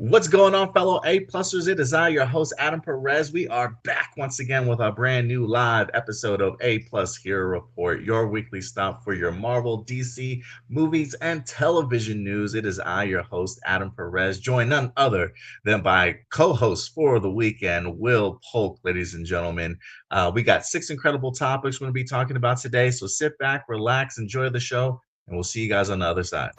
What's going on, fellow A-Plusers? It is I, your host, Adam Perez. We are back once again with a brand new live episode of A-Plus Hero Report, your weekly stop for your Marvel, DC, movies, and television news. It is I, your host, Adam Perez, joined none other than by co-host for the weekend, Will Polk, ladies and gentlemen. We got 6 incredible topics we're going to be talking about today, so sit back, relax, enjoy the show, and we'll see you guys on the other side.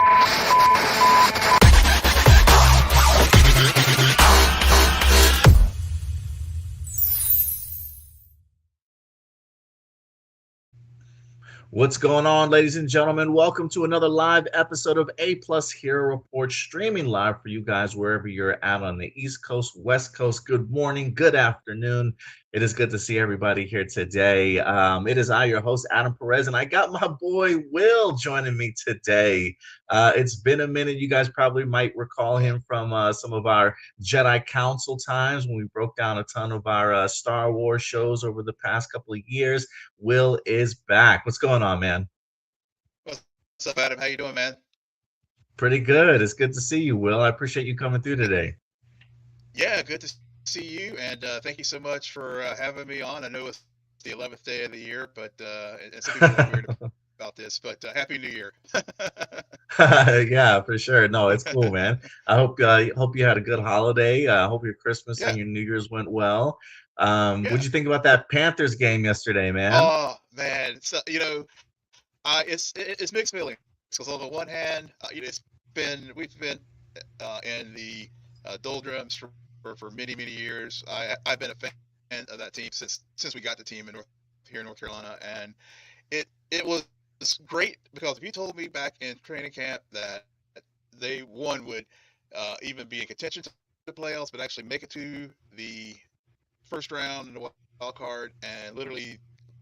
What's going on, ladies and gentlemen? Welcome to another live episode of A-Plus Hero Report, streaming live for you guys wherever you're at on the East Coast, West Coast. Good morning, good afternoon. It is good to see everybody here today. It is I, your host, Adam Perez, and I got my boy Will joining me today. It's been a minute. You guys probably might recall him from some of our Jedi Council times when we broke down a ton of our Star Wars shows over the past couple of years. Will is back. What's going on, man? What's up, Adam? How you doing, man? Pretty good. It's good to see you, Will. I appreciate you coming through today. Yeah, good to see you, and thank you so much for having me on. I know it's the 11th day of the year, but and some people are weird about this, but Happy New Year. Yeah, for sure. No, it's cool, man. I hope you had a good holiday. I hope your Christmas and Yeah, your New Year's went well. What'd yeah. you think about that Panthers game yesterday, man? Oh man, so it's mixed feelings because on the one hand, we've been in the doldrums for many years. I've been a fan of that team since we got the team here in North Carolina, and it was great because if you told me back in training camp that they would even be in contention to the playoffs, but actually make it to the first round in the wild card and literally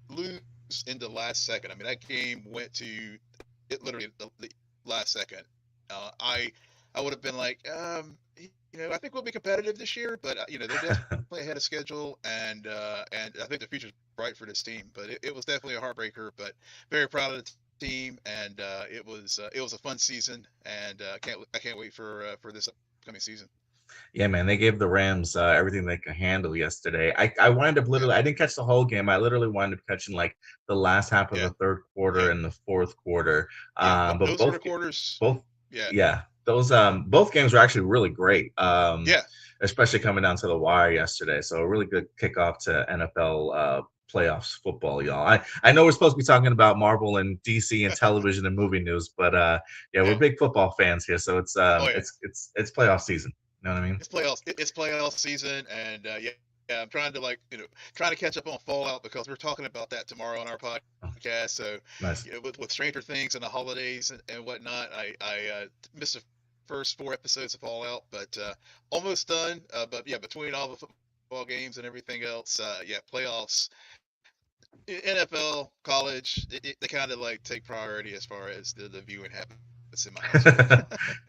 lose in the last second. I mean, that game went to it literally the last second. I would have been like, I think we'll be competitive this year, but they're definitely ahead of schedule, and I think the future's bright for this team. But it was definitely a heartbreaker, but very proud of the team, and it was a fun season, and I can't wait for this upcoming season. Yeah, man, they gave the Rams everything they could handle yesterday. I wind up Yeah, literally, I didn't catch the whole game. I literally wound up catching like the last half of yeah, the third quarter yeah, and the fourth quarter. yeah. But Those sort of quarters. both, Yeah, yeah, those both games were actually really great. yeah, Especially coming down to the wire yesterday. So a really good kickoff to NFL playoffs football, y'all. I know we're supposed to be talking about Marvel and DC and television and movie news, but yeah, we're yeah. big football fans here, so it's Oh um yeah. it's playoff season. You know what I mean? It's playoff season, and yeah, I'm trying to trying to catch up on Fallout because we're talking about that tomorrow on our Oh, podcast. So, nice. with Stranger Things and the holidays and whatnot, I missed the first 4 episodes of Fallout, but almost done. But yeah, between all the football games and everything else, yeah, playoffs, NFL, college, they kind of like take priority as far as the viewing habits in my household.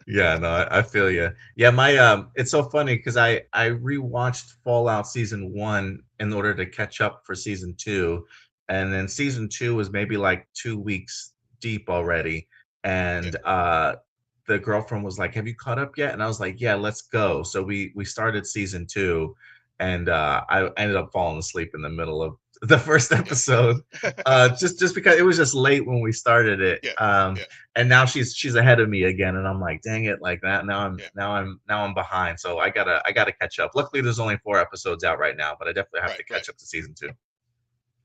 Yeah, no, I feel you. Yeah, my it's so funny because I rewatched Fallout season one in order to catch up for season two, and then season two was maybe like 2 weeks deep already, Yeah, and the girlfriend was like, "Have you caught up yet?" And I was like, "Yeah, let's go." So we started season two, and I ended up falling asleep in the middle of the first yeah, episode, just because it was just late when we started it. yeah, yeah, And now she's ahead of me again, and I'm like, dang it, like that. yeah. Now I'm behind, so I gotta catch up. Luckily, there's only 4 episodes out right now, but I definitely have Right, to right. catch up to season two.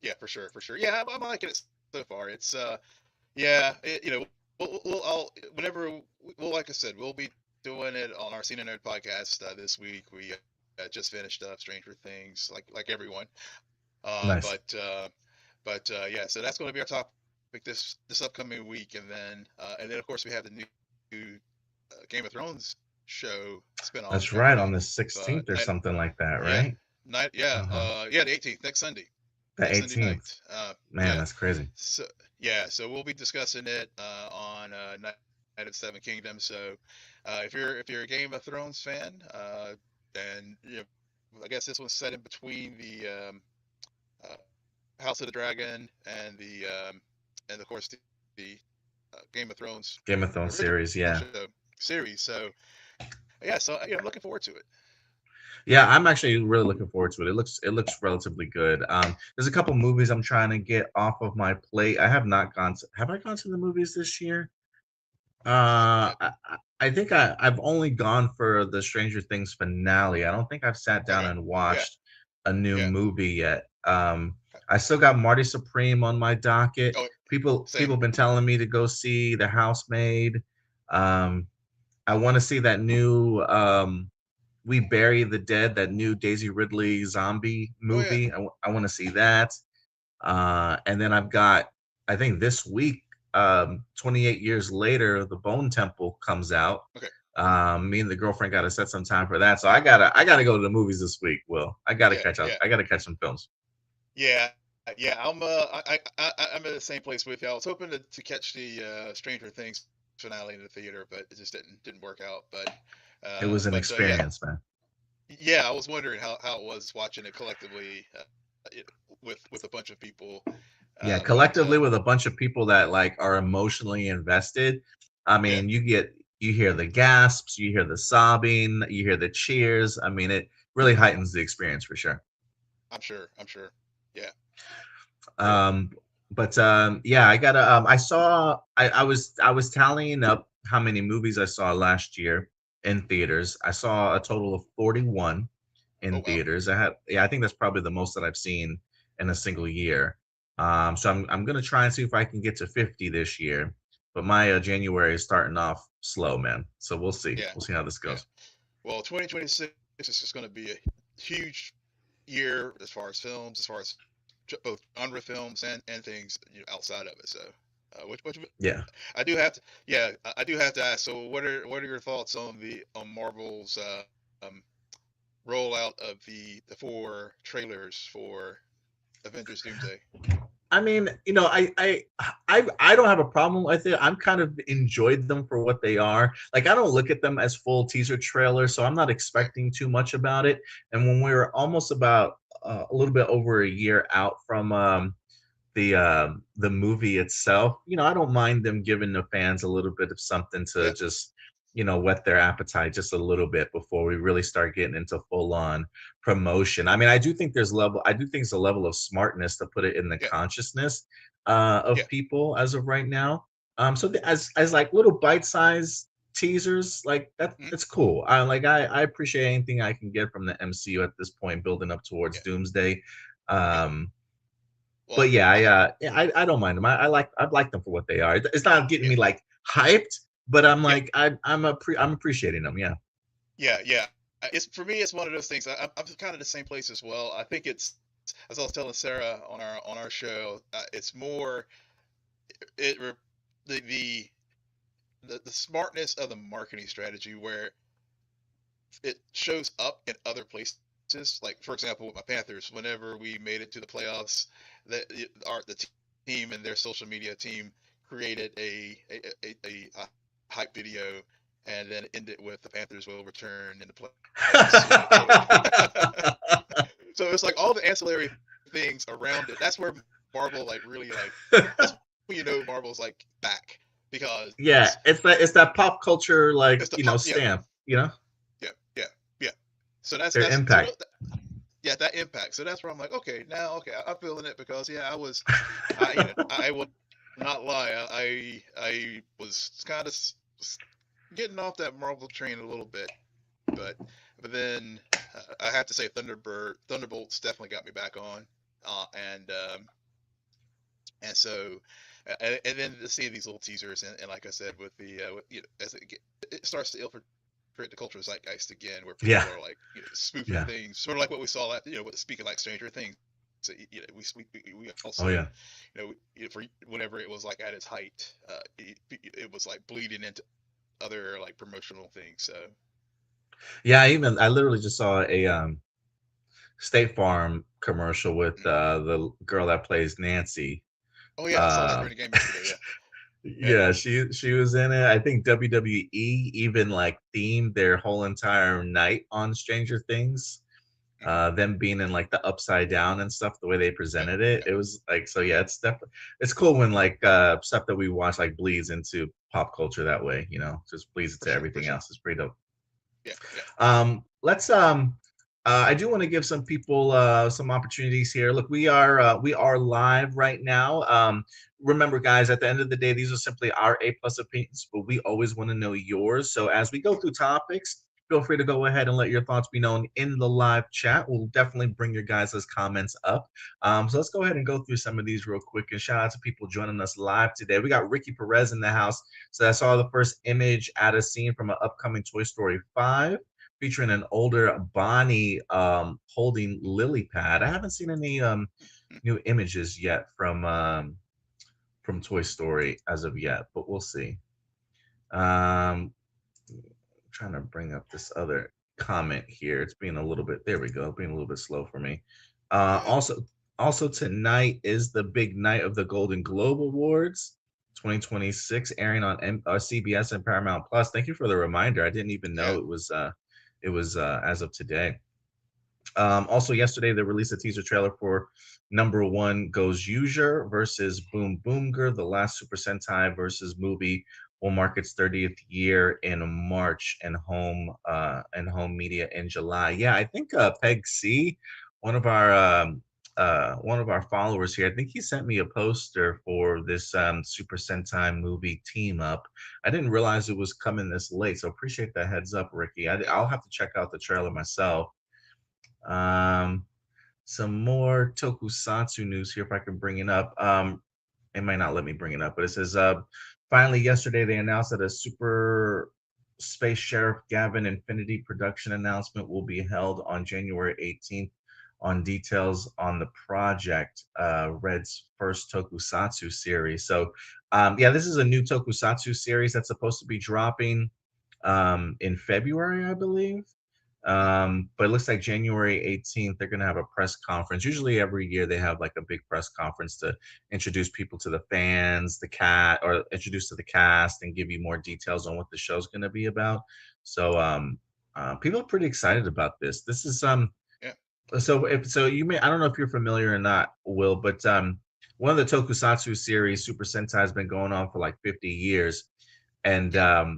Yeah, for sure, for sure. Yeah, I'm liking it so far. It's yeah, whenever well, like I said, we'll be doing it on our Cena Nerd podcast this week. We just finished up Stranger Things, like everyone. Uh, Nice. but uh, but yeah, so that's going to be our topic this upcoming week, and then of course we have the new Game of Thrones show spinoff That's right, on coming. the Uh, 16th or night, something like that, yeah, right? yeah, Uh-huh. yeah, the 18th, The next Sunday 18th. night. Man, Yeah, that's crazy. so yeah, so we'll be discussing it on Night of Seven Kingdoms. So if you're a Game of Thrones fan, and I guess this one's set in between the uh, House of the Dragon and of course the Game of Thrones Game of Thrones original series, yeah. show series. So Yeah, so I'm looking forward to it. Yeah, I'm actually really looking forward to it. It looks relatively good. There's a couple movies I'm trying to get off of my plate. I have not gone to, have I gone to the movies this year? I I think I've only gone for the Stranger Things finale. I don't think I've sat down okay, and yeah, watched a new yeah. movie yet. I still got Marty Supreme on my docket. Oh, People same. have been telling me to go see The Housemaid. Um, I want to see that new We Bury the Dead, that new Daisy Ridley zombie Oh yeah, movie. I want to see that. And then I've got, I think this week, 28 years later, The Bone Temple comes out. okay. Hmm. Me and the girlfriend got to set some time for that. So I gotta go to the movies this week. Will I gotta Yeah, catch up? yeah, I gotta catch some films. yeah, yeah. I'm in the same place with you. I was hoping to catch the Stranger Things finale in the theater, but it just didn't work out. It was an Yeah, experience, man. yeah. I was wondering how it was watching it collectively with a bunch of people. Yeah, But collectively with a bunch of people that like are emotionally invested. I yeah, mean, you hear the gasps, you hear the sobbing, you hear the cheers. I mean, it really heightens the experience for sure. I'm sure. I'm sure. Yeah, yeah. Um, but yeah, I was tallying up how many movies I saw last year in theaters. I saw a total of 41 Oh in wow. theaters. Yeah, I think that's probably the most that I've seen in a single year. So I'm gonna try and see if I can get to 50 this year. But my January is starting off slow, man. So we'll see. Yeah, We'll see how this yeah. goes. Well, 2026 is just going to be a huge year as far as films, as far as both genre films and things outside of it. So, which Yeah. I do have to, yeah, I do have to ask. So, what are your thoughts on the on Marvel's rollout of the four trailers for Avengers Doomsday? I mean, I don't have a problem with it. I'm kind of enjoyed them for what they are. Like I don't look at them as full teaser trailers, so I'm not Right. expecting too much about it. And when we were almost about a little bit over a year out from the movie itself, I don't mind them giving the fans a little bit of something to Yeah. just whet their appetite just a little bit before we really start getting into full on promotion. I mean, I do think it's a level of smartness to put it in the Yeah. consciousness Yeah. of people as of right now. So as like little bite size teasers, like that, Mhm. it's cool. I appreciate anything I can get from the MCU at this point, building up towards Yeah. Doomsday. Yeah. Um, but Well, yeah, I don't mind them. I like them for what they are. It's not getting yeah. me like hyped, but I'm Yeah. like I'm appreciating them. Yeah, Yeah. Yeah. It's for me. It's one of those things. I'm kind of the same place as well. I think it's as I was telling Sarah on our show. It's more it the, the the smartness of the marketing strategy where it shows up in other places. Like for example, with my Panthers, whenever we made it to the playoffs, the team and their social media team created a hype video, and then ended with the Panthers will return in the playoffs. So it's like all the ancillary things around it. That's where Marvel like really like. That's when you know Marvel's like back because yeah. It's that pop culture it's the like pop. Yeah, stamp. yeah, yeah, yeah. So that's Their impact. yeah, that impact. So that's where I'm like, okay, now okay, I'm feeling it because yeah, I I will not lie, I was kind of getting off that Marvel train a little bit, but then I have to say Thunderbolts definitely got me back on, uh, and um, and so and then to see these little teasers and like I said with the as it starts to infiltrate the cultural zeitgeist again, where people are like Yeah, spoofing yeah. things, sort of like what we saw at with speaking like Stranger Things. So, we Oh also yeah. for whenever it was like at its height, it was like bleeding into other like promotional things. So Yeah, I literally just saw a State Farm commercial with mm. the girl that plays Nancy. Oh yeah, I saw that Uh, during the game yesterday. Yeah, yeah. yeah, she was in it. I think WWE even like themed their whole entire night on Stranger Things. Hmm. Them being in like the upside down and stuff, the way they Yeah, presented it, yeah, it was like so. Yeah, it's definitely it's cool when like stuff that we watch like bleeds into pop culture that way. Just bleeds for into sure, for everything sure. else. It's pretty dope. Yeah, yeah, Let's I do want to give some people some opportunities here. Look, we are live right now. Remember, guys, at the end of the day, these are simply our A plus opinions, but we always want to know yours. So as we go through topics, feel free to go ahead and let your thoughts be known in the live chat. We'll definitely bring your guys' comments up. So let's go ahead and go through some of these real quick. And shout out to people joining us live today. We got Ricky Perez in the house. So I saw the first image at a scene from an upcoming Toy Story 5 featuring an older Bonnie holding lily pad. I haven't seen any new images yet from Toy Story as of yet, but we'll see. I'm trying to bring up this other comment here. It's being a little bit, there we go, being a little bit slow for me. yeah. Also tonight is the big night of the Golden Globe Awards 2026, airing on CBS and Paramount Plus. Thank you for the reminder. I didn't even know Yeah. it was as of today. Also, yesterday they released a teaser trailer for number one goes Usurer versus Boom Boomger, the last Super Sentai versus movie will mark its 30th year in March and home media in July. Yeah, I think Peg C, one of our one of our followers here, I think he sent me a poster for this Super Sentai movie team up. I didn't realize it was coming this late, so appreciate that heads up, Ricky. I'll have to check out the trailer myself. Um, some more tokusatsu news here if I can bring it up. It might not let me bring it up, but it says finally yesterday they announced that a Super Space Sheriff Gavin Infinity production announcement will be held on January 18th. On details on the project, Red's first tokusatsu series. So, yeah, this is a new tokusatsu series that's supposed to be dropping in February, I believe. Mhm. But it looks like January 18th, they're going to have a press conference. Usually every year they have like a big press conference to introduce people to the fans, or introduce to the cast and give you more details on what the show's going to be about. So, people are pretty excited about this. This is, Yeah. so you may, I don't know if you're familiar or not, Will, but, one of the tokusatsu series, Super Sentai, has been going on for like 50 years. And, Yeah.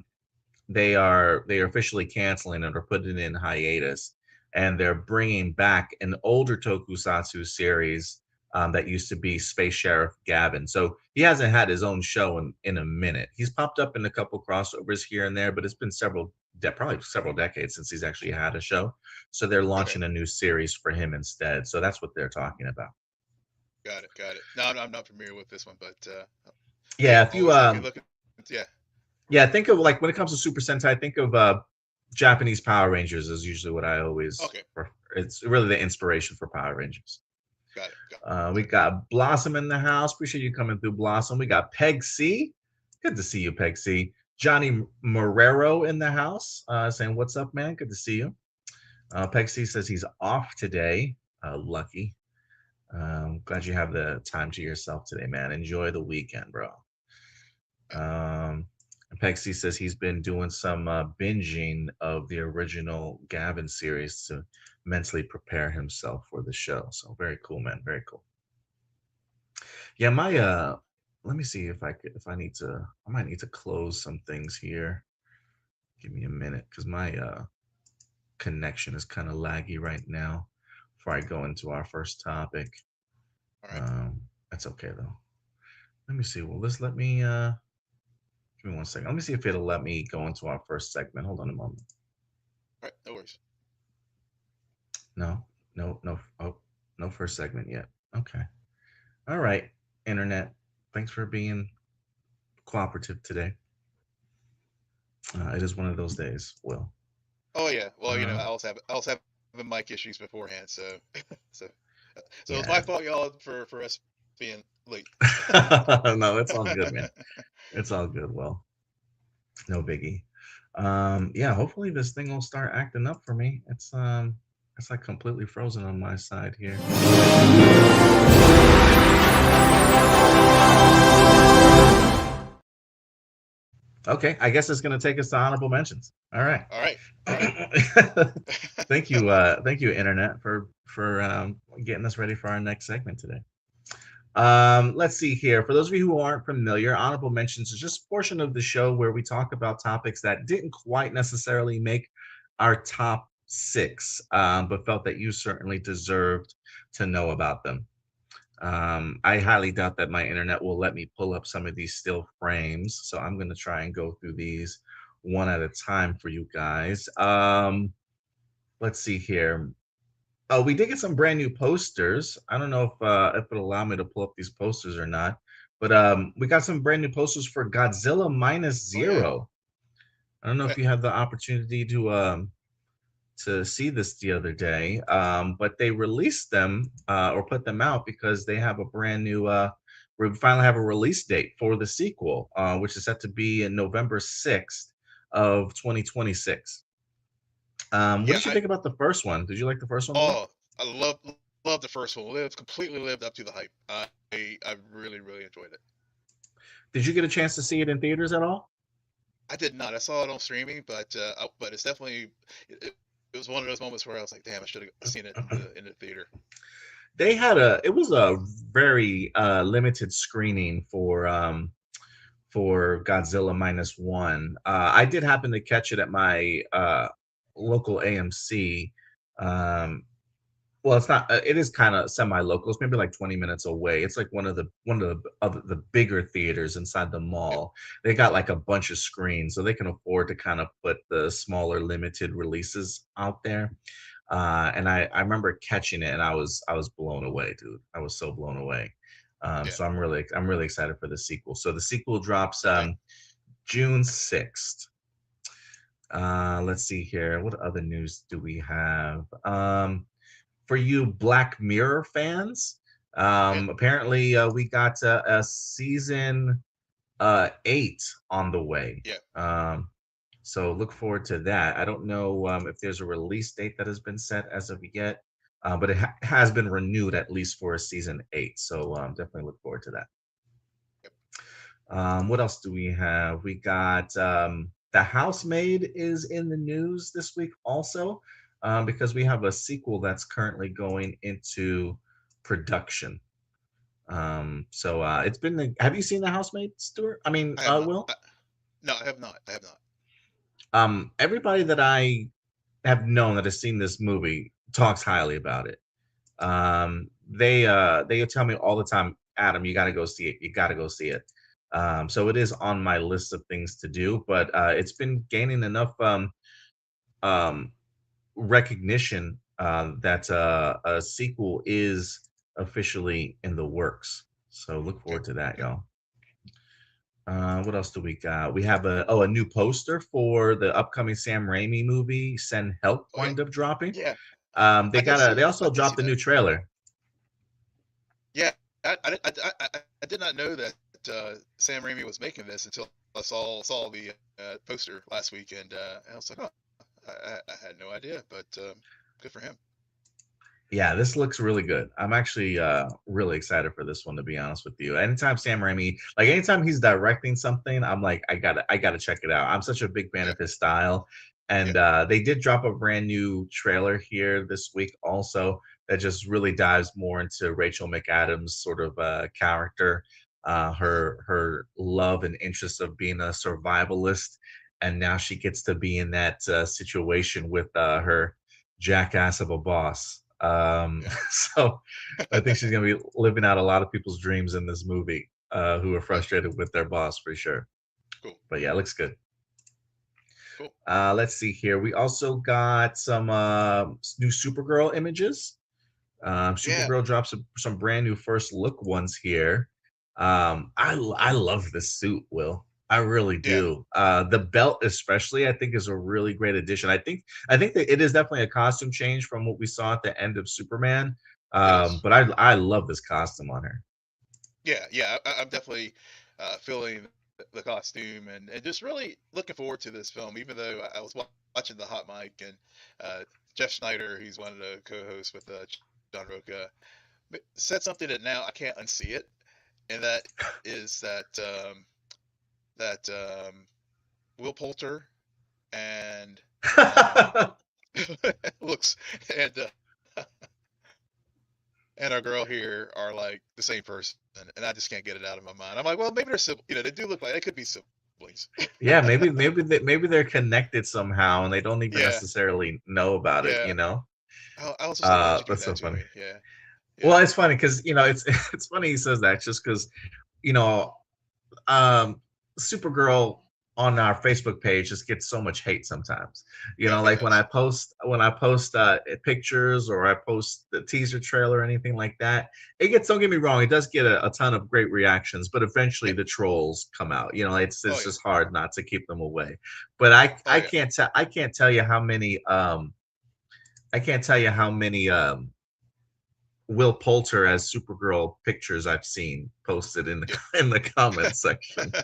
they are officially canceling it or putting it in hiatus, and they're bringing back an older tokusatsu series that used to be Space Sheriff Gavin. So he hasn't had his own show in a minute. He's popped up in a couple crossovers here and there, but it's been probably several decades since he's actually had a show. So they're Okay. launching a new series for him instead. So that's what they're talking about. Got it. Got it. No, I'm not familiar with this one, but Yeah, if you always happy looking. Yeah. yeah, think of like when it comes to Super Sentai, think of Japanese Power Rangers is usually what I always Okay. prefer. It's really the inspiration for Power Rangers. Got it. Got We it. got Blossom in the house. Appreciate you coming through, Blossom. We got Peg C. Good to see you, Peg C. Johnny Morero in the house, saying, "What's up, man? Good to see you." Peg C says he's off today. Lucky. Glad you have the time to yourself today, man. Enjoy the weekend, bro. Um, Pexi says he's been doing some binging of the original Gavin series to mentally prepare himself for the show. So very cool, man. Very cool. Yeah, my Yeah. let me see if I need to, I might need to close some things here. Give me a minute because my connection is kind of laggy right now before I go into our first topic. All right. Um, that's okay though. Let me see. Will this let me give me one second. Let me see if it'll let me go into our first segment. Hold on a moment. All right. No worries. No, no. Oh, no first segment yet. Okay. All right, internet. Thanks for being cooperative today. It is one of those days. Will. Oh yeah. Well, Uh, I also have mic issues beforehand, so so so it's my yeah. fault, y'all, for us being late. No, it's all good, man. It's all good. Well, no biggie. Yeah. Hopefully this thing will start acting up for me. It's like completely frozen on my side here. Okay, I guess it's gonna take us to honorable mentions. All right. All right. All right. Thank you, internet, for getting us ready for our next segment today. Let's see here. For those of you who aren't familiar, honorable mentions is just a portion of the show where we talk about topics that didn't quite necessarily make our top six, but felt that you certainly deserved to know about them. I highly doubt that my internet will let me pull up some of these still frames, so I'm going to try and go through these one at a time for you guys. Let's see here. Oh, we did get some brand new posters. I don't know if it'll allow me to pull up these posters or not, but we got some brand new posters for Godzilla Minus Oh yeah. Zero. I don't know if you had the opportunity to see this the other day, but they released them or put them out because they have a brand new. We finally have a release date for the sequel, which is set to be in November 6th of 2026. What Yeah. did you think about the first one? Did you like the first one more? Oh, I love the first one. Completely lived up to the hype. I really enjoyed it. Did you get a chance to see it in theaters at all? I did not. I saw it on streaming, but it's definitely it was one of those moments where I was like, damn, I should have seen it in the theater. They had a it was a very limited screening for Godzilla Minus One. I did happen to catch it at my local AMC. Um, well, it's not. It is kind of semi-local. It's maybe like 20 minutes away. It's like one of the bigger theaters inside the Yep. mall. They got like a bunch of screens, so they can afford to kind of put the smaller, limited releases out there. And I remember catching it, and I was blown away, dude. I was so blown away. Yeah. So I'm really excited for the sequel. So the sequel drops Same. June 6th. Let's see here. What other news do we have? For you Black Mirror fans, Yeah. apparently we got a season 8 on the way. Yeah. So look forward to that. I don't know if there's a release date that has been set as of yet, but it has been renewed at least for a season 8. So definitely look forward to that. Yep. What else do we have? We got The Housemaid is in the news this week also, because we have a sequel that's currently going into production. So it's been have you seen The Housemaid, Stuart? I mean, I have not. Will? No, I have not. I have not. Everybody that I have known that has seen this movie talks highly about it. They tell me all the time, Adam, you got to go see it. You got to go see it. So it is on my list of things to do, but it's been gaining enough um, recognition that a sequel is officially in the works. So look Okay. forward to that, Okay. y'all. What else do we got? We have a new poster for the upcoming Sam Raimi movie. Send Help Oh yeah. wind up dropping. Yeah. They I also did see dropped a that. new trailer. Yeah. I did not know that Sam Raimi was making this until I saw the poster last week, and I was like, oh, I had no idea, but good for him. Yeah, this looks really good. I'm actually really excited for this one, to be honest with you. Anytime Sam Raimi, like anytime he's directing something, I'm like, I gotta check it out. I'm such a big fan Yeah. of his style. Yeah. And they did drop a brand new trailer here this week also that just really dives more into Rachel McAdams' sort of character, Hmm. her love and interest of being a survivalist. And now she gets to be in that situation with her jackass of a boss. Yeah. So I think she's gonna be living out a lot of people's dreams in this movie, who are Yeah. frustrated with their boss for sure. Cool. But yeah, it looks good. Cool. Let's see here. We also got some new Supergirl images. Yeah. Supergirl drops some brand new first look ones here. I love this suit, Will. I really Yeah. do. The belt, especially, I think is a really great addition. I think that it is definitely a costume change from what we saw at the end of Superman. It is. But I love this costume on her. Yeah. Yeah. I'm definitely feeling the costume and just really looking forward to this film. Even though I was watching the Hot Mic and Jeff Schneider, he's one of the co-hosts with John Roca, said something that now I can't unsee it, and that is that Will Poulter and um, looks uh, and our girl here are like the same person, and I just can't get it out of my mind. I'm like, well, maybe they're civil. They do look like they could be civil. Yeah, maybe they're connected somehow and they don't even Yeah, necessarily know about it, yeah. you know? I was just like, why would you do That's that so to funny. me? Yeah, Well, yeah, it's funny because it's it's funny he says that just because you know um Supergirl on our Facebook page just gets so much hate sometimes. Like yes, when I post pictures or I post the teaser trailer or anything like that, it gets, don't get me wrong, it does get a ton of great reactions, but eventually yeah. the trolls come out. Oh It's yeah, just hard not to keep them away. But oh yeah, I can't tell you how many I can't tell you how many Will Poulter as Supergirl pictures I've seen posted in the yeah. in the comments section,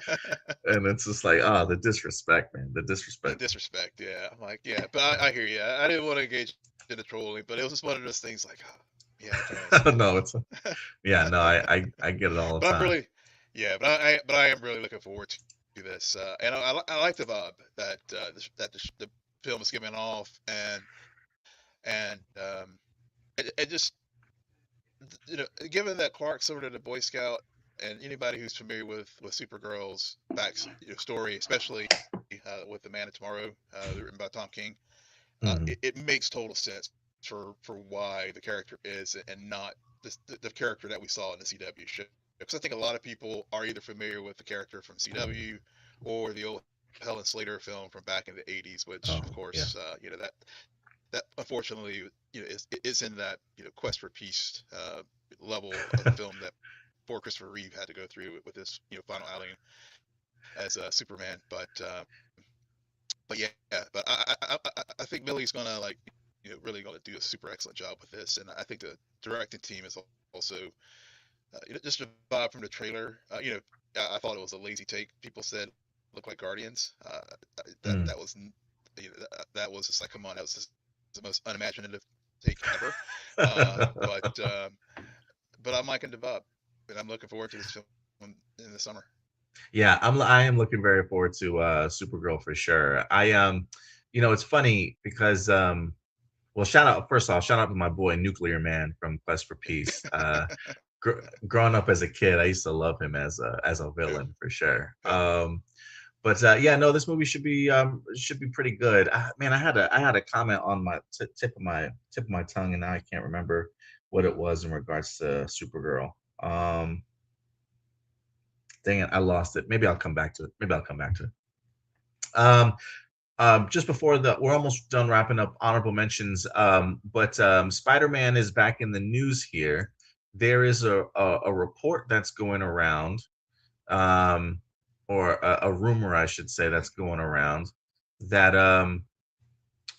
and it's just like, oh, the disrespect, man, the The disrespect. disrespect, yeah. I'm like, yeah, but I hear you. I didn't want to engage in the trolling, but it was just one of those things like, oh, yeah, okay, it's fair enough. No, it's yeah, no, I get it all But the I'm time. really, yeah, but I am really looking forward to this, and I like the vibe that the film is giving off, and it just given that Clark sort of the Boy Scout, and anybody who's familiar with Supergirl's story, especially with the Man of Tomorrow, written by Tom King, Mhm. it makes total sense for why the character is and not the character that we saw in the CW show. Because I think a lot of people are either familiar with the character from CW or the old Helen Slater film from back in the '80s, which of Oh, course yeah. that unfortunately is in that quest for peace level of the film that poor Christopher Reeve had to go through with this final outing as Superman. But yeah, but I think Millie's gonna really gonna do a super excellent job with this, and I think the directing team is also just a vibe from the trailer. I thought it was a lazy take. People said look like Guardians. That Mm. was that was just like, come on, that was just the most unimaginative take ever. But I'm liking the vibe, and I'm looking forward to this film in the summer. Yeah, I am looking very forward to Supergirl for sure. It's funny because well, shout out to my boy Nuclear Man from Quest for Peace. Growing up as a kid, I used to love him as a Yeah, villain for sure. yeah. But yeah, no, this movie should be pretty good. Man, I had a comment on my tip of my tongue, and now I can't remember what it was in regards to Supergirl. Um, Dang it, I lost it. Maybe I'll come back to it. Maybe I'll come back to it. Um, just before we're almost done wrapping up honorable mentions. But Spider-Man is back in the news here. There is a report that's going around, um, or a rumor, I should say, that's going around that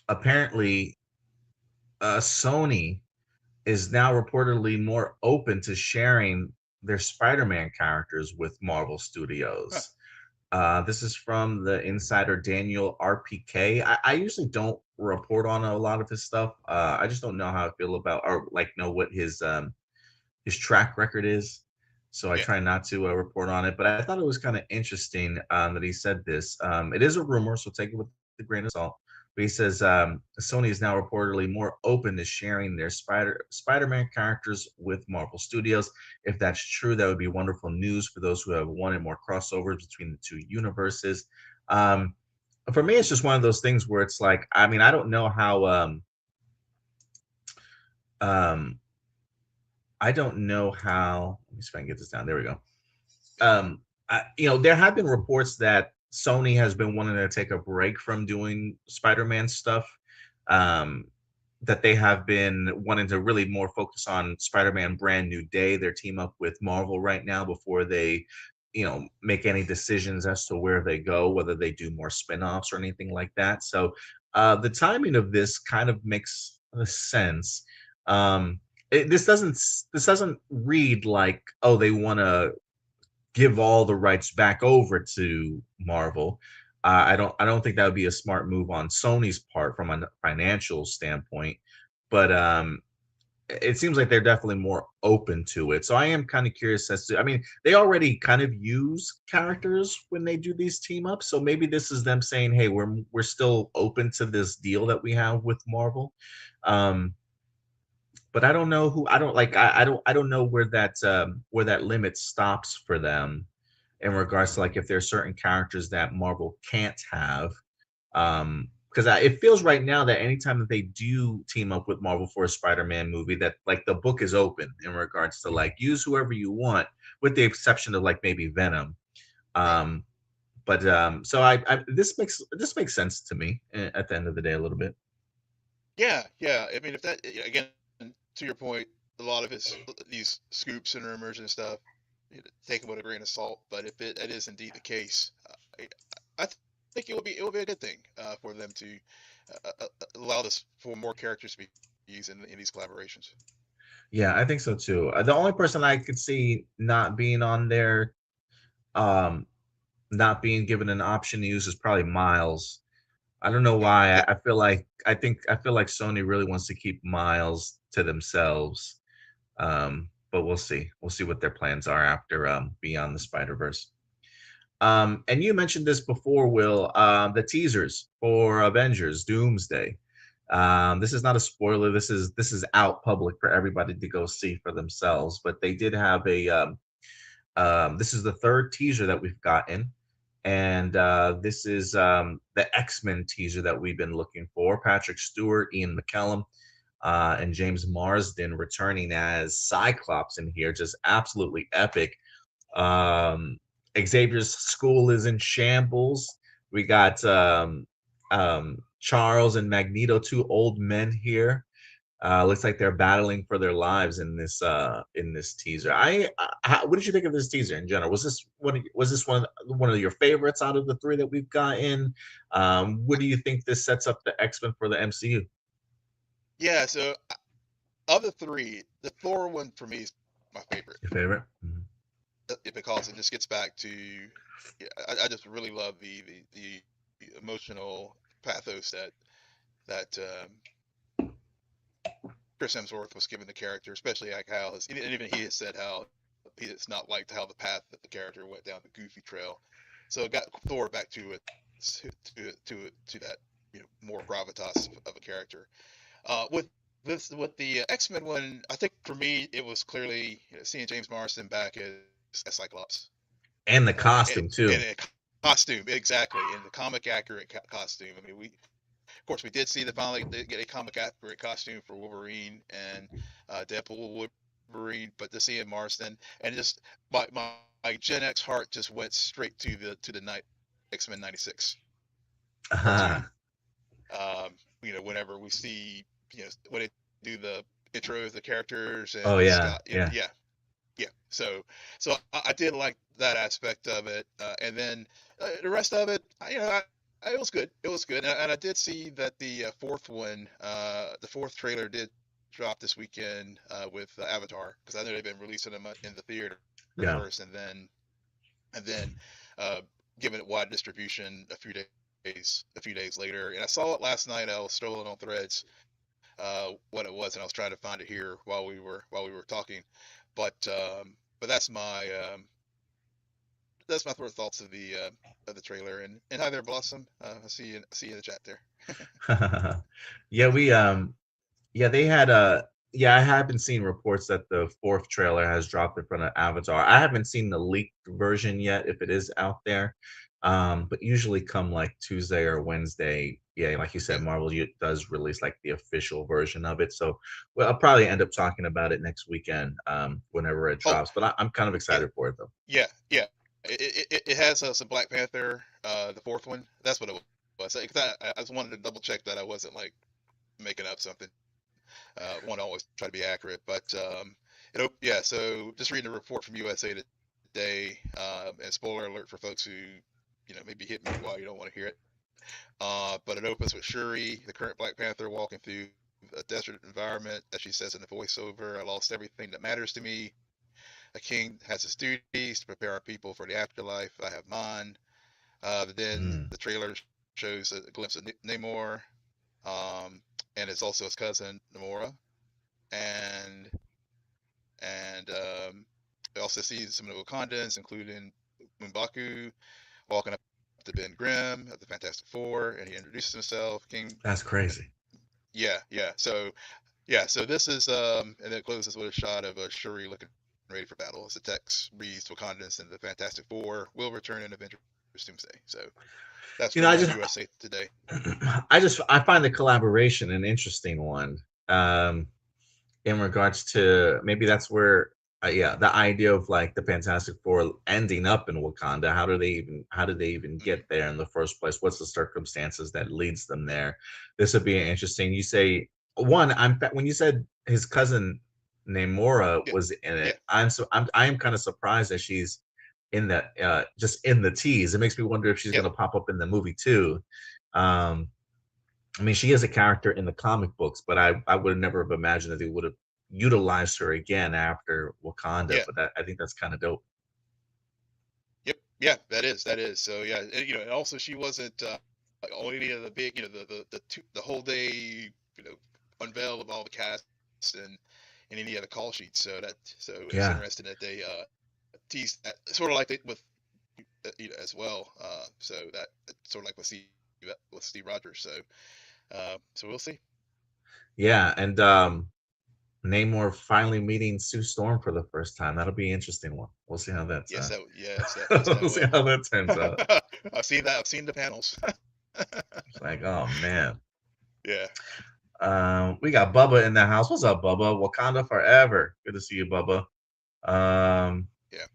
apparently Sony is now reportedly more open to sharing their Spider-Man characters with Marvel Huh. Studios. This is from the insider Daniel RPK. I usually don't report on a lot of his stuff. I just don't know how I feel about, or like know what his track record is. So I Yeah. try not to report on it. But I thought it was kind of interesting that he said this. It is a rumor, so take it with a grain of salt. But he says Sony is now reportedly more open to sharing their Spider-Man characters with Marvel Studios. If that's true, that would be wonderful news for those who have wanted more crossovers between the two universes. Um, for me, it's just one of those things where it's like, I mean, I don't know how um, I don't know how. Let me see if I can get this down. There we go. There have been reports that Sony has been wanting to take a break from doing Spider-Man stuff. Um, that they have been wanting to really more focus on Spider-Man Brand New Day, their team up with Marvel right now before they, make any decisions as to where they go, whether they do more spin-offs or anything like that. So the timing of this kind of makes sense. Um, this doesn't read like, oh, they want to give all the rights back over to Marvel. I don't think that would be a smart move on Sony's part from a financial standpoint, but it seems like they're definitely more open to it. So I am kind of curious as to. I mean, they already kind of use characters when they do these team ups, so maybe this is them saying, "Hey, we're still open to this deal that we have with Marvel." Um, but I don't know who I don't like. I don't know where that limit stops for them. in regards to like if there's certain characters that Marvel can't have. Because it feels right now that anytime that they do team up with Marvel for a Spider-Man movie, that like the book is open in regards to like use whoever you want, with the exception of like maybe Venom. Right. Um, but so I this makes sense to me at the end of the day a little bit. Yeah, yeah. I mean, if that again, to your point, a lot of it's these scoops and rumors and stuff. Take them with a grain of salt. But if it is indeed the case, I think it will be a good thing for them to allow this for more characters to be used in these collaborations. Yeah, I think so too. The only person I could see not being on there, um, not being given an option to use is probably Miles. I don't know Mm, why. yep. I feel like Sony really wants to keep Miles to themselves. But we'll see. We'll see what their plans are after Beyond the Spider Verse. And you mentioned this before, Will. The teasers for Avengers Doomsday. This is not a spoiler. This is out public for everybody to go see for themselves. But they did have a this is the third teaser that we've gotten, and this is the X-Men teaser that we've been looking for. Patrick Stewart, Ian McKellen, and James Marsden returning as Cyclops in here, just absolutely epic. Um, Xavier's school is in shambles. We got Charles and Magneto, two old men here. Looks like they're battling for their lives in this teaser. What did you think of this teaser in general? Was this one of your favorites out of the three that we've gotten? What do you think this sets up the X Men for the MCU? Yeah. So of the three, the Thor one for me is my favorite Your favorite? Mhm. because it just gets back to. Yeah, I just really love the emotional pathos that Chris Hemsworth was given the character, especially like how and even he has said how he has not liked how the path that the character went down the goofy trail. So it got Thor back to that more gravitas of a character. With the X-Men one, I think for me it was clearly seeing James Marsden back as Cyclops And the in costume too. a costume exactly in the comic accurate costume. I mean, of course we did see the finally get a comic accurate costume for Wolverine and Deadpool Wolverine, but to see him Marsden and just my Gen X heart just went straight to the night X-Men 96 cartoon. Ah, Whenever we see, when they do the intros, the characters oh and yeah, Scott, yeah. yeah, yeah. So I did like that aspect of it, and then the rest of it, it was good. It was good, and I did see that the fourth trailer did drop this weekend with Avatar, because I know they've been releasing them in the theater Yeah. first, and then uh, giving it wide distribution a few days later. And I saw it last night. I was strolling on Threads, what it was, and I was trying to find it here while we were talking. But that's my first thoughts of the trailer. And hi there, Blossom. I see you in the chat there. Yeah, yeah, they had yeah, I have been seeing reports that the fourth trailer has dropped in front of Avatar. I haven't seen the leaked version yet, if it is out there. But usually come like Tuesday or Wednesday. Yeah, like you said, Yeah. Marvel does release like the official version of it. So, well, I'll probably end up talking about it next weekend, whenever it Oh, drops. But I'm kind of yeah, excited for it though. yeah, yeah. It has some Black Panther, the fourth one. That's what it was. 'Cause I just wanted to double check that I wasn't like making up something. Want to always try to be accurate, but yeah. So just reading a report from USA Today, and spoiler alert for folks who maybe hit mute while you don't want to hear it. But it opens with Shuri, the current Black Panther, walking through a desert environment. As she says in the voiceover, "I lost everything that matters to me. A king has his duties to prepare our people for the afterlife. I have mine." But then Mm, the trailer shows a glimpse of Namor, um, and it's also his cousin Namora, and and we also see some of the Wakandans, including M'Baku, walking up to Ben Grimm of the Fantastic Four, and he introduces himself. King, that's crazy. yeah, yeah. So this is and then it closes with a shot of Shuri looking ready for battle as the text reads Wakandans and the Fantastic Four will return in Avengers Doomsday. So that's from You know, I just USA Today. I find the collaboration an interesting one. Um, in regards to maybe that's where yeah, the idea of like the Fantastic Four ending up in Wakanda. How did they even Hmm. get there in the first place? What's the circumstances that leads them there? This would be interesting. You say one. When you said his cousin Namora Yeah, was in yeah, it. I am kind of surprised that she's in the just in the tease. It makes me wonder if she's yeah, going to pop up in the movie too. Um, I mean, she is a character in the comic books, but I would never have imagined that they would have utilized her again after Wakanda. yeah. But I think that's kind of dope. Yep, yeah. That is. So yeah, and also she wasn't on any of the big, the whole day, unveil of all the cast and any of the call sheets. So it's Yeah, interesting that they teased that sort of like they with as well. Sort of like with Steve Rogers. So we'll see. yeah, and Namor finally meeting Sue Storm for the first time. That'll be an interesting one. We'll see how that's Yes, that we'll see will. how that turns out. I've seen that. I've seen the panels. It's like, oh man. Yeah, We got Bubba in the house. What's up, Bubba? Wakanda forever. Good to see you, Bubba. Um, yeah,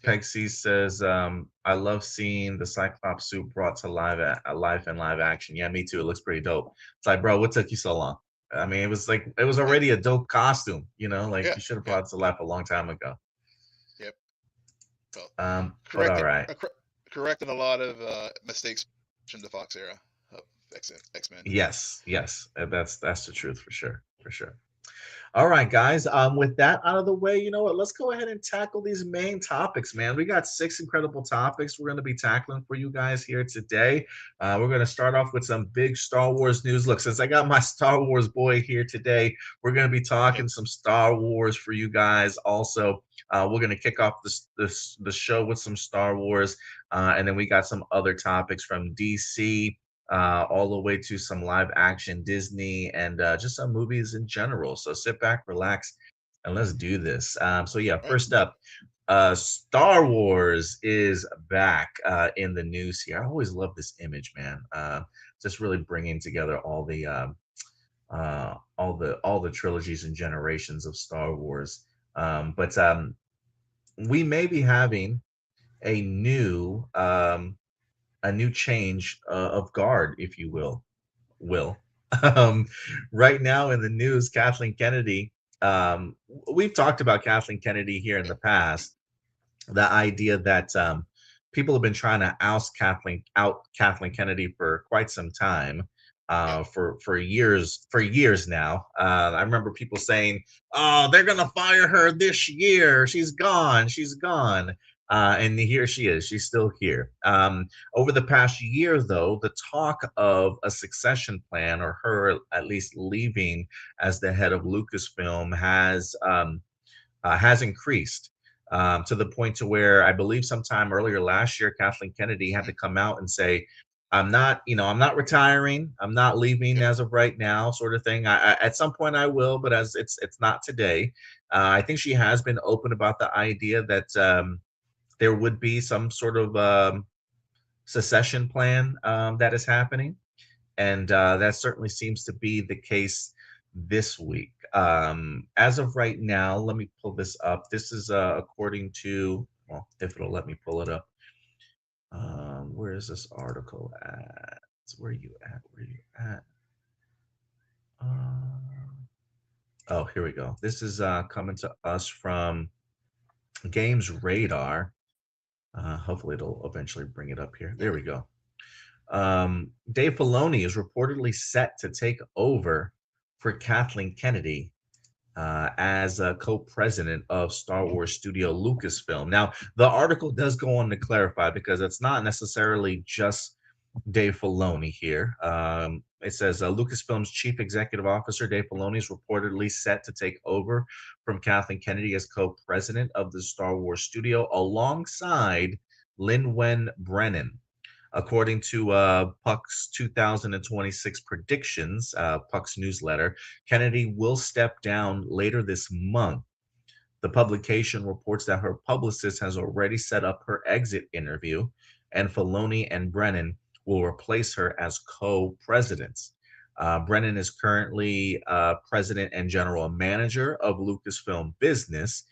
yeah. Peg C says, I love seeing the Cyclops suit brought to life in live action. Yeah, me too. It looks pretty dope. It's like, bro, what took you so long? I mean, it was Yeah, already a dope costume, like yeah, you should have yeah, brought it to life a long time ago. yep. Well, But all correcting right. correcting a lot of mistakes from the Fox era of X Men. Yes, yes. That's the truth for sure. For sure. All right, guys. With that out of the way, you know what? Let's go ahead and tackle these main topics, man. We got six incredible topics we're going to be tackling for you guys here today. We're going to start off with some big Star Wars news. Look, since I got my Star Wars boy here today, we're going to be Yeah, talking some Star Wars for you guys. Also, we're going to kick off the show with some Star Wars, and then we got some other topics from DC all the way to some live action Disney and just some movies in general. So sit back, relax, and let's do this. So yeah, right. first up, Star Wars is back in the news here. I always love this image, man. Just really bringing together all the trilogies and generations of Star Wars. But we may be having a new um, a new change of guard, if you will. Will. Um, right now in the news, Kathleen Kennedy. We've talked about Kathleen Kennedy here in Yeah, the past. The idea that people have been trying to out Kathleen Kennedy for quite some time, yeah, for years now. I remember people saying, "Oh, they're gonna fire her this year. She's gone. She's gone." And here she is. She's still here. Over the past year, though, the talk of a succession plan or her at least leaving as the head of Lucasfilm has increased to the point to where I believe sometime earlier last year, Kathleen Kennedy had hmm, to come out and say, I'm not retiring. I'm not leaving yep, as of right now, sort of thing. At some point I will, but as it's not today. I think she has been open about the idea that there would be some sort of secession plan that is happening, and that certainly seems to be the case this week. As of right now, let me pull this up. This is according to, well, if it'll let me pull it up. Where is this article at? Where are you at? Where are you at? Oh, here we go. This is coming to us from Games Radar. Hopefully, it'll eventually bring it up here. There okay, we go. Dave Filoni is reportedly set to take over for Kathleen Kennedy as a co-president of Star Wars studio Lucasfilm. Now, the article does go on to clarify because it's not necessarily just Dave Filoni here. It says Lucasfilm's chief executive officer Dave Filoni is reportedly set to take over from Kathleen Kennedy as co-president of the Star Wars studio alongside Lin Wen Brennan. According to Puck's 2026 predictions, Puck's newsletter, Kennedy will step down later this month The publication reports that her publicist has already set up her exit interview, and Filoni and Brennan will replace her as co-presidents. Brennan is currently president and general manager of Lucasfilm Business.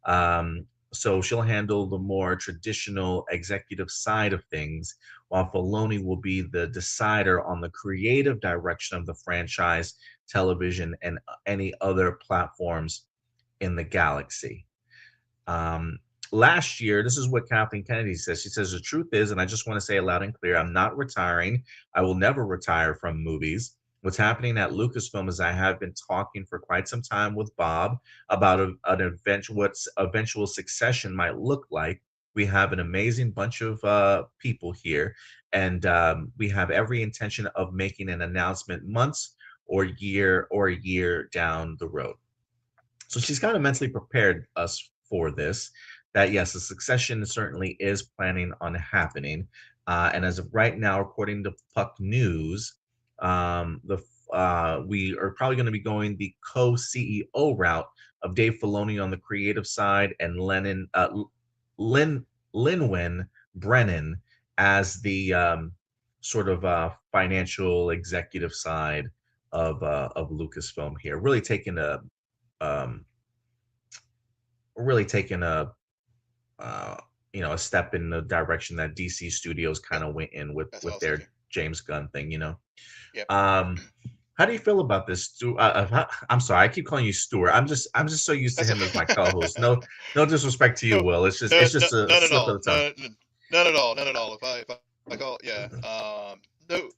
So she'll handle the more traditional executive side of things, while Filoni will be the decider on the creative direction of the franchise, television, and any other platforms in the galaxy. Um, Last year, this is what Kathleen Kennedy says. She says, the truth is, and I just want to say it loud and clear, I'm not retiring. I will never retire from movies. What's happening at Lucasfilm is I have been talking for quite some time with Bob about an eventual, what's eventual succession might look like. We have an amazing bunch of people here, and we have every intention of making an announcement months or a year down the road. So she's kind of mentally prepared us for this. That yes, the succession certainly is planning on happening, and as of right now, according to Puck News, the we are probably going to be going the co-CEO route of Dave Filoni on the creative side and Lin Linwin Brennan as the sort of financial executive side of Lucasfilm here, um, really taking uh, a step in the direction that DC Studios Yep, kind of went in that's what I with was thinking. their James Gunn thing. Yep. Um, how do you feel about this, Stu? I'm sorry, I keep calling you Stuart. I'm just so used to That's him as my okay. co-host. No disrespect to you, No, Will. It's no, just no, a none at slip of all. the tongue. No, none at all. None at all. If I call, yeah. No.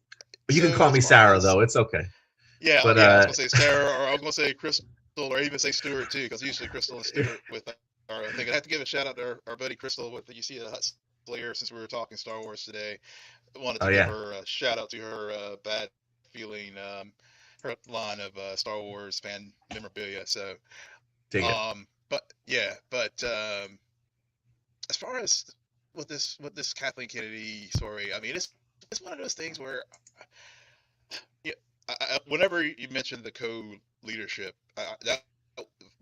But you can So call as me far Sarah, as though. It's okay. yeah, But yeah, I was gonna say Sarah, or I was gonna say Crystal, or even say Stewart too, because usually Crystal and Stewart with our thing. I have to give a shout out to our buddy Crystal with you see the Hut Slayer since we were talking Star Wars today. I wanted oh to give yeah, her a shout out to her bad feeling, her line of Star Wars fan memorabilia. So, dig it. but yeah, but as far as with this Kathleen Kennedy story, I mean, it's one of those things where yeah, whenever you mention the co-leadership, that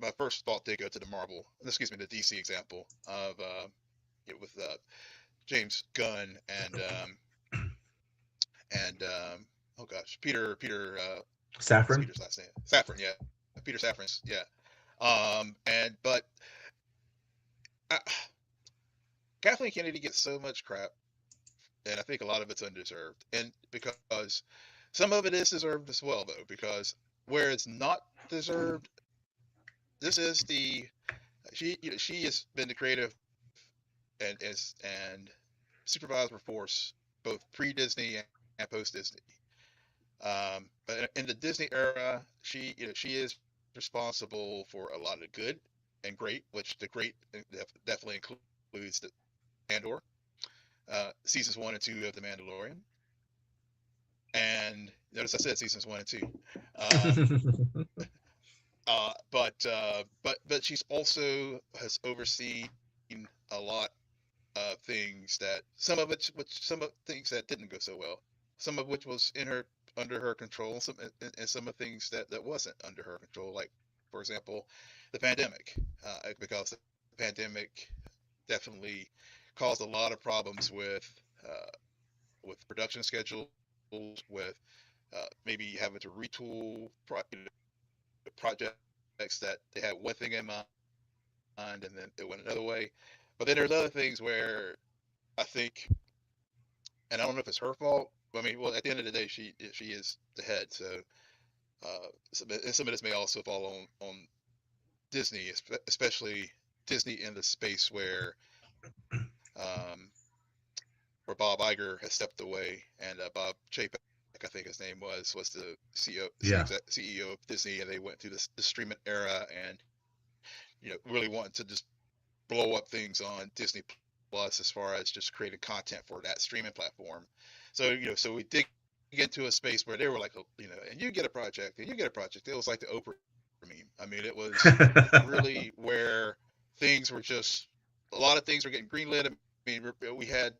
my first thought did go to the Marvel, excuse me, the DC example of with James Gunn and oh gosh, Peter what's Saffron. Peter's last name? Safran, yeah, Peter Safran's, yeah. And but uh, Kathleen Kennedy gets so much crap, and I think a lot of it's undeserved, and because some of it is deserved as well, though, because where it's not deserved, this is the she has been the creative and supervisor force both pre Disney and post Disney. But in the Disney era, she is responsible for a lot of good and great, which the great definitely includes the Andor, seasons 1 and 2 of The Mandalorian, and notice I said seasons 1 and 2. Um, but she's also has overseen a lot things that some of things that didn't go so well, some of which was in her under her control, and some of things that wasn't under her control, like for example, the pandemic, because the pandemic definitely caused a lot of problems uh, with production schedules, with maybe having to retool projects that they had one thing in mind and then it went another way. But then there's other things where I think, and I don't know if it's her fault. I mean, well, at the end of the day, she is the head, so and some of this may also fall on Disney, especially Disney in the space um, where Bob Iger has stepped away, and Bob Chapek, I think his name was the Yeah. CEO of Disney, and they went through the streaming era, and really wanting to just blow up things on Disney Plus as far as just creating content for that streaming platform. So we dig into a space where they were like, and you get a project, and you get a project. It was like the Oprah meme. I mean, it was really where things were just a lot of things were getting greenlit. I mean, we had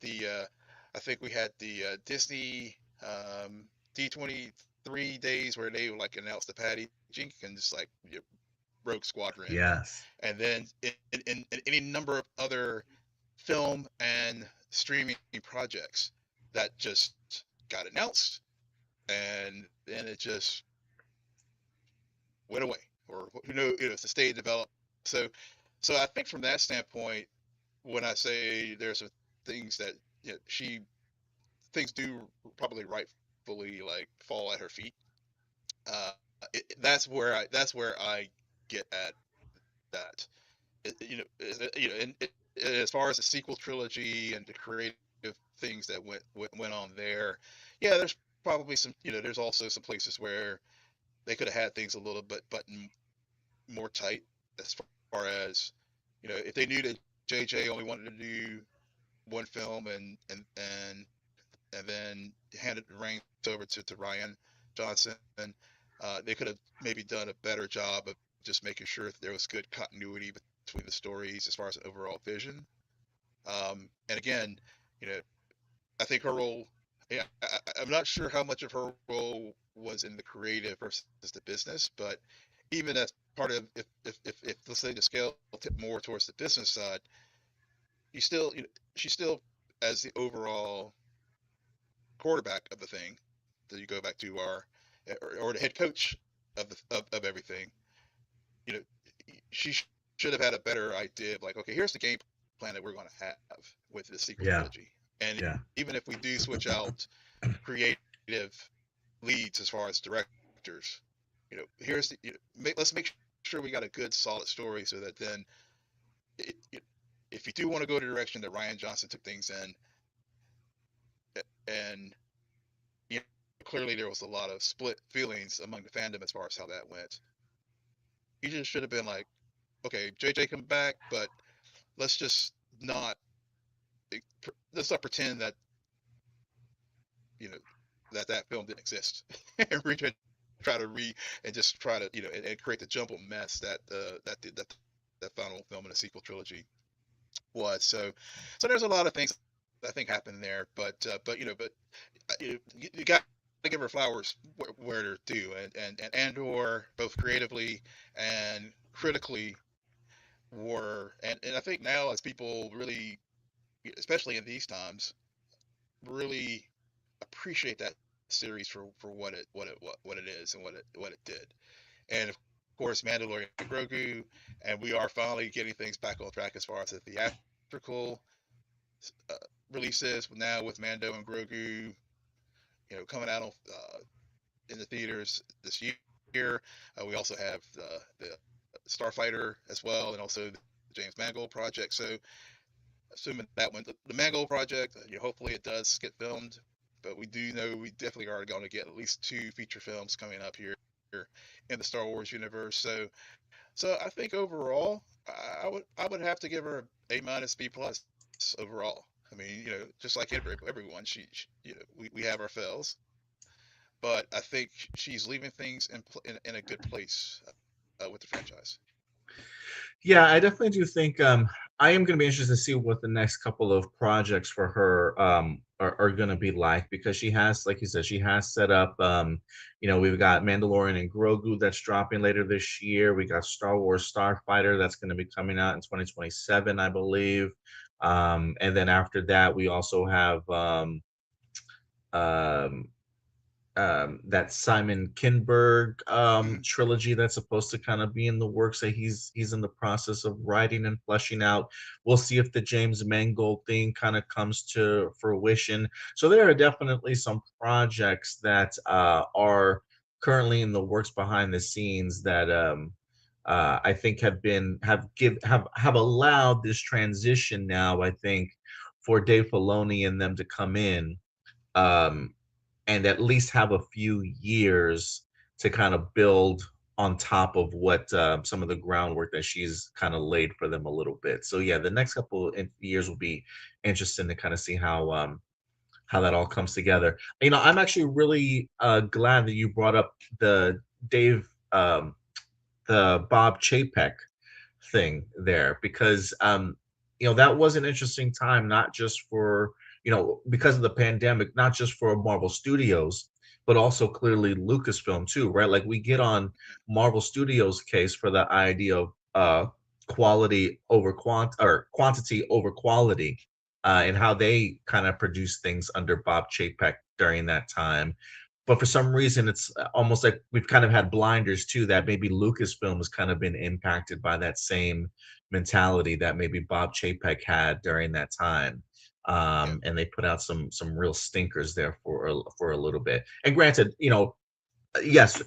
I think we had the Disney D23 days where they like announced the Patty Jenkins like Rogue Squadron, Yes. and then in any number of other film and streaming projects that just got announced, and then it just went away, or who knows, it's a stayed developed. So, so I think from that standpoint, when I say there's some things that she things do probably rightfully like fall at her feet. That's where I get at that. And as far as the sequel trilogy and the creative things that went on there, yeah, there's probably some. There's also some places where they could have had things a little bit button more tight as far as if they knew that JJ only wanted to do one film and then handed the reins over to Ryan Johnson. They could have maybe done a better job of just making sure that there was good continuity between the stories as far as an overall vision. And again, you know, I think her role. Yeah, I'm not sure how much of her role was in the creative versus the business, but even as part of if let's say the scale tipped more towards the business side, you still she still as the overall quarterback of the thing, that you go back to our or the head coach of everything, you know, she should have had a better idea of like, okay, here's the game plan that we're going to have with the sequel Yeah. trilogy, and Yeah. even if we do switch out creative leads as far as directors, here's let's make sure we got a good solid story so that then it, if you do want to go the direction that Ryan Johnson took things in, and clearly there was a lot of split feelings among the fandom as far as how that went. You just should have been like, okay, JJ come back, but let's just not let's not pretend that you know that film didn't exist, and try to and just try to and create the jumbled mess that final film in the sequel trilogy was. So there's a lot of things I think happened there, but you got to give her flowers where they're due, and Andor both creatively and critically and I think now as people really, especially in these times, really appreciate that series for what it is and what it did. And of course, Mandalorian and Grogu, and we are finally getting things back on track as far as the theatrical uh, releases now with Mando and Grogu, coming out on in the theaters this year. We also have the Starfighter as well, and also the James Mangold project. So, assuming that one, the Mangold project, hopefully it does get filmed. But we do know we definitely are going to get at least two feature films coming up here in the Star Wars universe. So I think overall, I would have to give her a minus B plus overall. I mean, just like everyone, she we have our fails, but I think she's leaving things in a good place with the franchise. Yeah, I definitely do think I am going to be interested to see what the next couple of projects for her are going to be like, because she has, like you said, she has set up we've got Mandalorian and Grogu that's dropping later this year. We got Star Wars Starfighter that's going to be coming out in 2027, I believe. And then after that, we also have um, that Simon Kinberg Hmm. trilogy that's supposed to kind of be in the works that he's in the process of writing and fleshing out. We'll see if the James Mangold thing kind of comes to fruition. So there are definitely some projects that are currently in the works behind the scenes that I think have allowed this transition now. I think for Dave Filoni and them to come in. Um, and at least have a few years to kind of build on top of what some of the groundwork that she's kind of laid for them a little bit. So yeah, the next couple of years will be interesting to kind of see how that all comes together. I'm actually really glad that you brought up the Dave the Bob Chapek thing there, because that was an interesting time, not just for because of the pandemic, not just for Marvel Studios, but also clearly Lucasfilm too, right? Like we get on Marvel Studios' case for the idea of quality over quantity over quality, and how they kind of produce things under Bob Chapek during that time. But for some reason, it's almost like we've kind of had blinders too, that maybe Lucasfilm has kind of been impacted by that same mentality that maybe Bob Chapek had during that time. Yeah, And they put out some real stinkers there for a little bit. And granted, yes,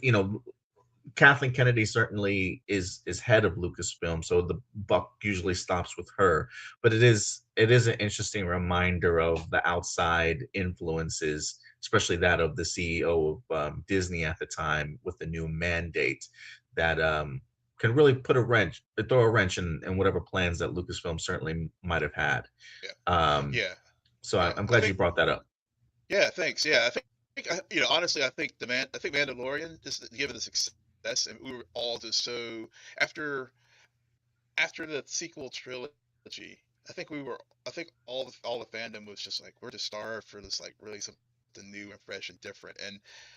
Kathleen Kennedy certainly is head of Lucasfilm, so the buck usually stops with her. But it is an interesting reminder of the outside influences, especially that of the CEO of Disney at the time, with the new mandate that can really throw a wrench in whatever plans that Lucasfilm certainly might have had. yeah, Um, yeah, so yeah. I'm I glad you think. brought that up. Yeah, thanks. Yeah, honestly, I think Mandalorian, just given the success, and we were all just so after the sequel trilogy. I think all the fandom was just like, we're just starved for this, like, really something new and fresh and different.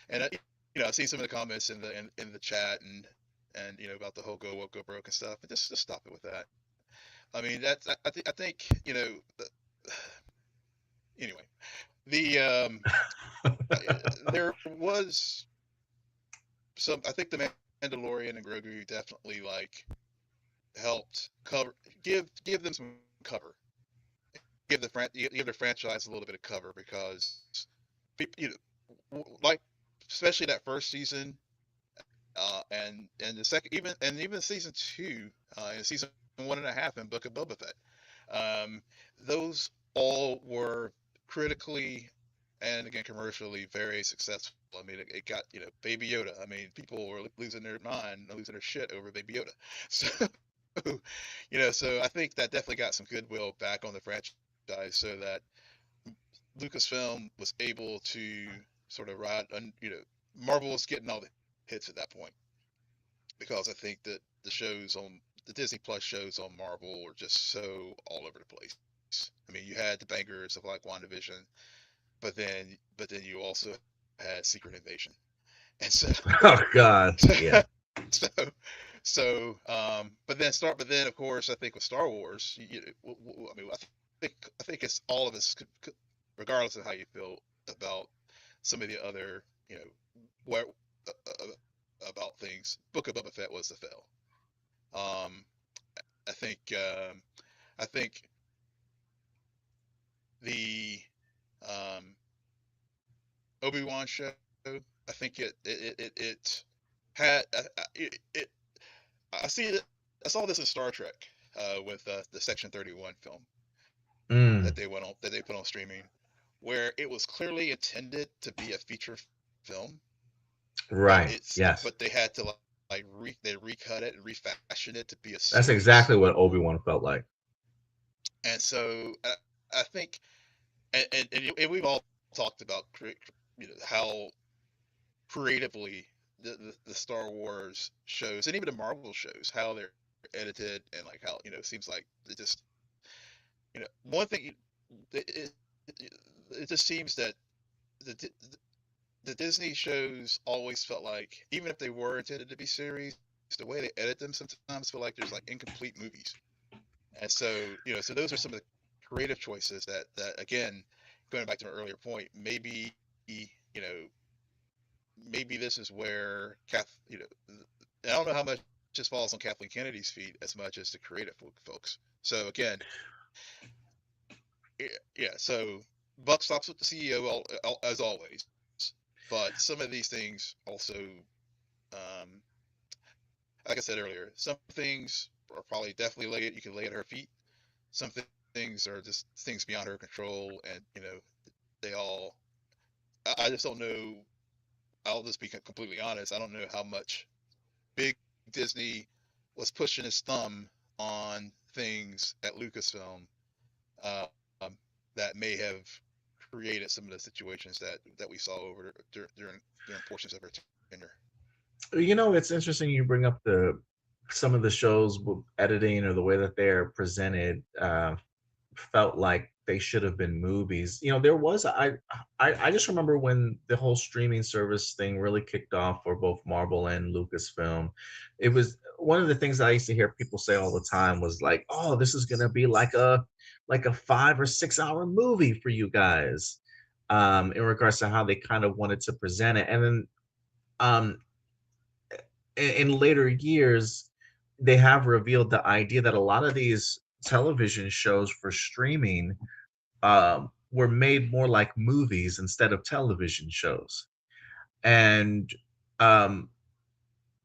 And I've seen some of the comments in the chat, and about the whole go woke go broke and stuff. But just stop it with that. I mean, I think anyway. The There was some. I think the Mandalorian and Grogu definitely, like, helped give them some cover, give their franchise a little bit of cover, because like, especially that first season, and the second, even season two, and season 1.5 in Book of Boba Fett. Um, those all were critically and, again, commercially very successful. I mean, it got, Baby Yoda. I mean, people were losing their mind, losing their shit over Baby Yoda. So, so I think that definitely got some goodwill back on the franchise, so that Lucasfilm was able to sort of ride, Marvel was getting all the hits at that point, because I think that the Disney Plus shows on Marvel were just so all over the place. I mean, you had the bangers of, like, WandaVision, but then you also had Secret Invasion, and so Oh God, so yeah. so but then, of course, I think with Star Wars, I mean, I think it's all of us regardless of how you feel about some of the other, what about things. Book of Boba Fett was the fail. Um, I think um, I think the um, Obi-Wan show. I think it had it. I see it. I saw this in Star Trek, with the Section 31 film Mm, that they put on streaming, where it was clearly intended to be a feature film, right. but Yes. they had to, like, they recut it and refashion it to be a That's series. exactly what Obi-Wan felt like. And so I think, and we've all talked about, how creatively the Star Wars shows, and even the Marvel shows, how they're edited, and, like, how, it seems like it just, one thing, it, it just seems that the the Disney shows always felt like, even if they were intended to be series, the way they edit them sometimes feel like there's, like, incomplete movies. And so, so those are some of the creative choices that, again, going back to my earlier point, maybe this is where I don't know how much this falls on Kathleen Kennedy's feet as much as the creative folks. So, again, yeah. So buck stops with the CEO, as always. But some of these things also, um, like I said earlier, some things are probably definitely you can lay at her feet. Some things are just things beyond her control, and, they all. I just don't know. I'll just be completely honest. I don't know how much Big Disney was pushing his thumb on things at Lucasfilm, um, that may have created some of the situations that we saw during portions of her tenure. It's interesting you bring up the some of the shows with editing or the way that they're presented. Felt like they should have been movies. There was I just remember when the whole streaming service thing really kicked off for both Marvel and Lucasfilm. It was one of the things that I used to hear people say all the time was like, "Oh, this is gonna be like a 5 or 6 hour movie for you guys," in regards to how they kind of wanted to present it. And then um, in later years, they have revealed the idea that a lot of these television shows for streaming were made more like movies instead of television shows. And um,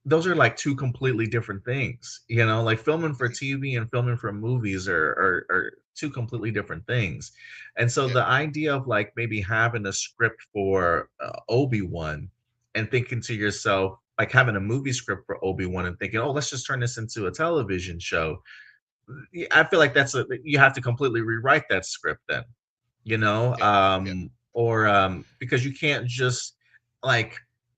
those are like two completely different things, like filming for Right. TV and filming for movies are two completely different things. And so Yeah. the idea of like maybe having a script for Obi-Wan and thinking to yourself, like having a movie script for Obi-Wan and thinking, oh, let's just turn this into a television show. I feel like you have to completely rewrite that script then, Yeah. Yeah. or because you can't just like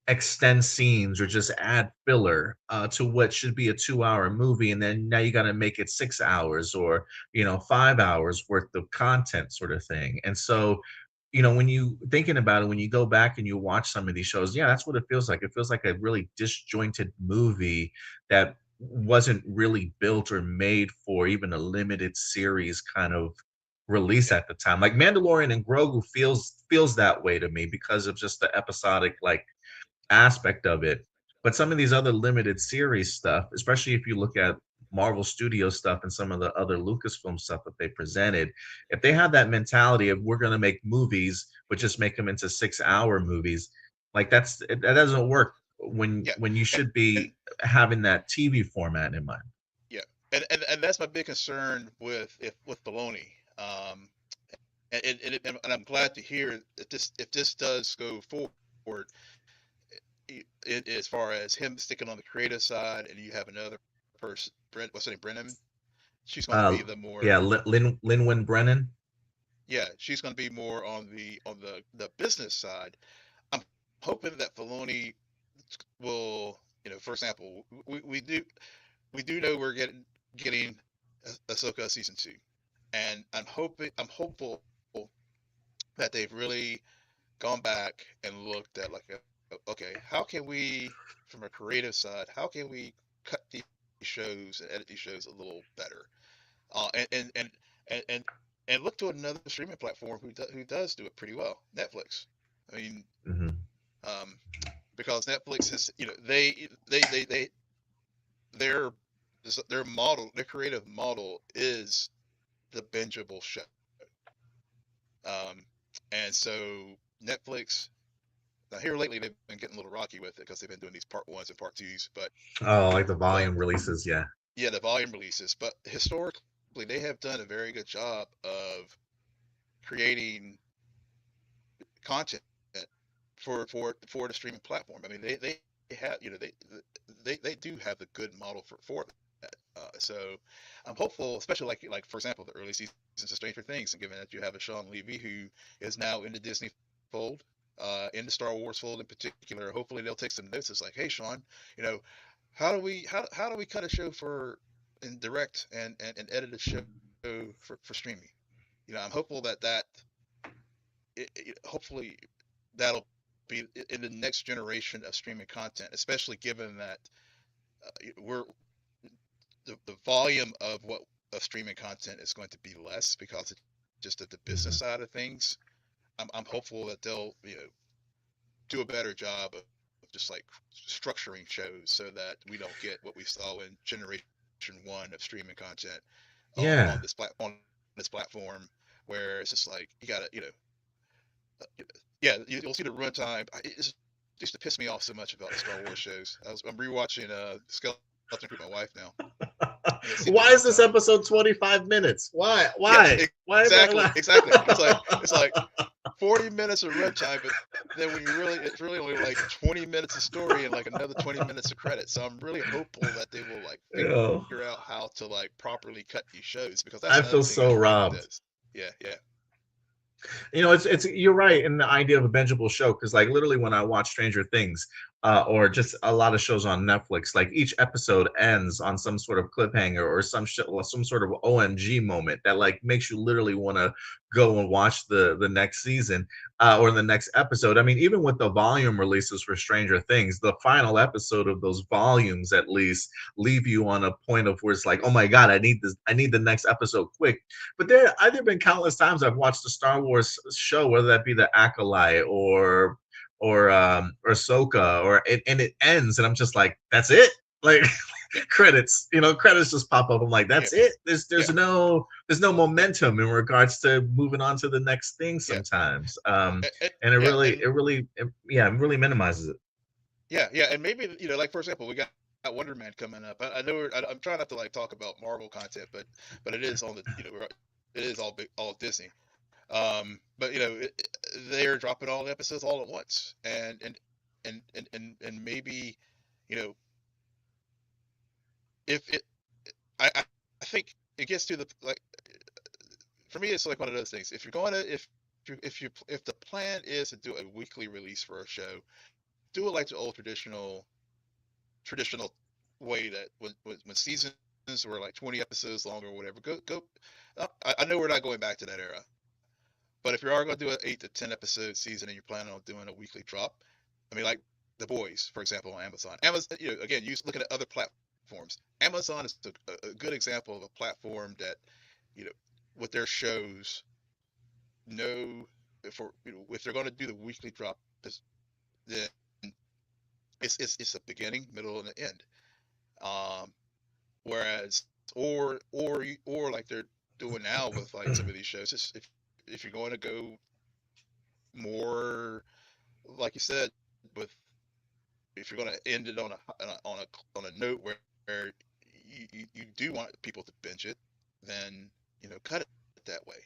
extend scenes or just add filler to what should be a 2 hour movie, and then now you got to make it 6 hours or 5 hours worth of content, sort of thing. And so when you thinking about it, when you go back and you watch some of these shows, yeah, that's what it feels like. It feels like a really disjointed movie that wasn't really built or made for even a limited series kind of release Yeah. at the time. Like Mandalorian and Grogu feels that way to me because of just the episodic like aspect of it. But some of these other limited series stuff, especially if you look at Marvel Studio stuff and some of the other Lucasfilm stuff that they presented, if they have that mentality of we're going to make movies, but just make them into 6 hour movies, like that doesn't work when Yeah. you And should be having that TV format in mind. yeah. And that's my big concern with Baloney. Um, and I'm glad to hear if this does go forward, as far as him sticking on the creative side, and you have another person, Brent, what's her name, Brennan? She's going to Uh, be the yeah, more, Lin Brennan. yeah, she's going to be more on the business side. I'm hoping that Filoni will, for example, we do know we're getting Ahsoka season two, and I'm hopeful that they've really gone back and looked at like, okay, how can we, from a creative side, how can we cut these shows and edit these shows a little better? And look to another streaming platform who does do it pretty well, Netflix. I mean, Hmm. um, because Netflix has, their their model, their creative model is the bingeable show. Um, and so Netflix, now here lately they've been getting a little rocky with it because they've been doing these part ones and part twos, Oh, like the but volume releases, yeah. yeah, the volume releases. But historically, they have done a very good job of creating content for the streaming platform. I mean, they have, they do have the good model for that. So I'm hopeful, especially like for example, the early seasons of Stranger Things, and given that you have a Sean Levy who is now in the Disney fold, in the Star Wars fold in particular. Hopefully they'll take some notes. It's like, hey Sean, you know, how do we cut a show for and direct and edit a show for streaming? I'm hopeful that hopefully that'll be in the next generation of streaming content, especially given that we're the volume of what of streaming content is going to be less because of just at the business side Hmm. of things. I'm hopeful that they'll do a better job of just like structuring shows so that we don't get what we saw in generation one of streaming content on Yeah. this platform, where it's just like you gotta yeah, you'll see the runtime. It used to piss me off so much about the Star Wars shows. I'm rewatching Skeleton Crew with my wife now, and you'll see the Why is this runtime. episode 25 minutes? Why? Yes, Why is that? exactly, Why? exactly. It's like 40 minutes of runtime, but then when it's really only like 20 minutes of story and like another 20 minutes of credits. So I'm really hopeful that they will like figure out Yo, how to like properly cut these shows, because that's another I thing I feel hate so does. robbed. Yeah, yeah, It's you're right in the idea of a bingeable show because like literally when I watch Stranger Things, or just a lot of shows on Netflix. Like each episode ends on some sort of cliffhanger or some sort of OMG moment that like makes you literally want to go and watch the next season or the next episode. I mean, even with the volume releases for Stranger Things, the final episode of those volumes at least leave you on a point of where it's like, oh my god, I need this, I need the next episode quick. But there been countless times I've watched the Star Wars show, whether that be the Acolyte or Ahsoka, and it ends, and I'm just like, that's it. Like Yeah, credits, credits just pop up. I'm like, yeah, that's it. There's yeah, no yeah, momentum in regards to moving on to the next thing yeah, sometimes. and, And yeah, and yeah, it really minimizes it. yeah, yeah, and maybe like for example, we got Wonder Man coming up. I know I'm trying not to like talk about Marvel content, but it is on the it is all big, all Disney. But they're dropping all the episodes all at once, and maybe you know if it I think it gets to the like for me it's like one of those things. If you're going to if the plan is to do a weekly release for a show, do it like the old traditional way that when seasons were like 20 episodes long or whatever. Go. I know we're not going back to that era, but if you are going to do an 8 to 10 episode season and you're planning on doing a weekly drop, I mean, like The Boys, for example, on Amazon. Amazon, again, you looking at other platforms. Amazon is a good example of a platform that, you know, with their shows, know if they're going to do the weekly drop, then it's a beginning, middle, and an end. Um, whereas, or like they're doing now with like some of these shows, if you're going to go more like you said, with if you're going to end it on a note where you do want people to binge it, then cut it that way.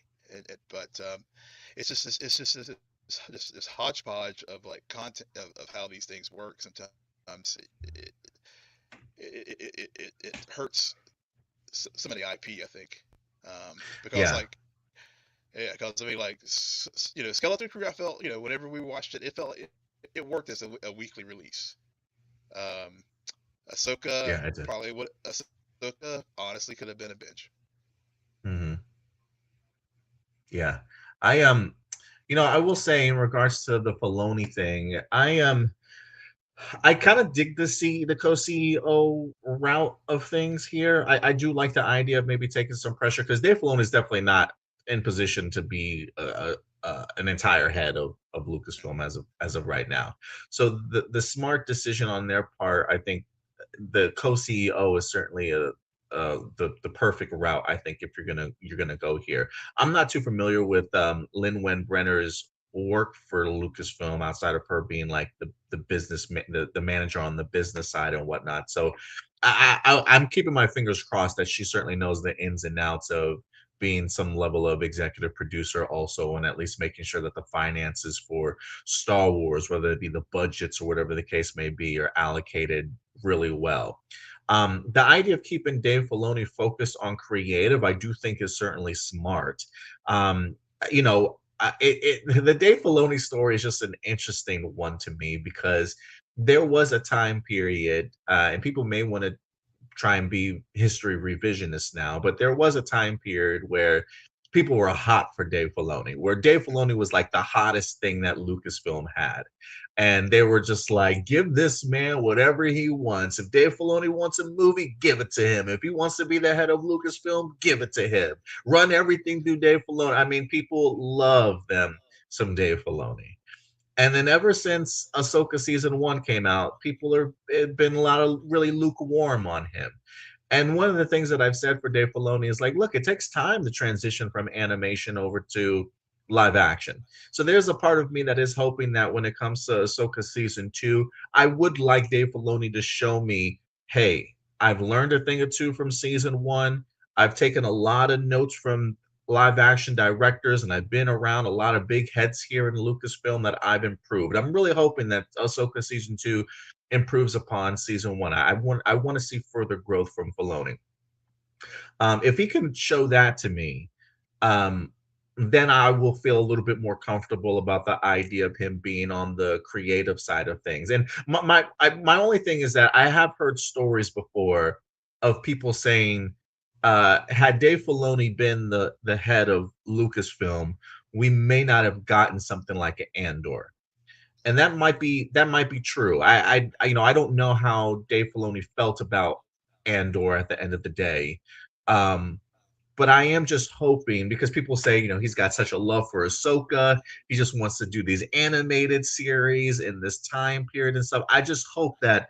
But it's just this hodgepodge of like content of how these things work. Sometimes it hurts some of the IP, I think, because Yeah, like yeah, because I mean like Skeleton Crew, I felt whenever we watched it, it felt it worked as a weekly release. Um, Ahsoka yeah, I did. probably would. Ahsoka honestly could have been a binge. Hmm. Yeah, I I will say in regards to the Filoni thing, I kind of dig the co-CEO route of things here. I do like the idea of maybe taking some pressure because Dave Filoni is definitely not in position to be an entire head of Lucasfilm as of right now. So the smart decision on their part, I think, the co-CEO is certainly the perfect route. I think if you're gonna go here. I'm not too familiar with Lin Wen Brenner's work for Lucasfilm outside of her being like the the manager on the business side and whatnot. So I'm keeping my fingers crossed that she certainly knows the ins and outs of being some level of executive producer also, and at least making sure that the finances for Star Wars, whether it be the budgets or whatever the case may be, are allocated really well. The idea of keeping Dave Filoni focused on creative, I do think is certainly smart. Um, the Dave Filoni story is just an interesting one to me because there was a time period, and people may want to try and be history revisionists now, but there was a time period where people were hot for Dave Filoni, where Dave Filoni was like the hottest thing that Lucasfilm had. And they were just like, give this man whatever he wants. If Dave Filoni wants a movie, give it to him. If he wants to be the head of Lucasfilm, give it to him. Run everything through Dave Filoni. I mean, people love them some Dave Filoni. And then ever since Ahsoka season one came out, people are it been a lot of really lukewarm on him. And one of the things that I've said for Dave Filoni is like, look, it takes time to transition from animation over to live action. So there's a part of me that is hoping that when it comes to Ahsoka season two, I would like Dave Filoni to show me, hey, I've learned a thing or two from season one. I've taken a lot of notes from live action directors, and I've been around a lot of big heads here in Lucasfilm that I've improved. I'm really hoping that Ahsoka season two improves upon season one. I want to see further growth from Filoni. If he can show that to me, um, then I will feel a little bit more comfortable about the idea of him being on the creative side of things. And my only thing is that I have heard stories before of people saying, had Dave Filoni been the head of Lucasfilm, we may not have gotten something like an Andor. And that might be true. I don't know how Dave Filoni felt about Andor at the end of the day. Um, but I am just hoping because people say, he's got such a love for Ahsoka. He just wants to do these animated series in this time period and stuff. I just hope that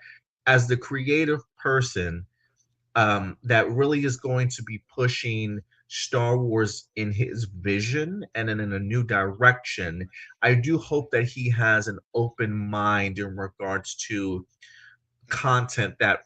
as the creative person, that really is going to be pushing Star Wars in his vision and in a new direction. I do hope that he has an open mind in regards to Hmm. content that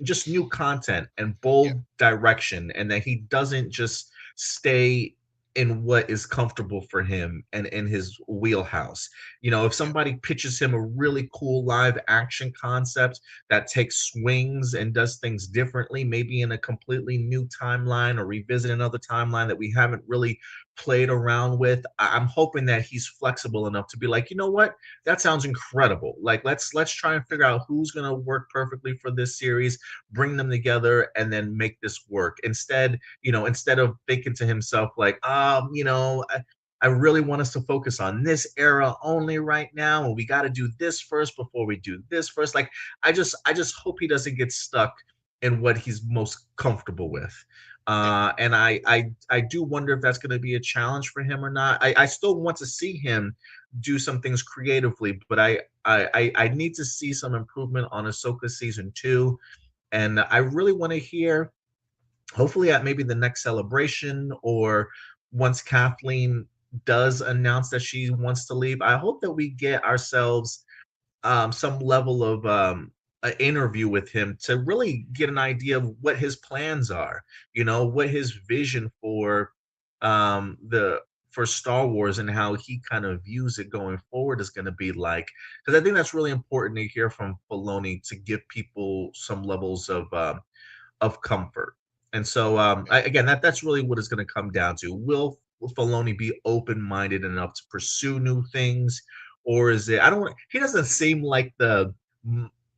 just new content and Yeah. bold direction, and that he doesn't just stay in what is comfortable for him and in his wheelhouse. If Yeah. somebody pitches him a really cool live action concept that takes swings and does things differently, maybe in a completely new timeline or revisit another timeline that we haven't really played around with, I'm hoping that he's flexible enough to be like, you know what, that sounds incredible. Like let's try and figure out who's going to work perfectly for this series, bring them together and then make this work. Instead of thinking to himself like, I really want us to focus on this era only right now, and we got to do this first before we do this first. Like I just hope he doesn't get stuck in what he's most comfortable with. Yeah. And I do wonder if that's going to be a challenge for him or not. I still want to see him do some things creatively, but I need to see some improvement on Ahsoka season 2, and I really want to hear, hopefully at maybe the next celebration, or once Kathleen does announce that she wants to leave. I hope that we get ourselves some level of an interview with him to really get an idea of what his plans are, what his vision the for Star Wars and how he kind of views it going forward is going to be like. Because I think that's really important to hear from Filoni to give people some levels of comfort. And so, Yeah. again, that's really what it's going to come down to. Will Filoni be open minded enough to pursue new things, or is it? I don't. He doesn't seem like the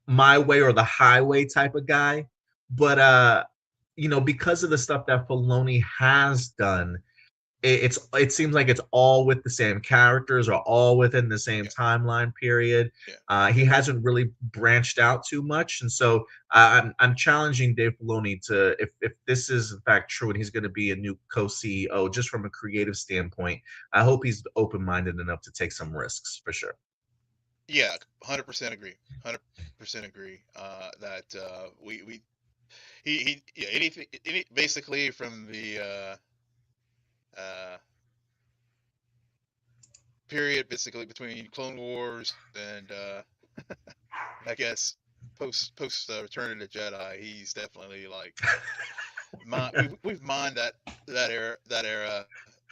my way or the highway type of guy, but because of the stuff that Filoni has done, it seems like it's all with the same characters or all within the same Yeah. timeline period. Yeah. He Yeah. hasn't really branched out too much, and so I'm challenging Dave Filoni to, if this is in fact true and he's going to be a new co-CEO, just from a creative standpoint, I hope he's open minded enough to take some risks for sure. Yeah. 100% agree. 100% agree. That we yeah, anything basically from the uh period basically between Clone Wars and I guess post Return of the Jedi, he's definitely like we've mined that era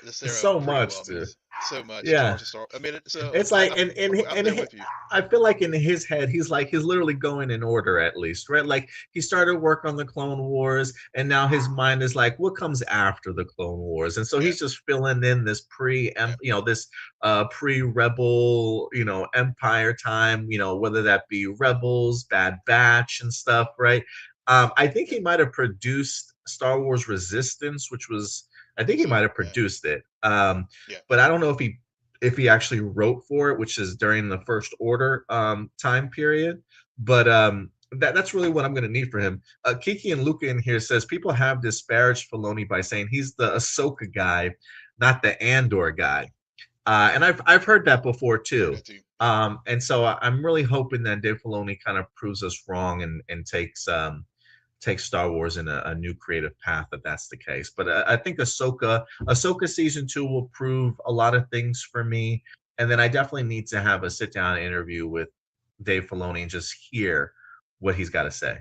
this era So pretty well. I much, mean, dude. it's so much in Yeah. terms of Star. I mean, so It's like, I'm there with you. I feel like in his head, he's literally going in order, at least, right? Like he started work on the Clone Wars, and now his mind is like, what comes after the Clone Wars? And so Yeah. he's just filling in this Yeah. pre-Rebel, Empire time, whether that be Rebels, Bad Batch, and stuff, right? I think Yeah. he might have produced Star Wars Resistance, which was, I think he might So have yeah. produced it. Yeah. But I don't know if he actually wrote for it, which is during the First Order time period. But that's really what I'm going to need for him. Kiki and Luca in here says people have disparaged Filoni by saying he's the Ahsoka guy, not the Andor guy. And I've heard that before Heard too. that too. Yeah. And so I'm really hoping that Dave Filoni kind of proves us wrong and takes Star Wars in a new creative path if that's the case. But I think Ahsoka season 2 will prove a lot of things for me, and then I definitely need to have a sit down interview with Dave Filoni and just hear what he's got to say.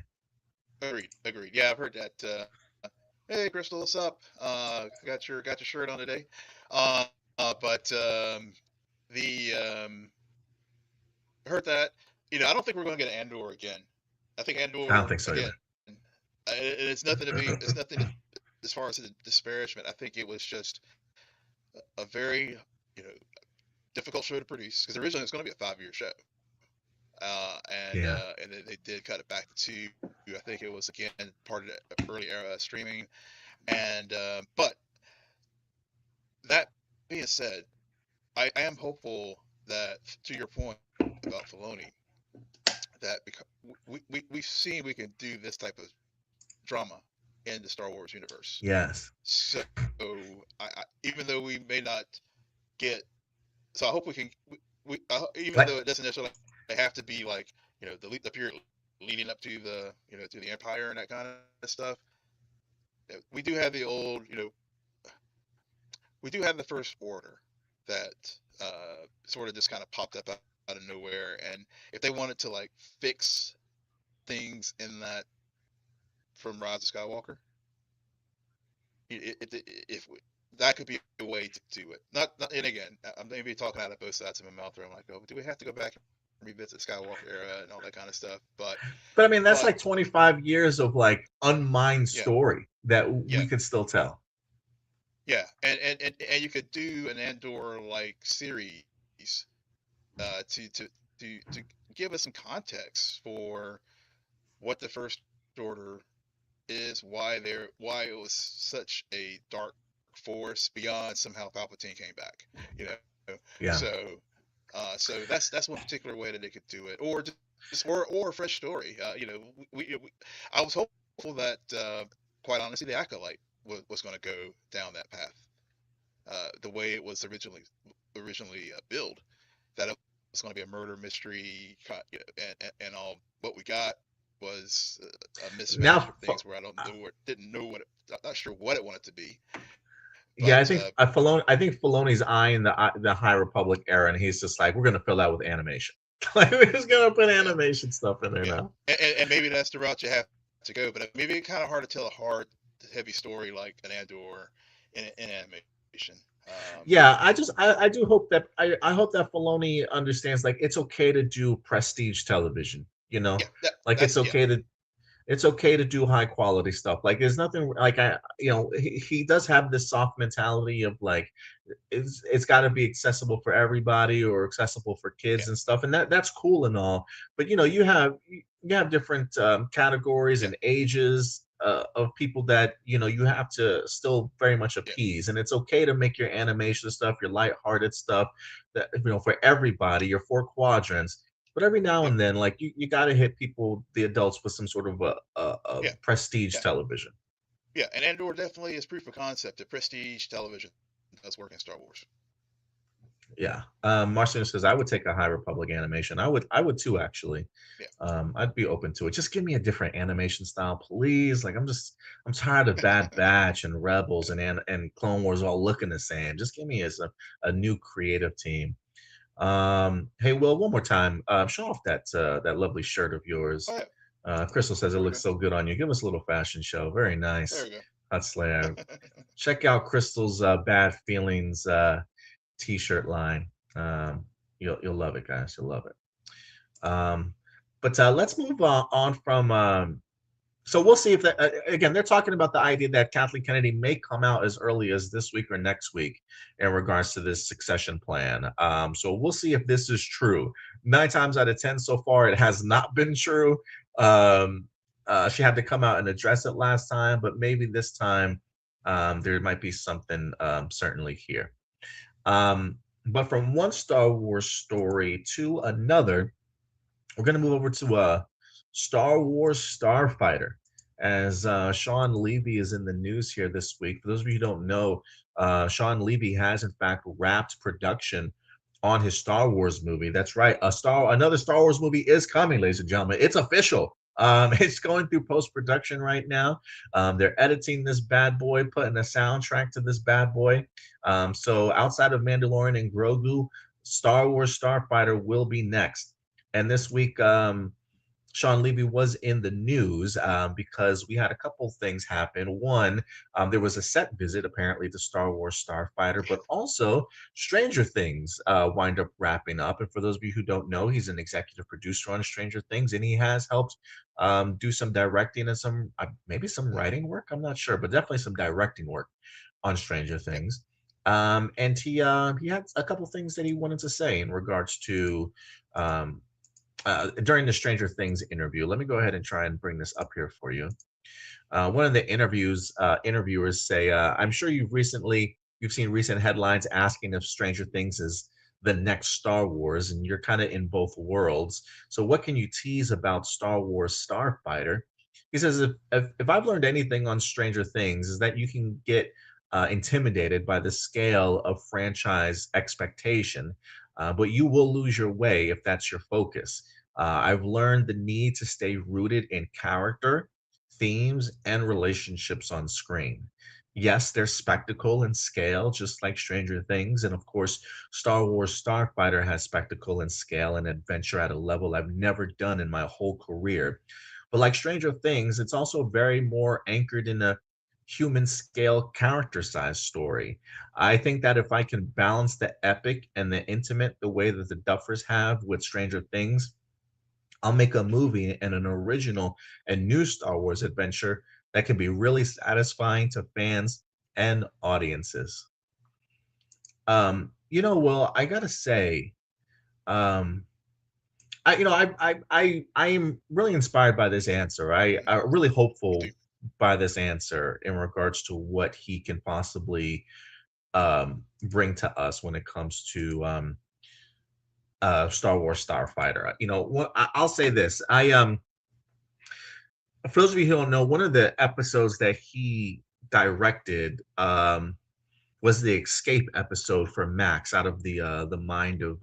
Agreed. Agreed. Yeah, I've heard that. Hey, Crystal, what's up? Got your shirt on today. But the heard that. I don't think we're going to get Andor again. I think I don't Andor think so again. either. It's nothing to be. It's nothing. as far as the disparagement, I think it was just a very, you know, difficult show to produce because originally it was going to be a 5-year show, Yeah. and then they did cut it back to 2. I think it was again part of the early era streaming, and but that being said, I am hopeful that, to your point about Filoni, that because we've seen we can do this type of drama in the Star Wars universe. Yes. So even though we may not get, so I hope we can, even Like though it doesn't necessarily have to be like, the period leading up to to the Empire and that kind of stuff. We do have the old, we do have the First Order that sort of just kind of popped up out of nowhere, and if they wanted to like fix things in that from Rise of Skywalker, if we, that could be a way to do it. And again, I'm maybe talking out of both sides of my mouth. Where I'm like, oh, do we have to go back and revisit Skywalker era and all that kind of stuff? but I mean, But that's like 25 years of like unmined yeah, story that yeah, we could still tell. yeah, and you could do an Andor like series to give us some context for what the First Order is, why it was such a dark force beyond somehow Palpatine came back, So Yeah. so that's one particular way that they could do it, or or a fresh story. I was hopeful that quite honestly the Acolyte was going to go down that path, the way it was originally billed, that it was going to be a murder mystery, and all. What we got was a mismatch of Now, things where I don't know or didn't know I'm not sure what it wanted to be, yeah, but I think Filoni's eyeing the High Republic era, and he's just like, we're gonna fill that with animation. Like we're just gonna put yeah, animation stuff in there yeah, now. and maybe that's the route you have to go. But maybe it's kind of hard to tell a hard, heavy story like an Andor in animation. Yeah, I do hope that I hope that Filoni understands like it's okay to do prestige television. Yeah, Like that's yeah, it's okay to do high quality stuff. Like there's nothing like he does have this soft mentality of like it's got to be accessible for everybody or accessible for yeah, kids and stuff, and that's cool and all. But you have different categories yeah, and ages of people that you have to still very much yeah, appease, and it's okay to make your animation stuff, your lighthearted stuff, that for everybody, your four quadrants. But every now yep, and then, like you got to hit people, the adults, with some sort of a yeah, prestige yeah, television. yeah. And Andor definitely is proof of concept that prestige television does work in Star Wars. Yeah. Marcion says I would take a High Republic animation. I would too, actually. Yeah, I'd be open to it. Just give me a different animation style, please. Like I'm tired of Bad Batch and Rebels and Clone Wars all looking the same. Just give me a new creative team. Hey Will, one more time. Show off that lovely shirt of oh yours. yeah, Crystal says it there we looks go, so good on you. Give us a little fashion show. Very there nice. we go. Hot Slayer. Check out Crystal's Bad Feelings t-shirt line. You'll love it, guys. You'll love it. But let's move on from. So we'll see if that again. They're talking about the idea that Kathleen Kennedy may come out as early as this week or next week in regards to this succession plan. So we'll see if this is true. 9 times out of 10 so far, it has not been true. Um, she had to come out and address it last time, but maybe this time there might be something certainly here. But from one Star Wars story to another, we're going to move over to Star Wars Starfighter, as Sean Levy is in the news here this week. For those of you who don't know, Sean Levy has in fact wrapped production on his Star Wars movie. That's right, another Star Wars movie is coming, ladies and gentlemen. It's official. It's going through post production right now. They're editing this bad boy, putting a soundtrack to this bad boy. So outside of Mandalorian and Grogu, Star Wars Starfighter will be next. And this week, Sean Levy was in the news because we had a couple things happen. One, there was a set visit apparently to Star Wars Starfighter, but also Stranger Things wind up wrapping up. And for those of you who don't know, he's an executive producer on Stranger Things, and he has helped do some directing and some maybe some Mm, writing work. I'm not sure, but definitely some directing work on Stranger yep. Things. And he had a couple things that he wanted to say in regards to um, during the Stranger Things interview. Let me go ahead and try and bring this up here for you. One of the interviewers say, "I'm sure you've seen recent headlines asking if Stranger Things is the next Star Wars, and you're kind of in both worlds. So, what can you tease about Star Wars Starfighter?" He says, "If I've learned anything on Stranger Things, is that you can get intimidated by the scale of franchise expectation, but you will lose your way if that's your focus. I've learned the need to stay rooted in character, themes, and relationships on screen. Yes, there's spectacle and scale, just like Stranger Things. And of course, Star Wars Starfighter has spectacle and scale and adventure at a level I've never done in my whole career. But like Stranger Things, it's also very more anchored in a human scale character size story. I think that if I can balance the epic and the intimate the way that the Duffers have with Stranger Things, I'll make a movie and an original and new Star Wars adventure that can be really satisfying to fans and audiences. Well, I gotta say, um, I am really inspired by this answer. Mm, I really me too. hopeful by this answer in regards to what he can possibly bring to us when it comes to Star Wars Starfighter. I'll say this. For those of you who don't know, one of the episodes that he directed was the escape episode for Max out of the mind of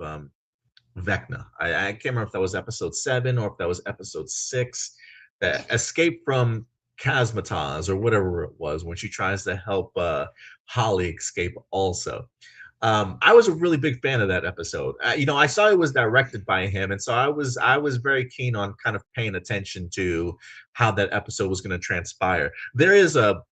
Vecna. I can't remember if that was episode 7 or if that was episode 6. The Okay. escape from Casmataz or whatever it was when she tries to help Holly escape also. I was a really big fan of that episode. I saw it was Mm, directed by him, and so I was very keen on kind of paying attention to how that episode was going to transpire. There is a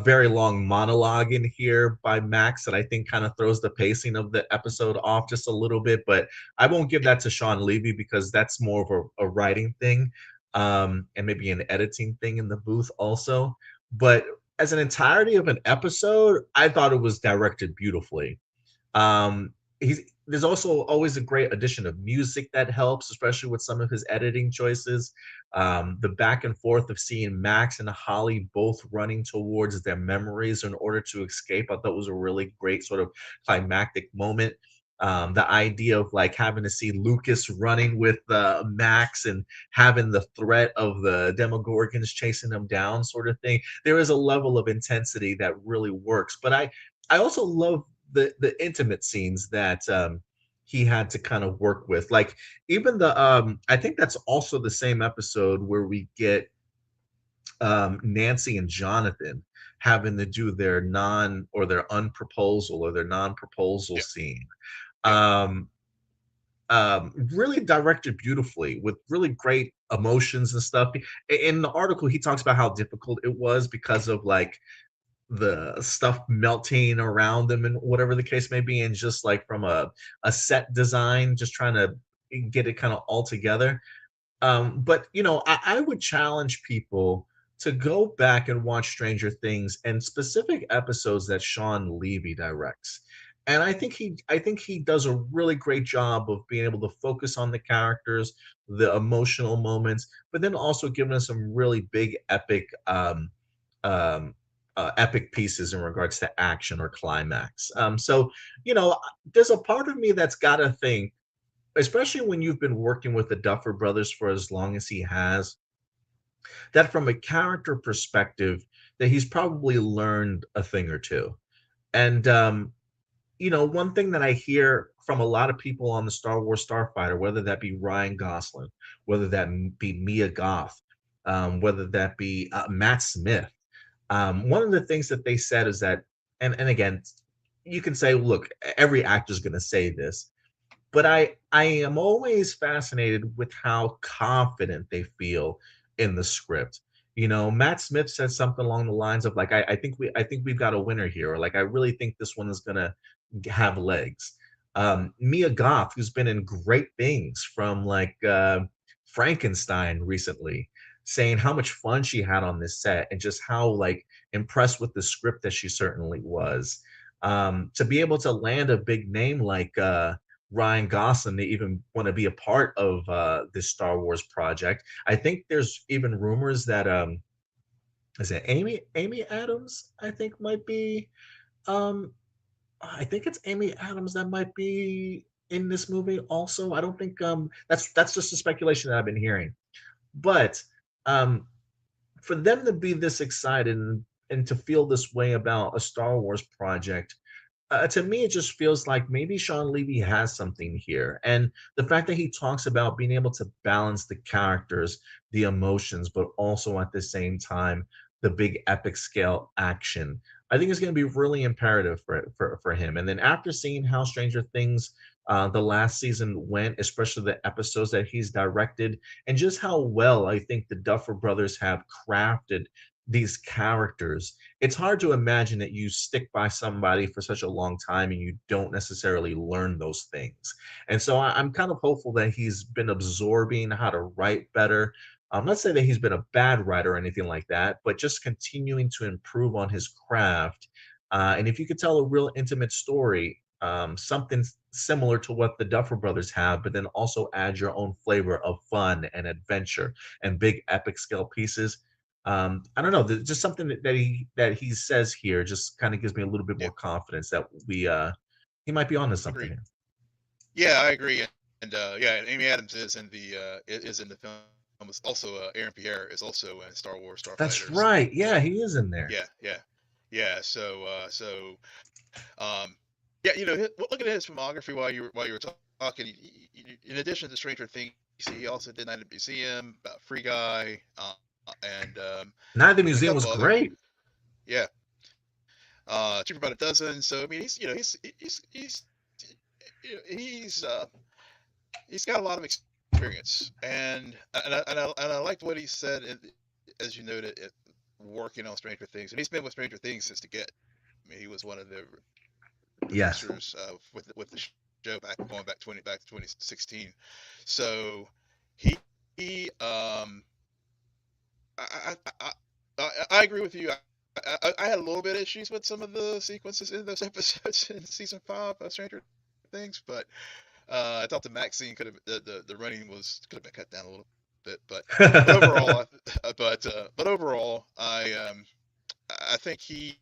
very long monologue in here by Max that I think kind of throws the pacing of the episode off just a little bit, but I won't give yep. that to Sean Levy because that's more of a writing thing, and maybe an editing thing in the booth also. But as an entirety of an episode, I thought it was directed beautifully. He's There's also always a great addition of music that helps, especially with some of his editing choices. The back and forth of seeing Max and Holly both running towards their memories in order to escape, I thought was a really great sort of climactic moment. The idea of like having to see Lucas running with Max and having the threat of the Demogorgons chasing them down, sort of thing. There is a level of intensity that really works. But I also love the intimate scenes that he had to kind of work with. Like even the I think that's also the same episode where we get Nancy and Jonathan having to do their non or their unproposal or their non-proposal Yep. scene. Yep. Um Really directed beautifully with really great emotions and stuff. In the article, he talks about how difficult it was because of like the stuff melting around them and whatever the case may be, and just like from a set design, just trying to get it kind of all together. But I would challenge people to go back and watch Stranger Things and specific episodes that Sean Levy directs. And I think he does a really great job of being able to focus on the characters, the emotional moments, but then also giving us some really big um, epic pieces in regards to action or climax. So you know, there's a part of me that's got to think, especially when you've been working with the Duffer Brothers for as long as he has, that from a character perspective, that he's probably learned a thing or two. And one thing that I hear from a lot of people on the Star Wars Starfighter, whether that be Ryan Gosling, whether that be Mia Goth, whether that be Matt Smith, one of the things that they said is that, and again, you can say, look, every actor is going to say this, but I am always fascinated with how confident they feel in the script. You know, Matt Smith said something along the lines of like, I think we've got a winner here, or like I really think this one is gonna have legs. Mia Goth, who's been in great things from like Frankenstein recently, saying how much fun she had on this set and just how like impressed with the script that she certainly was. To be able to land a big name like Ryan Gosling to even want to be a part of this Star Wars project. I think there's even rumors that is it Amy Adams? I think might be um I think it's Amy Adams that might be in this movie also. I don't think that's just a speculation that I've been hearing. But um for them to be this excited and to feel this way about a Star Wars project, to me, it just feels like maybe Sean Levy has something here. And the fact that he talks about being able to balance the characters, the emotions, but also at the same time, the big epic scale action, I think is going to be really imperative for him. And then after seeing how Stranger Things, the last season went, especially the episodes that he's directed, and just how well I think the Duffer Brothers have crafted these characters, it's hard to imagine that you stick by somebody for such a long time and you don't necessarily learn those things. And so I'm kind of hopeful that he's been absorbing how to write better. I'm not saying that he's been a bad writer or anything like that, but just continuing to improve on his craft. And if you could tell a real intimate story, something similar to what the Duffer Brothers have, but then also add your own flavor of fun and adventure and big epic scale pieces. I don't know, just something that he says here just kind of gives me a little bit more Yeah, confidence that he might be onto something agreed. here. Yeah, I agree. And yeah, Amy Adams is in the film. Is also Aaron Pierre is also in Star Wars That's Starfighters. right. So Yeah, he is in yeah, there. yeah. So yeah, look at his filmography while you were talking. In addition to Stranger Things, he also did Night at the Museum, about Free Guy, and Night at the and a Museum couple was other. great. Yeah, Cheaper by the Dozen. So I mean, he's he's got a lot of experience, and I liked what he said, as you noted, working on Stranger Things, and he's been with Stranger Things since the get. I mean, he was one of the Yes. producers with the show going back to 2016. So he I agree with you. I had a little bit of issues with some of the sequences in those episodes in season 5 of Stranger Things, but I thought the Max scene could have the running could have been cut down a little bit, but overall, but overall, I think he's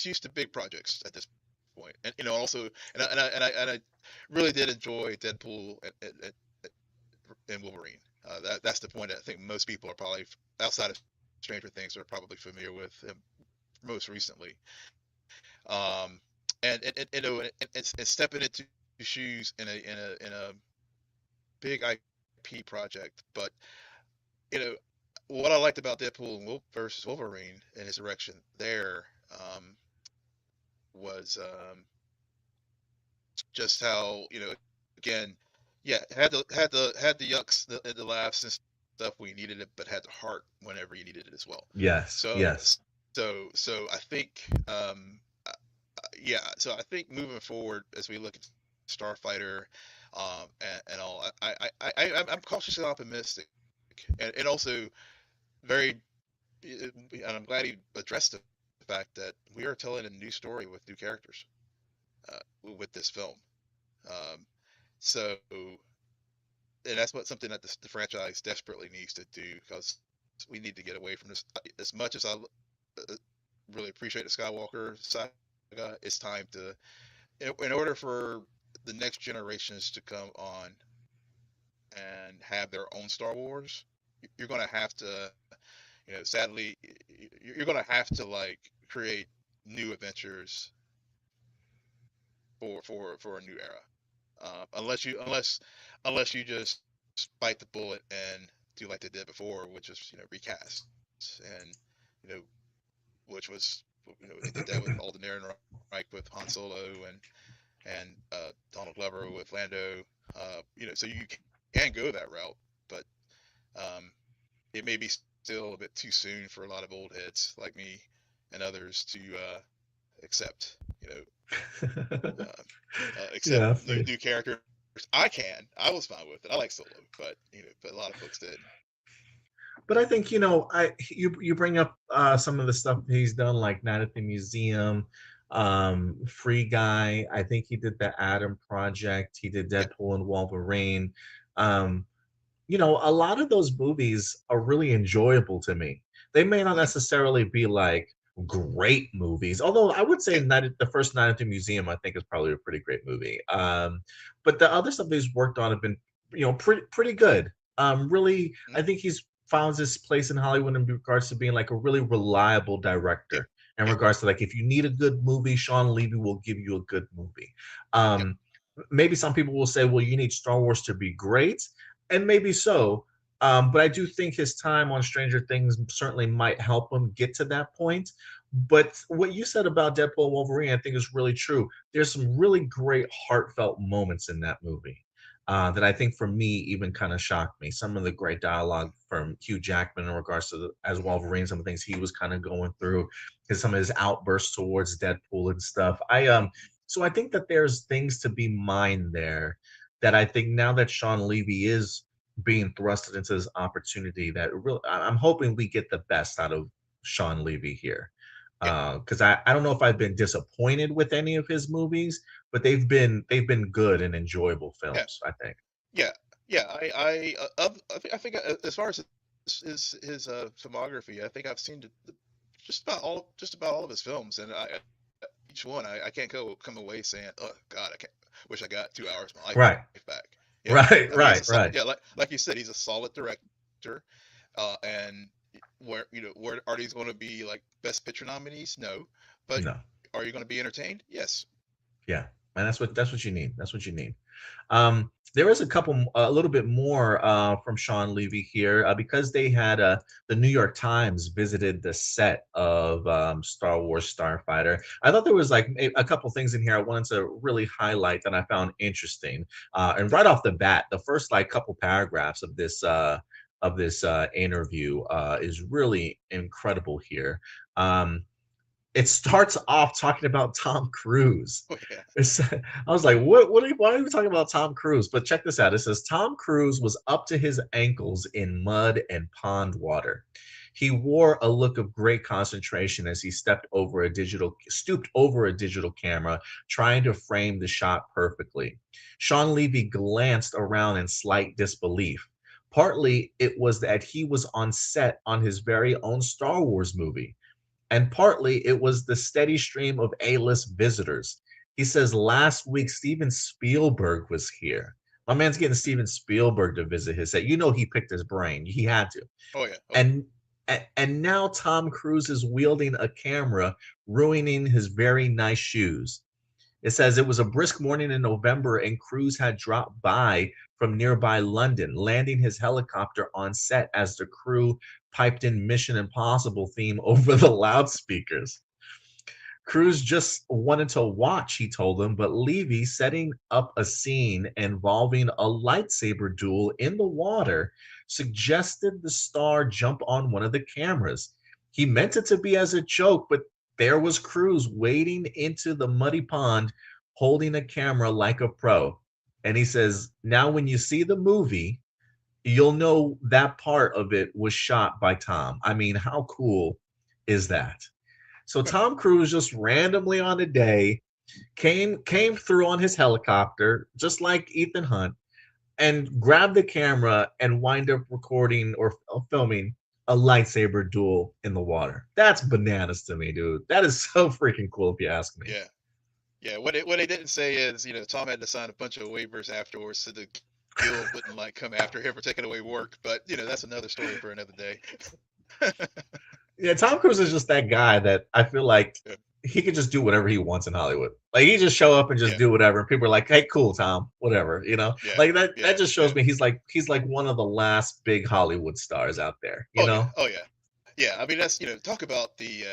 used to big projects at this point, and also and I really did enjoy Deadpool and Wolverine. That's the point. I think most people are probably outside of Stranger Things are probably familiar with him most recently. Um, and stepping into shoes in a big IP project, but you know what I liked about Deadpool and versus Wolverine and his direction there was just how again, yeah, had the yucks, the laughs and stuff when you needed it, but had the heart whenever you needed it as well. Yes. So Yes. so I think yeah, so I think moving forward as we look at Starfighter and all, I'm cautiously optimistic, and also very and I'm glad he addressed the fact that we are telling a new story with new characters with this film. Um, so and that's something that the franchise desperately needs to do because we need to get away from this. As much as I uh, really appreciate the Skywalker saga, it's time to, in order for the next generations to come on and have their own Star Wars, you're going to have to, sadly, you're going to have to like create new adventures for a new era. Unless you just bite the bullet and do like they did before, which is recast and you know which was they did that with Alden Ehrenreich with Han Solo and Donald Glover with Lando. So you can go that route, but um, it may be still a bit too soon for a lot of old heads like me and others to accept. Uh, accept Yeah, new characters. I can. I was fine with it. I like Solo, but a lot of folks didn't. but I think you bring up some of the stuff that he's done, like Night at the Museum, Free Guy. I think he did the Adam Project. He did Yeah. Deadpool and Wolverine. Um, a lot of those movies are really enjoyable to me. They may not Hmm. necessarily be like great movies, although I would say Yeah. the first Night at the Museum, I think, is probably a pretty great movie. But the other stuff he's worked on have been, pretty good. Really, Hmm. I think he's found his place in Hollywood in regards to being like a really reliable Yeah. director. In Yeah. regards to like, if you need a good movie, Sean Levy will give you a good movie. Yep. Um, Maybe some people will say, well, you need Star Wars to be great, and maybe so. But I do think his time on Stranger Things certainly might help him get to that point. But what you said about Deadpool and Wolverine, I think is really true. There's some really great heartfelt moments in that movie that I think for me even kind of shocked me. Some of the great dialogue from Hugh Jackman in regards to as Hmm. Wolverine, some of the things he was kind of going through, some of his outbursts towards Deadpool and stuff. So I think that there's things to be mined there that I think now that Sean Levy is being thrusted into this opportunity, that really I'm hoping we get the best out of Sean Levy here. Yeah. Because I don't know if I've been disappointed with any of his movies, but they've been good and enjoyable Yeah. films, I think. Yeah. Yeah. I think as far as his filmography, I think I've seen just about all of his films, and each one I can't come away saying, "Oh God, I can't wish I got 2 hours of my life back." Right, Yeah. I mean, right, right, right. like you said, he's a solid director, and where are these going to be like best picture nominees? No, but No, are you going to be entertained? Yes. yeah, and that's what you need. That's what you need. There is a little bit more from Sean Levy here because they had the New York Times visited the set of Star Wars Starfighter. I thought there was like a couple things in here I wanted to really highlight that I found interesting. And right off the bat, the first like couple paragraphs of this interview is really incredible here. Um, it starts off talking about Tom Cruise. Oh yeah. I was like, why are we talking about Tom Cruise? But check this out. It says Tom Cruise was up to his ankles in mud and pond water. He wore a look of great concentration as he stooped over a digital camera, trying to frame the shot perfectly. Sean Levy glanced around in slight disbelief. Partly it was that he was on set on his very own Star Wars movie, and partly it was the steady stream of A-list visitors. He says last week Steven Spielberg was here. My man's getting Steven Spielberg to visit his set. He picked his brain. He had to. Oh yeah. Oh yeah. And and now Tom Cruise is wielding a camera, ruining his very nice shoes. It says it was a brisk morning in November, and Cruise had dropped by from nearby London, landing his helicopter on set as the crew piped in Mission Impossible theme over the loudspeakers. Cruz just wanted to watch, he told them, but Levy, setting up a scene involving a lightsaber duel in the water, suggested the star jump on one of the cameras. He meant it to be as a joke, but there was Cruz wading into the muddy pond, holding a camera like a pro. And he says, now when you see the movie, you'll know that part of it was shot by Tom. I mean, how cool is that? So Tom Cruise just randomly on a day came through on his helicopter, just like Ethan Hunt, and grabbed the camera and wind up recording or filming a lightsaber duel in the water. That's bananas to me, dude. That is so freaking cool, if you ask me. Yeah. Yeah. What they didn't say is, Tom had to sign a bunch of waivers afterwards so the guild wouldn't like come after him for taking away work. But that's another story for another day. Yeah, Tom Cruise is just that guy that I feel like Yeah. he could just do whatever he wants in Hollywood. Like he just show up and just Yeah. do whatever. And people are like, "Hey, cool, Tom, whatever." Yeah. Like that. Yeah. That just Yeah. shows me he's like one of the last big Hollywood stars out there. Oh yeah. Oh yeah. Yeah. I mean, that's talk about the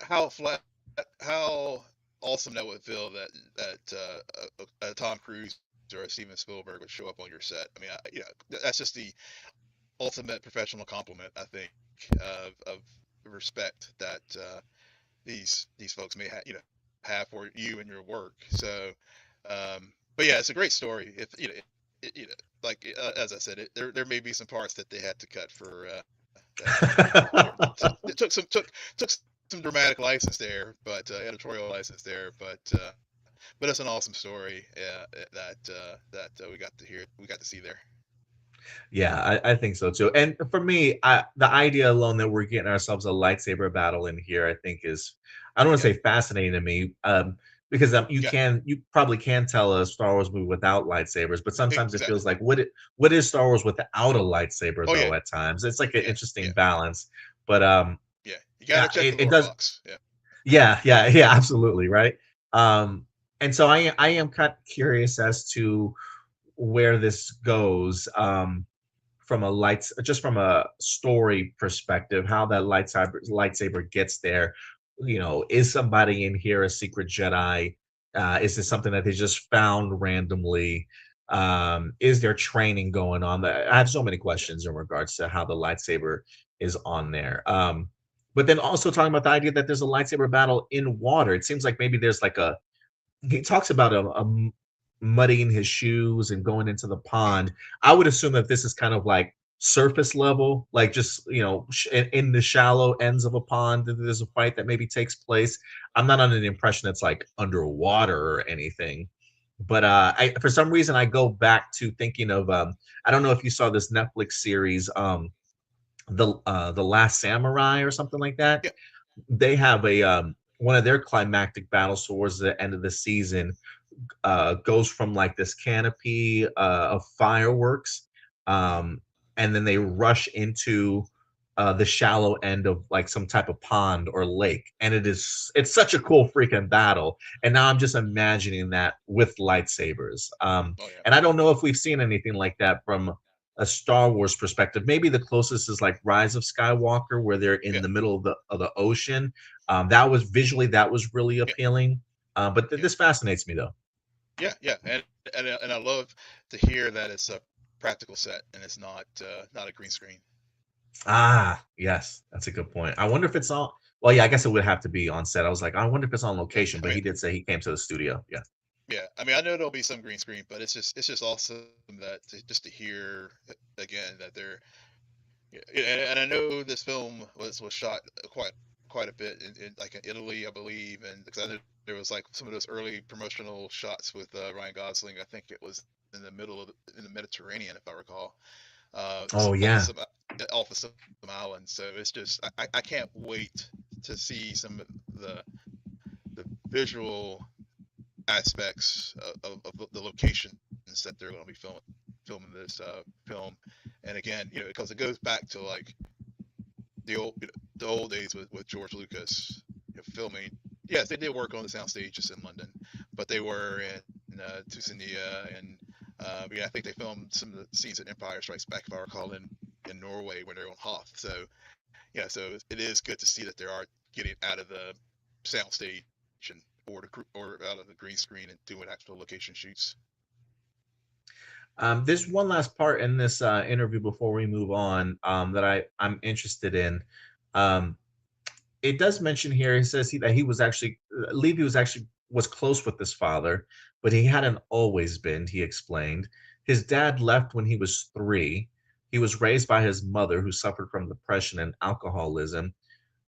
how flat how awesome that would feel that Tom Cruise or a Steven Spielberg would show up on your set. I mean, that's just the ultimate professional compliment, I think, of respect that these folks may have for you and your work. So, but yeah, it's a great story. If like as I said, there may be some parts that they had to cut for it took some dramatic license there, but editorial license there. But it's an awesome story that we got to see there. Yeah, I think so too. And for me, the idea alone that we're getting ourselves a lightsaber battle in here, I think is, I don't want to Yeah, say fascinating to me, because yeah, you probably can tell a Star Wars movie without lightsabers, but sometimes it exactly. feels like what is Star Wars without a lightsaber Oh yeah, though? At times, it's like an yeah, interesting yeah, balance. But yeah. You got yeah, to check the it lore does. box. Yeah, Yeah, absolutely, right. Um, and so I am kind of curious as to where this goes. From a lights just from a story perspective, how that lightsaber gets there. Is somebody in here a secret Jedi? Is this something that they just found randomly? Is there training going on? I have so many yeah, questions in regards to how the lightsaber is on there. But then also talking about the idea that there's a lightsaber battle in water. It seems like maybe there's like a he talks about muddying his shoes and going into the mm, pond. I would assume that this is kind of like surface level, like just in the shallow ends of a pond. That there's a fight that maybe takes place. I'm not under the impression it's like underwater or anything. But I for some reason I go back to thinking of I don't know if you saw this Netflix series the Last Samurai or something like that. yeah, They have a one of their climactic battles towards the end of the season goes from like this canopy of fireworks, mm, um, and then they rush into the shallow end of like some type of pond or lake, and it's such a cool freaking battle. And now I'm just imagining that with lightsabers, oh yeah, and I don't know if we've seen anything like that from a Star Wars perspective. Maybe the closest is like Rise of Skywalker, where they're in yeah, the middle of the ocean. That was visually that was really yeah, appealing. But yeah, this fascinates me though. yeah, yeah. And I love to hear that it's a practical set and it's not a green screen. Ah, yes, that's a good point. I wonder if it's on. Well, yeah, I guess it would have to be on set. I was like, I wonder if it's on Yeah, location, I but mean, he did say he came to the studio. Yeah. yeah. I mean, I know there'll be some green screen, but it's just awesome just to hear again that they're yeah, and I know this film was shot quite a bit in like in Italy, I believe, and because I know there was like some of those early promotional shots with Ryan Gosling. I think it was in the Mediterranean, if I recall, Oh off of yeah. some islands. So it's just I can't wait to see some of the visual aspects of the locations that they're going to be filming this film. And again, because it goes back to like the old days with George Lucas filming. Yes, they did work on the sound stages in London, but they were in Tusinia and yeah, I think they filmed some of the scenes at Empire Strikes Back, if I recall, in Norway when they're on Hoth. So yeah, so it is good to see that they are getting out of the sound stage or out of the green screen and doing actual location shoots. There's one last part in this interview before we move on that I'm interested in. Um, it does mention here. He says that he was actually Levy was close with his father, but he hadn't always been. He explained his dad left when he was 3. He was raised by his mother, who suffered from depression and alcoholism.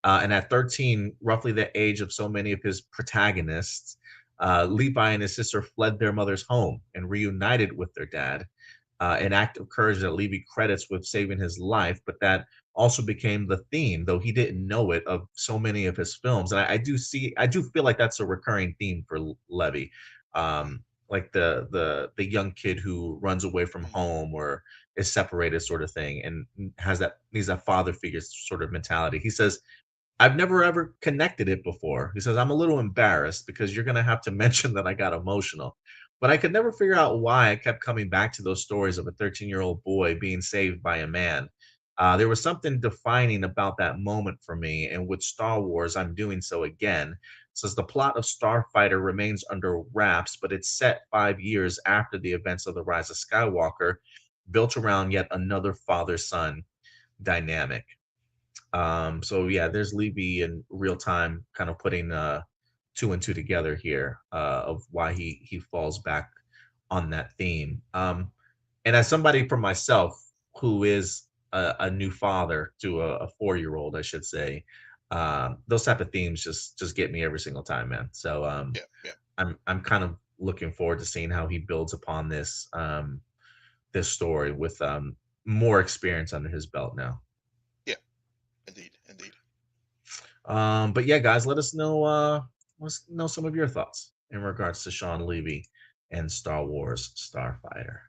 And at 13, roughly the age of so many of his protagonists, Levi and his sister fled their mother's home and reunited with their dad. An act of courage that Levy credits with saving his life, but that also became the theme, though he didn't know it, of so many of his films. And I do feel like that's a recurring theme for Levy, like the young kid who runs away from Mm, home or is separated, sort of thing, and needs that father figure sort of mentality. He says I've never ever connected it before. He says, I'm a little embarrassed because you're going to have to mention that I got emotional. But I could never figure out why I kept coming back to those stories of a 13-year-old boy being saved by a man. There was something defining about that moment for me. And with Star Wars, I'm doing so again. says the plot of Starfighter remains under wraps, but it's set 5 years after the events of The Rise of Skywalker, built around yet another father-son dynamic. So yeah, there's Levy in real time, kind of putting two and two together here of why he falls back on that theme. And as somebody for myself who is a new father to a 4 year old, I should say, those type of themes just get me every single time, man. So Yeah, yeah, I'm kind of looking forward to seeing how he builds upon this story with more experience under his belt now. yeah. Indeed, indeed. But yeah, guys, let's know some of your thoughts in regards to Sean Levy and Star Wars Starfighter.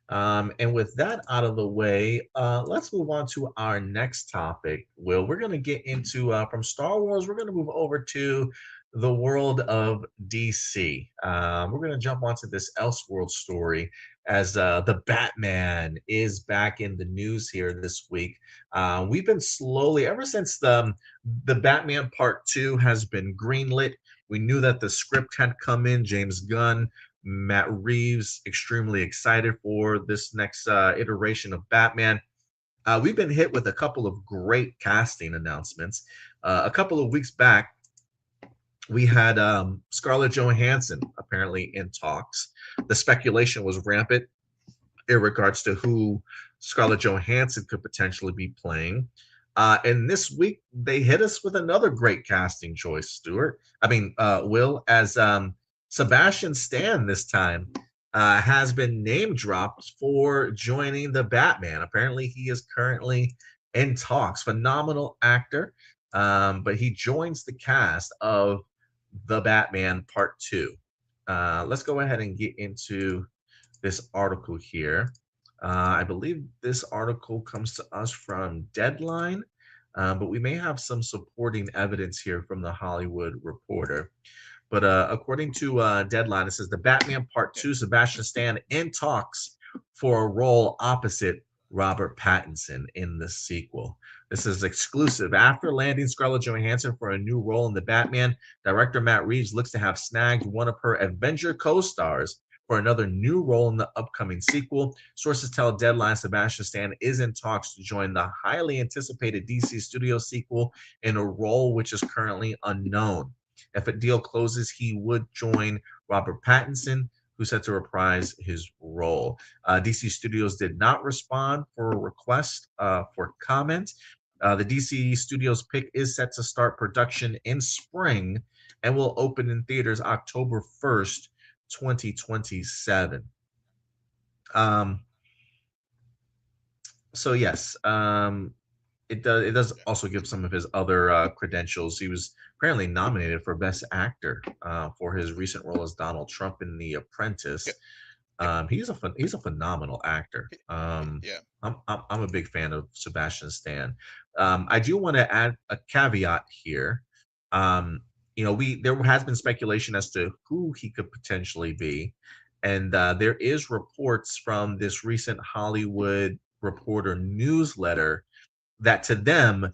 And with that out of the way, let's move on to our next topic. Will, we're going to get into from Star Wars, we're going to move over to the world of DC. We're going to jump onto this Elseworld story as the Batman is back in the news here this week. We've been slowly, ever since the Batman Part 2 has been greenlit, we knew that the script had come in. James Gunn, Matt Reeves, extremely excited for this next iteration of Batman. We've been hit with a couple of great casting announcements. A couple of weeks back, we had Scarlett Johansson apparently in talks. The speculation was rampant in regards to who Scarlett Johansson could potentially be playing. And this week they hit us with another great casting choice, Stuart. Will, as Sebastian Stan this time has been name dropped for joining the Batman. Apparently, he is currently in talks. Phenomenal actor, but he joins the cast of the Batman Part 2. Let's go ahead and get into this article here. I believe this article comes to us from Deadline, but we may have some supporting evidence here from the Hollywood Reporter. But according to Deadline, it says the Batman Part 2, Sebastian Stan in talks for a role opposite Robert Pattinson in the sequel. This is exclusive. After landing Scarlett Johansson for a new role in the Batman, director Matt Reeves looks to have snagged one of her Avenger co-stars for another new role in the upcoming sequel. Sources tell Deadline Sebastian Stan is in talks to join the highly anticipated DC Studio sequel in a role which is currently unknown. If a deal closes, he would join Robert Pattinson, who's set to reprise his role. DC Studios did not respond for a request for comment. The DC Studios pick is set to start production in spring and will open in theaters October 1st, 2027. Um, so yes, it does Yeah, also give some of his other credentials. He was apparently nominated for Best Actor for his recent role as Donald Trump in The yeah, Apprentice. yeah, He's a phenomenal actor. yeah, I'm a big fan of Sebastian Stan. I do want to add a caveat here. Um, we there has been speculation as to who he could potentially be, and there is reports from this recent Hollywood Reporter newsletter that to them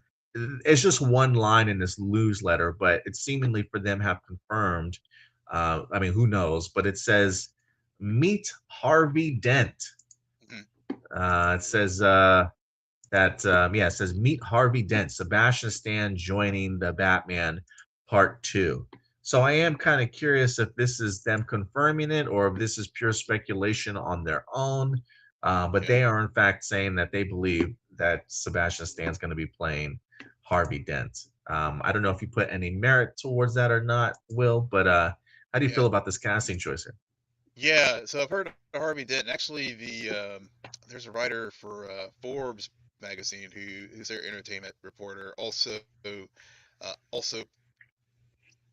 it's just one line in this newsletter, but it's seemingly for them have confirmed. Who knows? But it says meet Harvey Dent. mhm, It says it says meet Harvey Dent, Sebastian Stan joining the Batman Part 2. So I am kind of curious if this is them confirming it or if this is pure speculation on their own. But yeah, they are in fact saying that they believe that Sebastian Stan's going to be playing Harvey Dent. I don't know if you put any merit towards that or not, Will, but how do you yeah. feel about this casting choice here? Yeah, so I've heard of Harvey Dent. Actually, there's a writer for Forbes magazine who's their entertainment reporter. Also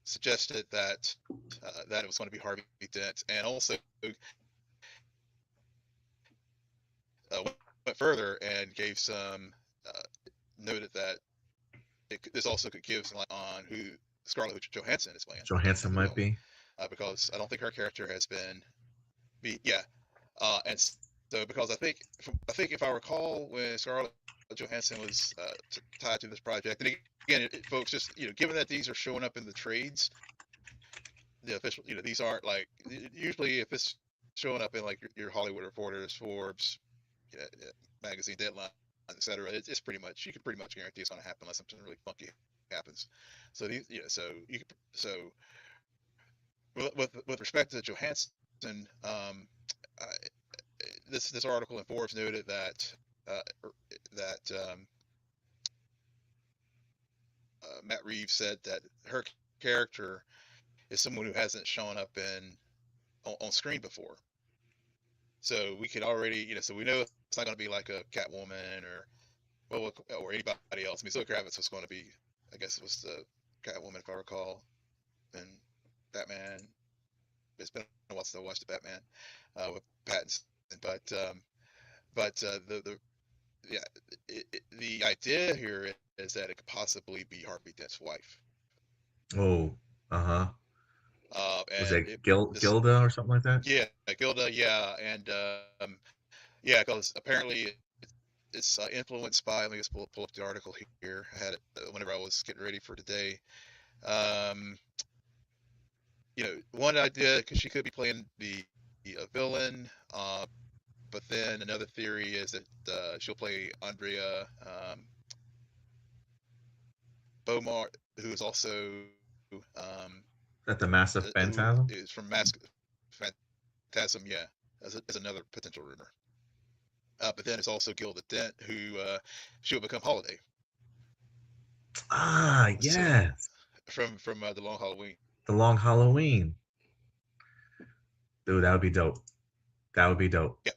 suggested that it was going to be Harvey Dent, and also went further and gave some noted that this also could give some light on who Scarlett Johansson is playing Johansson in the might role, be. because I don't think her character has been yeah, and so because I think if I recall when Scarlett Johansson was tied to this project, and folks, just given that these are showing up in the trades, the official, these aren't like usually if it's showing up in like your Hollywood Reporters, Forbes, you know, magazine deadline, etc. It's pretty much you can pretty much guarantee it's going to happen unless something really funky happens. So these, so so with respect to Johansson, this article in Forbes noted that that Matt Reeves said that her character is someone who hasn't shown up on screen before. So we could already, so we know it's not going to be like a Catwoman or anybody else. I mean, Zoe Kravitz was going to be, I guess it was the Catwoman if I recall, and Batman. It's been a while since I watched the Batman with Pattinson, but the yeah, the idea here is that it could possibly be Harvey Dent's wife. Oh, uh-huh. Was And it this, Gilda or something like that? yeah, Gilda, yeah, and yeah, because apparently it's influenced by. Let me just pull up the article here. I had it whenever I was getting ready for today. Um, one idea because she could be playing the villain, but then another theory is that she'll play Andrea Beaumont, who is also That the massive who phantasm? is from Phantasm, yeah, as another potential rumor. But then it's also Gilda Dent, who she will become Holiday. Ah, So yes. from the Long Halloween. The Long Halloween. Dude, that would be dope. That would be dope. Yeah,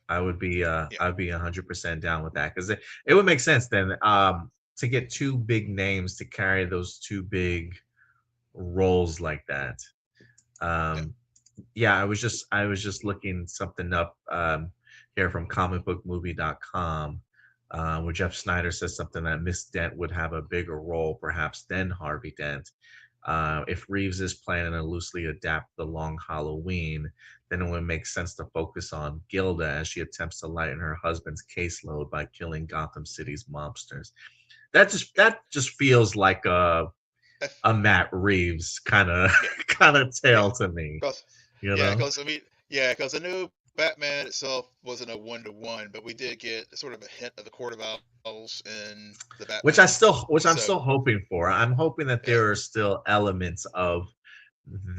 yeah, I'd be 100% down with that because it would make sense then to get two big names to carry those two big roles like that. yeah. Um yeah, I was just looking something up here from comicbookmovie.com where Jeff Snyder says something that Miss Dent would have a bigger role perhaps than Harvey Dent. If Reeves is planning to loosely adapt the Long Halloween, then it would make sense to focus on Gilda as she attempts to lighten her husband's caseload by killing Gotham City's mobsters. That just feels like a Matt Reeves kind of Yeah, kind of yeah. tale to me, Cause you yeah, know? cause I mean, yeah, cause I knew Batman itself wasn't a 1-to-1, but we did get sort of a hint of the Court of Owls in the Batman. Which I'm So still hoping for. I'm hoping that yeah, there are still elements of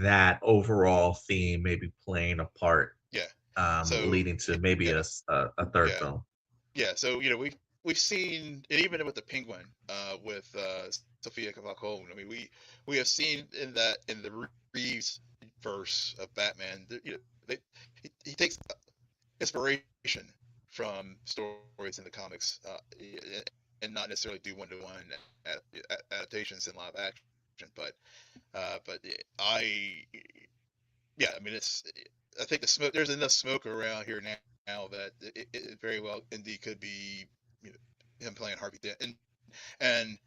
that overall theme maybe playing a part, yeah. So leading to maybe yeah, a third yeah, film. yeah. So we've seen, and even with the Penguin, with Sophia Falcone. I mean, we have seen in the Reeves verse of Batman. They, he takes inspiration from stories in the comics, and not necessarily do 1-to-1 adaptations in live action. But I, yeah, I mean, I think there's enough smoke around here now that it very well indeed could be, you know, him playing Harvey Dent, and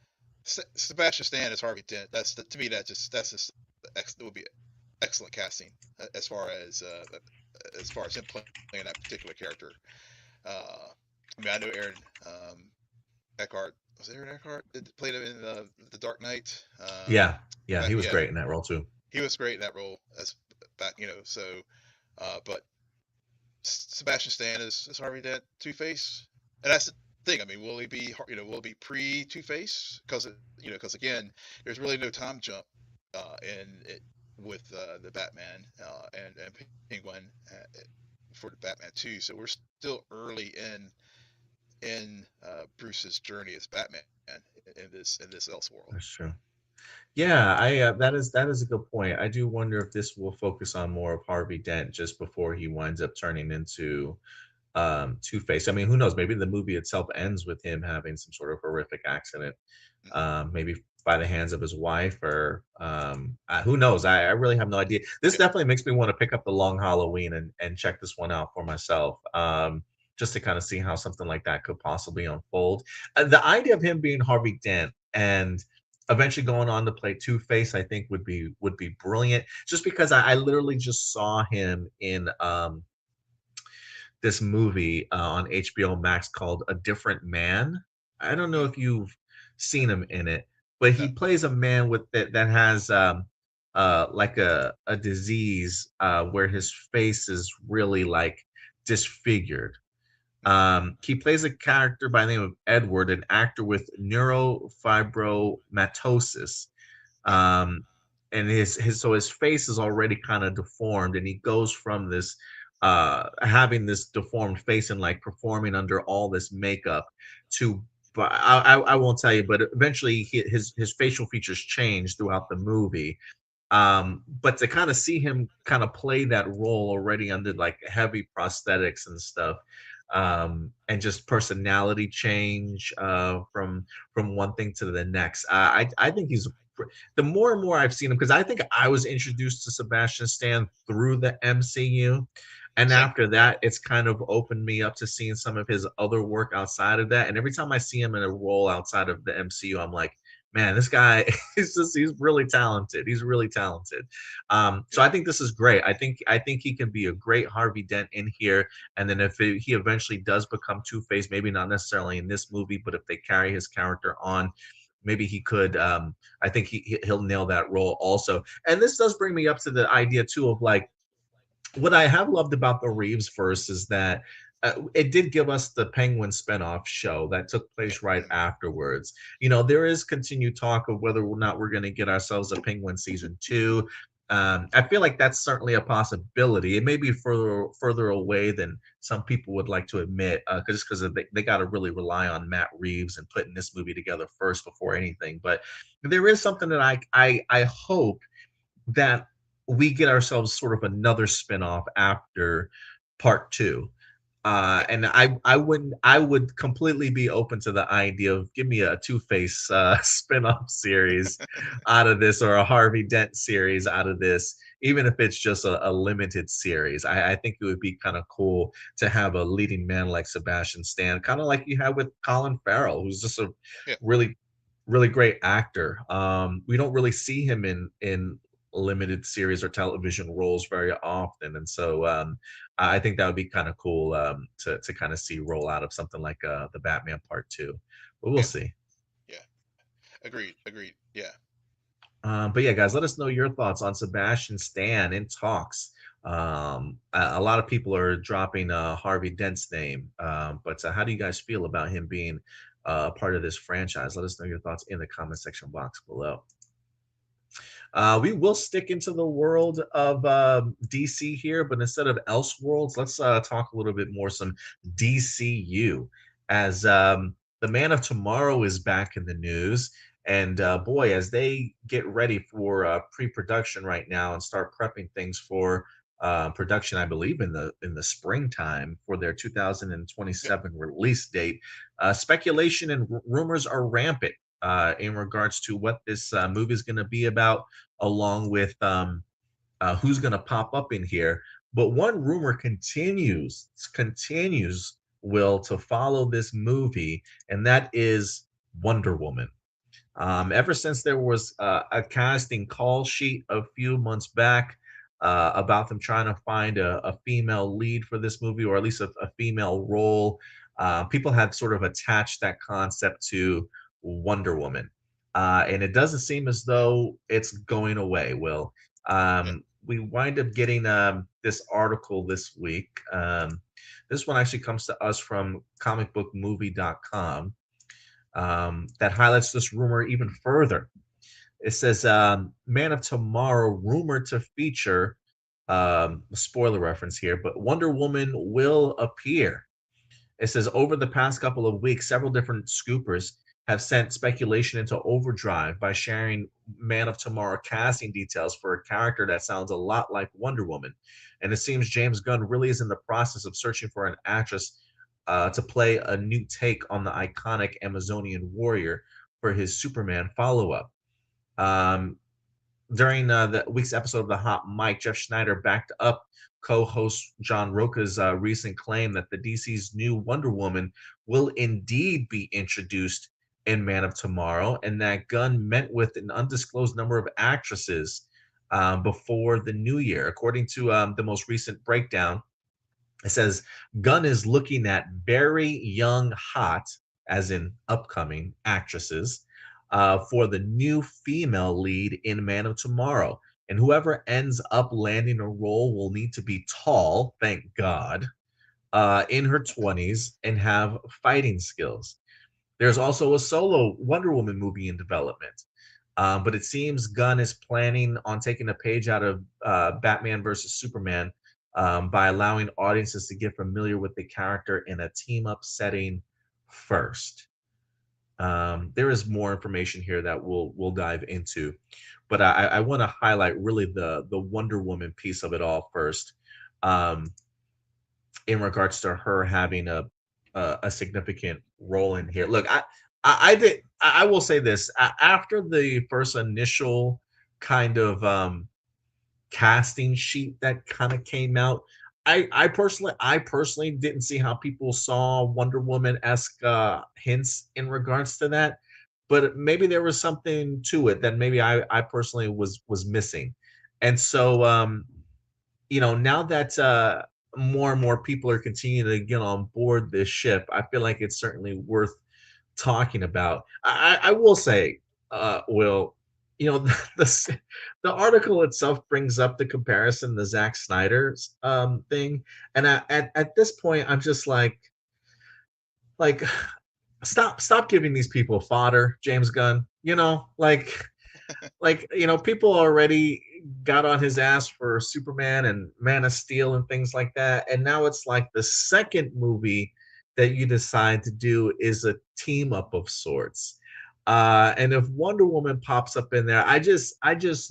Sebastian Stan as Harvey Dent. To me that's just it would be excellent casting as far as him playing that particular character. Uh, I mean, I know Aaron Eckhart. Was it Aaron Eckhart that played him in the Dark Knight? Yeah, yeah, he was Yeah, great in that role too. he was great in that role as back. So, but Sebastian Stan is Harvey Dent Two Face, and that's the thing. I mean, will he be pre Two Face? Because again, there's really no time jump in it with the Batman and Penguin for the Batman 2. So we're still early in Bruce's journey as Batman in this Elseworld. That's true. Yeah, I that is a good point. I do wonder if this will focus on more of Harvey Dent just before he winds up turning into Two Face. I mean, who knows? Maybe the movie itself ends with him having some sort of horrific accident, Hmm. maybe by the hands of his wife, or who knows? I really have no idea. This Yeah, definitely makes me want to pick up the Long Halloween and check this one out for myself. Just to kind of see how something like that could possibly unfold. The idea of him being Harvey Dent and eventually going on to play Two Face, I think would be brilliant. Just because I literally just saw him in this movie on HBO Max called A Different Man. I don't know mm, if you've seen him in it, but he Yeah. plays a man with that has like a disease where his face is really like disfigured. Hmm. He plays a character by the name of Edward, an actor with neurofibromatosis. Yeah. um and his face is already kind of deformed, and he goes from this having this deformed face and like performing under all this makeup to, but I won't tell you, but eventually his facial features change throughout the movie. But to kind of see him kind of play that role already under like heavy prosthetics and stuff, and just personality change from one thing to the next. I think he's the more and more I've seen him, because I think I was introduced to Sebastian Stan through the MCU. And Same. after that, it's kind of opened me up to seeing some of his other work outside of that. And every time I see him in a role outside of the MCU, I'm like, man, this guy he's really talented. He's really talented. So Yeah. I think this is great. I think he can be a great Harvey Dent in here. And then if he eventually does become Two Face, maybe not necessarily in this movie, but if they carry his character on, maybe he could. I think he'll nail that role also. And this does bring me up to the idea too of like, what I have loved about the Reeves verse is that it did give us the Penguin spinoff show that took Yeah. place right Hmm. afterwards. You know, there is continued talk of whether or not we're going to get ourselves a Penguin season two. I feel like that's certainly a possibility. It may be further away than some people would like to admit, because they got to really rely on Matt Reeves and putting this movie together first before anything. But there is something that I hope that we get ourselves sort of another spinoff after part two. Yeah. And I would completely be open to the idea of give me a Two-Face spin-off series out of this, or a Harvey Dent series out of this, even if it's just a limited series. I think it would be kind of cool to have a leading man like Sebastian Stan, kind of like you have with Colin Farrell, who's just a Yeah. really really great actor. We don't really see him in limited series or television roles very often, and so I think that would be kind of cool, to kind of see roll out of something like the Batman Part Two, but we'll Yeah. see. Yeah. Agreed. Agreed. Yeah. But yeah, guys, let us know your thoughts on Sebastian Stan in talks. A lot of people are dropping Harvey Dent's name, but how do you guys feel about him being a part of this franchise? Let us know your thoughts in the comment section box below. We will stick into the world of DC here, but instead of Elseworlds, let's talk a little bit more some DCU, as the Man of Tomorrow is back in the news. And boy, as they get ready for pre-production right now and start prepping things for production, I believe in the springtime for their Yep. 2027 release date, speculation and rumors are rampant in regards to what this movie is going to be about, along with who's going to pop up in here. But one rumor continues, Will, to follow this movie, and that is Wonder Woman. Ever since there was a casting call sheet a few months back about them trying to find a female lead for this movie, or at least a female role, people had sort of attached that concept to Wonder Woman. And it doesn't seem as though it's going away, Will. Yeah. We wind up getting this article this week. This one actually comes to us from comicbookmovie.com, that highlights this rumor even further. It says, Man of Tomorrow rumored to feature, spoiler reference here, but Wonder Woman will appear. It says, over the past couple of weeks, several different scoopers have sent speculation into overdrive by sharing Man of Tomorrow casting details for a character that sounds a lot like Wonder Woman. And it seems James Gunn really is in the process of searching for an actress to play a new take on the iconic Amazonian warrior for his Superman follow up. Um, During the week's episode of the Hot Mic, Jeff Schneider backed up co-host John Roca's recent claim that the DC's new Wonder Woman will indeed be introduced in Man of Tomorrow, and that Gunn met with an undisclosed number of actresses before the new year. According to the most recent breakdown, it says Gunn is looking at very young, hot, as in upcoming actresses, for the new female lead in Man of Tomorrow. And whoever ends up landing a role will need to be tall, thank God, in her 20s and have fighting skills. There's also a solo Wonder Woman movie in development. But it seems Gunn is planning on taking a page out of Batman versus Superman by allowing audiences to get familiar with the character in a team up setting first. There is more information here that we'll dive into, but I want to highlight really the Wonder Woman piece of it all first, um, in regards to her having a significant role in here. Look, I did I will say this after the first initial kind of casting sheet that kind of came out. I personally didn't see how people saw Wonder Woman esque hints in regards to that, but maybe there was something to it that maybe I personally was missing, and so now that more and more people are continuing to get on board this ship, I feel like it's certainly worth talking about. I will say, Will, the article itself brings up the comparison to Zack Snyder's thing, and at this point, I'm just like stop giving these people fodder, James Gunn. People already got on his ass for Superman and Man of Steel and things like that, and now it's like the second movie that you decide to do is a team up of sorts. And if Wonder Woman pops up in there, I just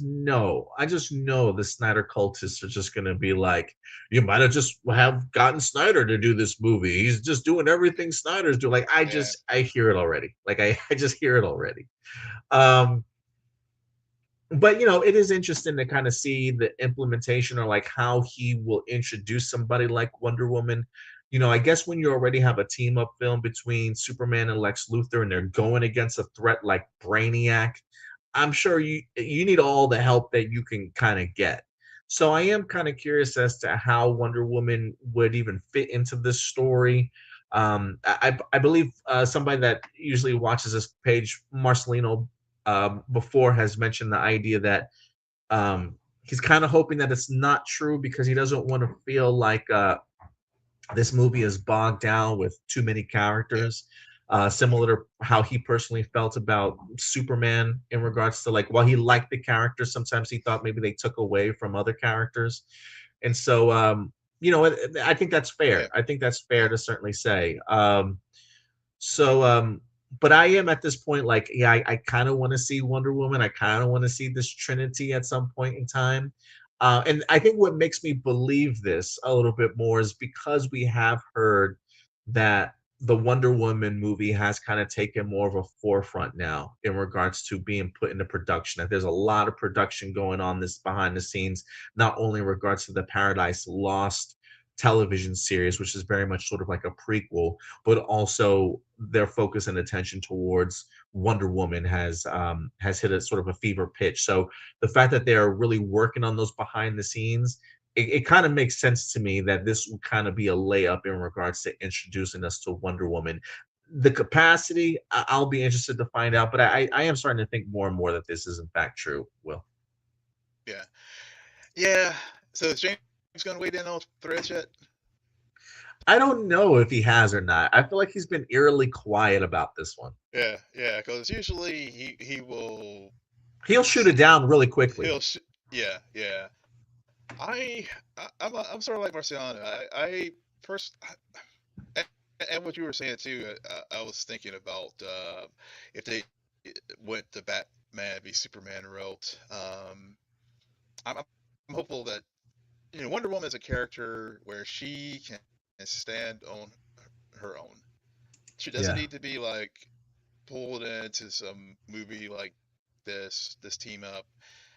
know the Snyder cultists are just going to be like, you might have just have gotten Snyder to do this movie. He's just doing everything Snyder's doing. Like Yeah, I hear it already. Like I just hear it already. Um, but it is interesting to kind of see the implementation or like how he will introduce somebody like Wonder Woman. I guess when you already have a team up film between Superman and Lex Luthor and they're going against a threat like Brainiac, I'm sure you need all the help that you can kind of get. So I am kind of curious as to how Wonder Woman would even fit into this story. I believe somebody that usually watches this page, Marcelino, before has mentioned the idea that he's kind of hoping that it's not true because he doesn't want to feel like this movie is bogged down with too many yeah, characters. Similar to how he personally felt about Superman in regards to like while he liked the character, sometimes he thought maybe they took away from other characters. And so I think that's yeah, fair. I think that's yeah, fair to certainly say. So, but I am at this point like, yeah, I kind of want to see Wonder Woman. I kind of want to see this Trinity at some point in time. And I think what makes me believe this a little bit more is because we have heard that the Wonder Woman movie has kind of taken more of a forefront now in regards to being put into production. That there's a lot of production going on this behind the scenes, not only in regards to the Paradise Lost television series, which is very much sort of like a prequel, but also their focus and attention towards Wonder Woman has hit a sort of a fever pitch. So the fact that they're really working on those behind the scenes, it kind of makes sense to me that this will kind of be a layup in regards to introducing us to Wonder Woman. The capacity, I'll be interested to find out, but I am starting to think more and more that this is in fact true. Will. yeah, yeah. So is James going to wait in on threads yet? I don't know if he has or not. I feel like he's been eerily quiet about this one. Yeah, yeah. Because usually he will He'll shoot it down really quickly. he'll yeah, yeah. I'm sort of like Marciano. I first and what you were saying too. I was thinking about if they went the Batman v Superman route. I'm hopeful that Wonder Woman is a character where she can stand on her own. She doesn't Yeah. need to be like pulled into some movie like this team up.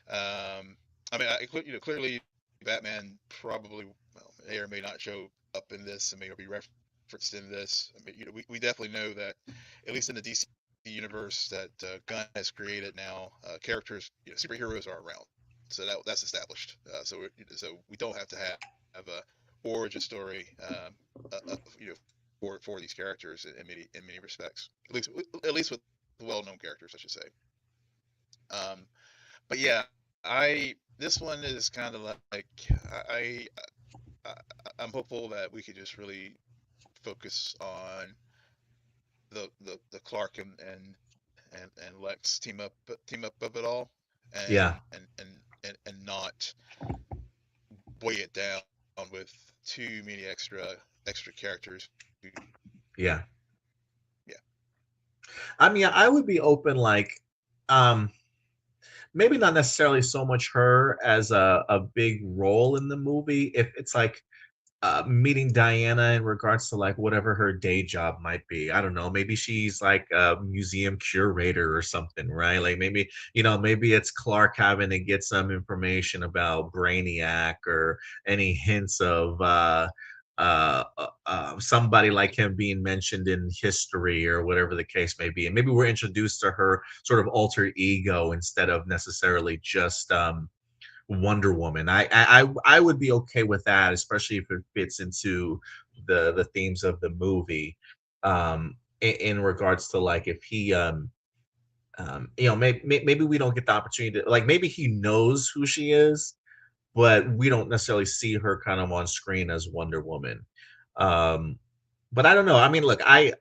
I mean, clearly Batman probably may or may not show up in this and may be referenced in this. I mean, we definitely know that at least in the DC universe that Gunn has created now, characters, superheroes are around, so that's established. So we don't have to have a origin story, for these characters in many respects. At least with Wonder Woman. well-known characters, I should say. Um, but yeah, I this one is kind of like I I'm hopeful that we could just really focus on the Clark and Lex team up of it all, and Yeah, not weigh it down with too many extra characters who yeah. yeah I mean, I would be open, like, um, maybe not necessarily so much her as a big role in the movie. If it's like meeting Diana in regards to like whatever her day job might be. I don't know. Maybe she's like a museum curator or something, right? Like maybe, maybe it's Clark having to get some information about Brainiac or any hints of somebody like him being mentioned in history or whatever the case may be. And maybe we're introduced to her sort of alter ego instead of necessarily just Wonder Woman. I would be okay with that, especially if it fits into the themes of the movie. In regards to like if he maybe we don't get the opportunity to like maybe he knows who she is, but we don't necessarily see her kind of on screen as Wonder Woman. Um, but I don't know. I mean, look, I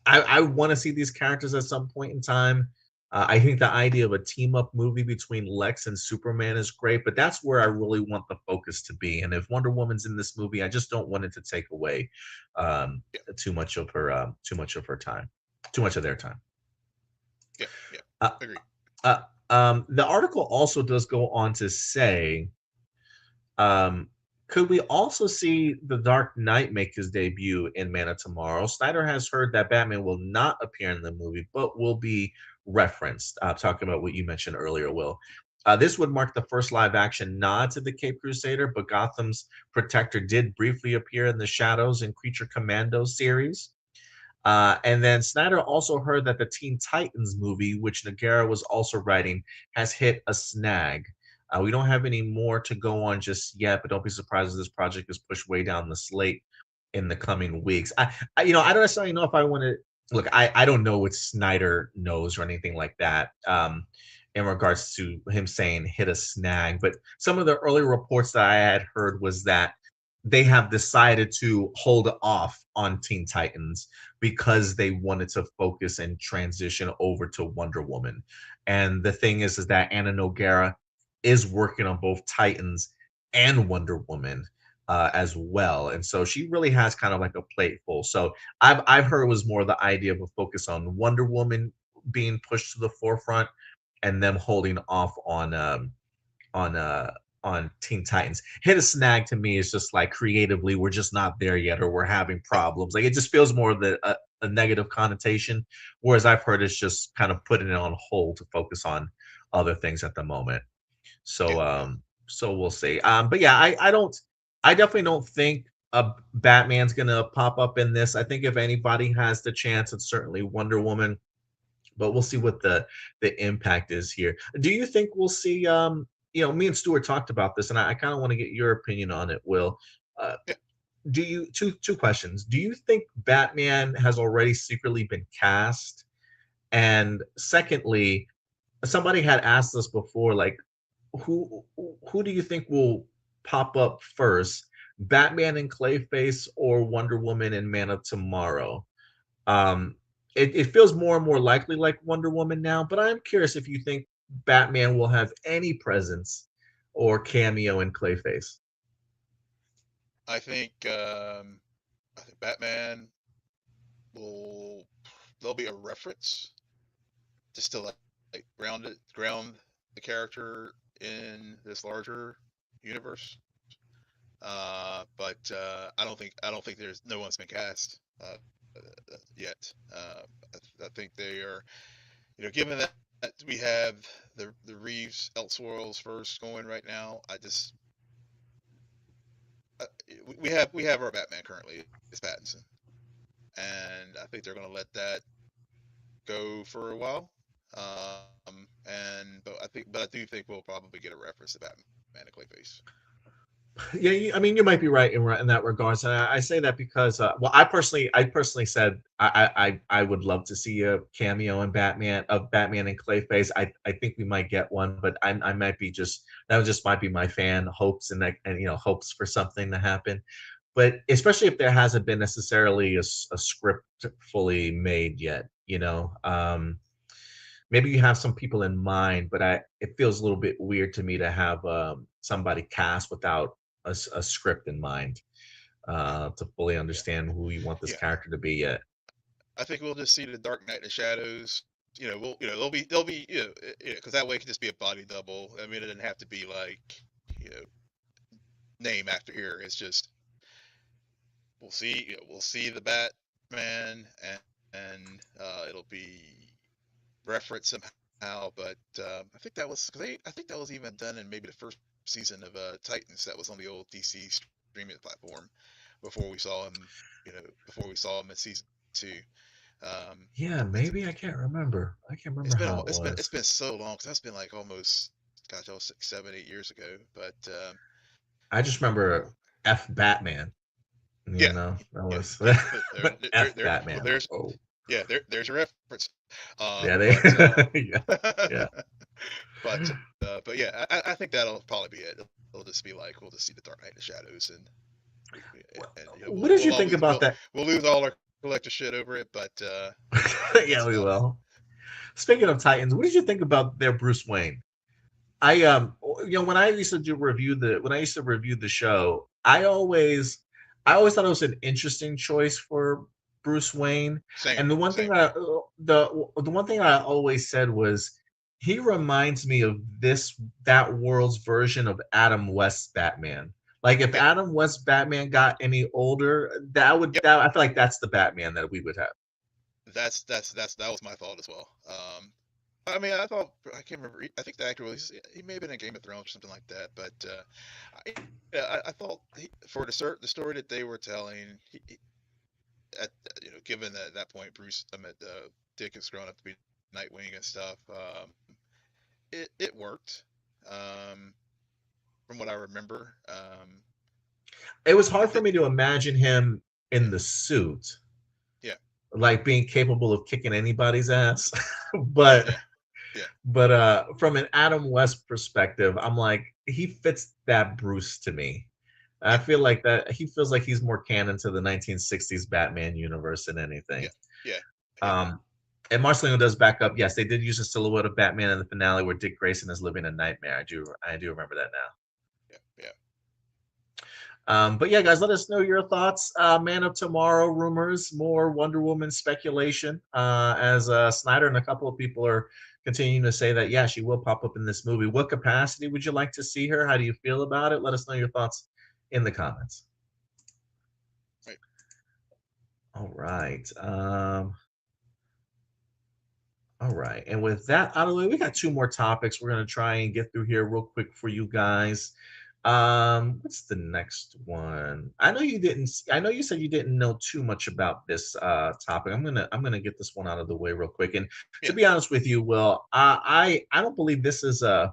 want to see these characters at some point in time. I think the idea of a team up movie between Lex and Superman is great, but that's where I really want the focus to be. And if Wonder Woman's in this movie, I just don't want it to take away um, too much of her time, too much of their time. yeah Uh, agree. the article also does go on to say, um, could we also see The Dark Knight make his debut in Man of Tomorrow? Snyder has heard that Batman will not appear in the movie, but will be referenced. Talking about what you mentioned earlier, Will. This would mark the first live action nod to the Cape Crusader, but Gotham's protector did briefly appear in the Shadows and Creature Commando series. And then Snyder also heard that the Teen Titans movie, which Nagara was also writing, has hit a snag. We don't have any more to go on just yet, but don't be surprised if this project is pushed way down the slate in the coming weeks. I don't necessarily know if I want to look. I don't know what Snyder knows or anything like that. In regards to him saying hit a snag, but some of the early reports that I had heard was that they have decided to hold off on Teen Titans because they wanted to focus and transition over to Wonder Woman. And the thing is that Anna Noguera is working on both Titans and Wonder Woman as well, and so she really has kind of like a plate full. So I've heard it was more the idea of a focus on Wonder Woman being pushed to the forefront, and them holding off on uh on Teen Titans. Hit a snag to me is just like creatively we're just not there yet, or we're having problems. Like it just feels more of a negative connotation, whereas I've heard it's just kind of putting it on hold to focus on other things at the moment. So Yeah, yeah. so we'll see. But yeah, I definitely don't think Batman's gonna pop up in this. I think if anybody has the chance, it's certainly Wonder Woman, but we'll see what the impact is here. Do you think we'll see me and Stuart talked about this, and I kind of want to get your opinion on it, Will. Uh, Yeah. do you two questions. Do you think Batman has already secretly been cast? And secondly, somebody had asked us before, like, who who do you think will pop up first? Batman and Clayface or Wonder Woman and Man of Tomorrow? Um, it feels more and more likely like Wonder Woman now, but I'm curious if you think Batman will have any presence or cameo in Clayface. I think I think Batman will there'll be a reference just to like ground the character in this larger universe. But I don't think there's no one's been cast yet. I think they are, given that we have the Reeves Elseworlds first going right now. Uh, we have our Batman currently is Pattinson, and I think they're going to let that go for a while. But I do think we'll probably get a reference to Batman and Clayface. Yeah, I mean, you might be right in that regards, and I say that because, well, I personally said I would love to see a cameo in Batman of Batman and Clayface. I think we might get one, but I might be just that would just might be my fan hopes and hopes for something to happen. But especially if there hasn't been necessarily a script fully made yet, maybe you have some people in mind, but it feels a little bit weird to me to have somebody cast without a script in mind to fully Yeah, understand who you want this yeah. character to be yet. I think we'll just see the Dark Knight in the Shadows. They'll be because that way it can just be a body double. I mean, it doesn't have to be like you know name after here. It's just we'll see the Batman and it'll be referenced somehow. But I think that was because I think that was even done in maybe the first season of Titans. That was on the old DC streaming platform before we saw him. Before we saw him in season two. Yeah, It's maybe I can't remember. I can't remember it's been how it it's was. been so long because that's been like almost gosh, that was 6, 7, 8 years ago. But I just remember F Batman. yeah, That yeah, was yeah. F Well, Batman. Like, there's oh, there's a reference. yeah, they, But yeah, yeah. but yeah, I think that'll probably be it. It'll just be like we'll just see the Dark Knight in the shadows, and What did you think about that? we'll lose all our collector shit over it, but Yeah, that's we about it. will. Speaking of Titans, what did you think about their Bruce Wayne? When I used to review the show, I always thought it was an interesting choice for Bruce Wayne. Same, And same. the one thing I always said was he reminds me of that world's version of Adam West's Batman. Like if Yeah, Adam West's Batman got any older, yep. I feel like that's the Batman that we would have. That was my thought as well. I mean, I can't remember. I think the actor was he may have been in Game of Thrones or something like that. But I thought for the story that they were telling, at given that at that point Bruce, Dick is growing up to be Nightwing and stuff, it worked. Um, from what I remember, It was I hard for think me to imagine him yeah, in the suit, yeah, like being capable of kicking anybody's ass. oh but yeah, yeah, from an Adam West perspective, I'm like he fits that Bruce to me. I yeah, feel like that he feels like he's more canon to the 1960s Batman universe than anything. yeah, yeah, yeah, Um, and Marcelino does back up. Yes, they did use a silhouette of Batman in the finale where Dick Grayson is living a nightmare. I do remember that now. yeah, yeah. But yeah, guys, let us know your thoughts. Man of Tomorrow rumors, more Wonder Woman speculation. As Snyder and a couple of people are continuing to say that, yeah, she will pop up in this movie. What capacity would you like to see her? How do you feel about it? Let us know your thoughts in the comments. Right. All right. All right. And with that out of the way, we got two more topics we're going to try and get through here real quick for you guys. What's the next one? I know you said you didn't know too much about this topic. I'm gonna get this one out of the way real quick. And to Yeah. be honest with you, Will, I don't believe this is a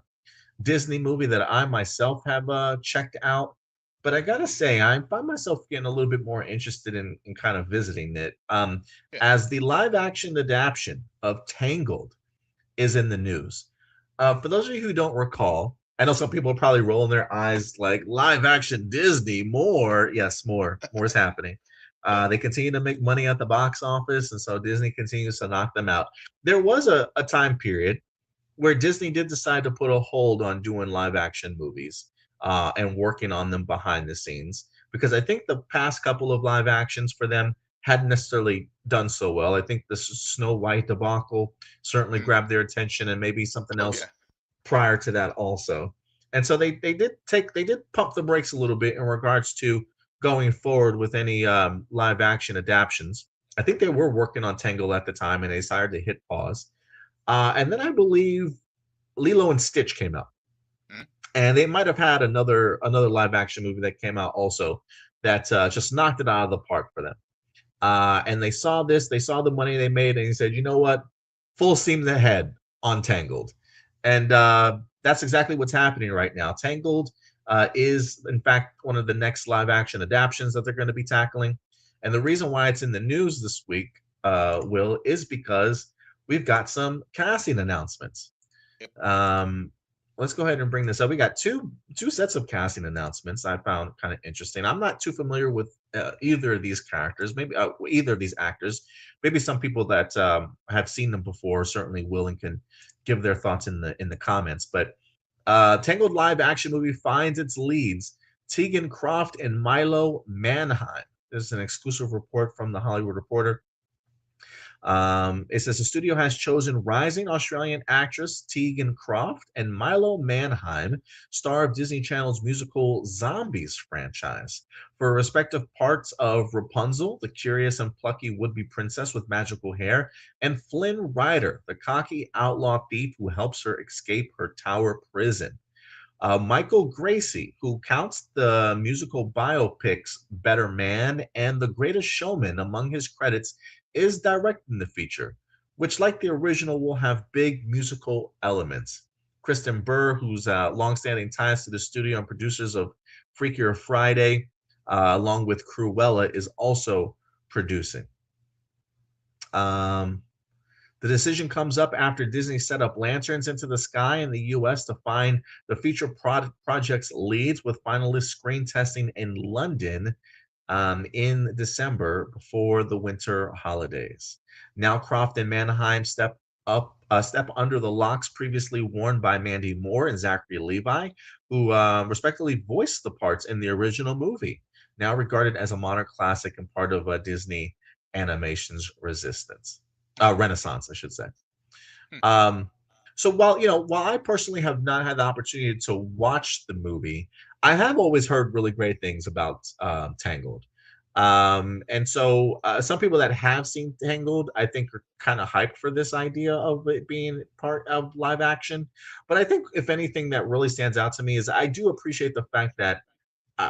Disney movie that I myself have checked out. But I gotta say, I find myself getting a little bit more interested in kind of visiting it. Yeah. As the live action adaptation of Tangled is in the news. For those of you who don't recall, I know some people are probably rolling their eyes like live action Disney, more. Yes, more is happening. Yeah. They continue to make money at the box office, and so Disney continues to knock them out. There was a time period where Disney did decide to put a hold on doing live action movies and working on them behind the scenes because I think the past couple of live actions for them hadn't necessarily done so well. I think the Snow White debacle certainly Mm. grabbed their attention and maybe something Oh yeah. else prior to that also. And so they did pump the brakes a little bit in regards to going forward with any live action adaptions. I think they were working on Tangle at the time and they decided to hit pause. And then I believe Lilo and Stitch came out, Mm. and they might have had another live action movie that came out also that just knocked it out of the park for them. And they saw the money they made, and he said, you know what, full steam ahead on Tangled, and that's exactly what's happening right now. Tangled. is in fact one of the next live action adaptations that they're going to be tackling. And the reason why it's in the news this week, Will, is because we've got some casting announcements. Yep. Um, let's go ahead and bring this up. We got two sets of casting announcements I found kind of interesting. I'm not too familiar with either of these characters, maybe either of these actors. Maybe some people that have seen them before certainly will and can give their thoughts in the comments. But Tangled live action movie finds its leads Tegan Croft and Milo Manheim. This is an exclusive report from the Hollywood Reporter. It says the studio has chosen rising Australian actress Tegan Croft and Milo Manheim, star of Disney Channel's musical Zombies franchise, for respective parts of Rapunzel, the curious and plucky would-be princess with magical hair, and Flynn Rider, the cocky outlaw thief who helps her escape her tower prison. Michael Gracie, who counts the musical biopics Better Man and The Greatest Showman among his credits, is directing the feature, which, like the original, will have big musical elements. Kristen Burr, whose longstanding ties to the studio and producers of Freakier Friday, along with Cruella, is also producing. Um, the decision comes up after Disney set up lanterns into the sky in the US to find the feature project's leads, with finalist screen testing in London in December before the winter holidays. Now Croft and Manheim step under the locks previously worn by Mandy Moore and Zachary Levi, who respectively voiced the parts in the original movie, now regarded as a modern classic and part of Disney animation's renaissance, I should say. Hmm. Um, so while I personally have not had the opportunity to watch the movie, I have always heard really great things about Tangled. And so some people that have seen Tangled, I think, are kind of hyped for this idea of it being part of live action. But I think if anything that really stands out to me is I do appreciate the fact that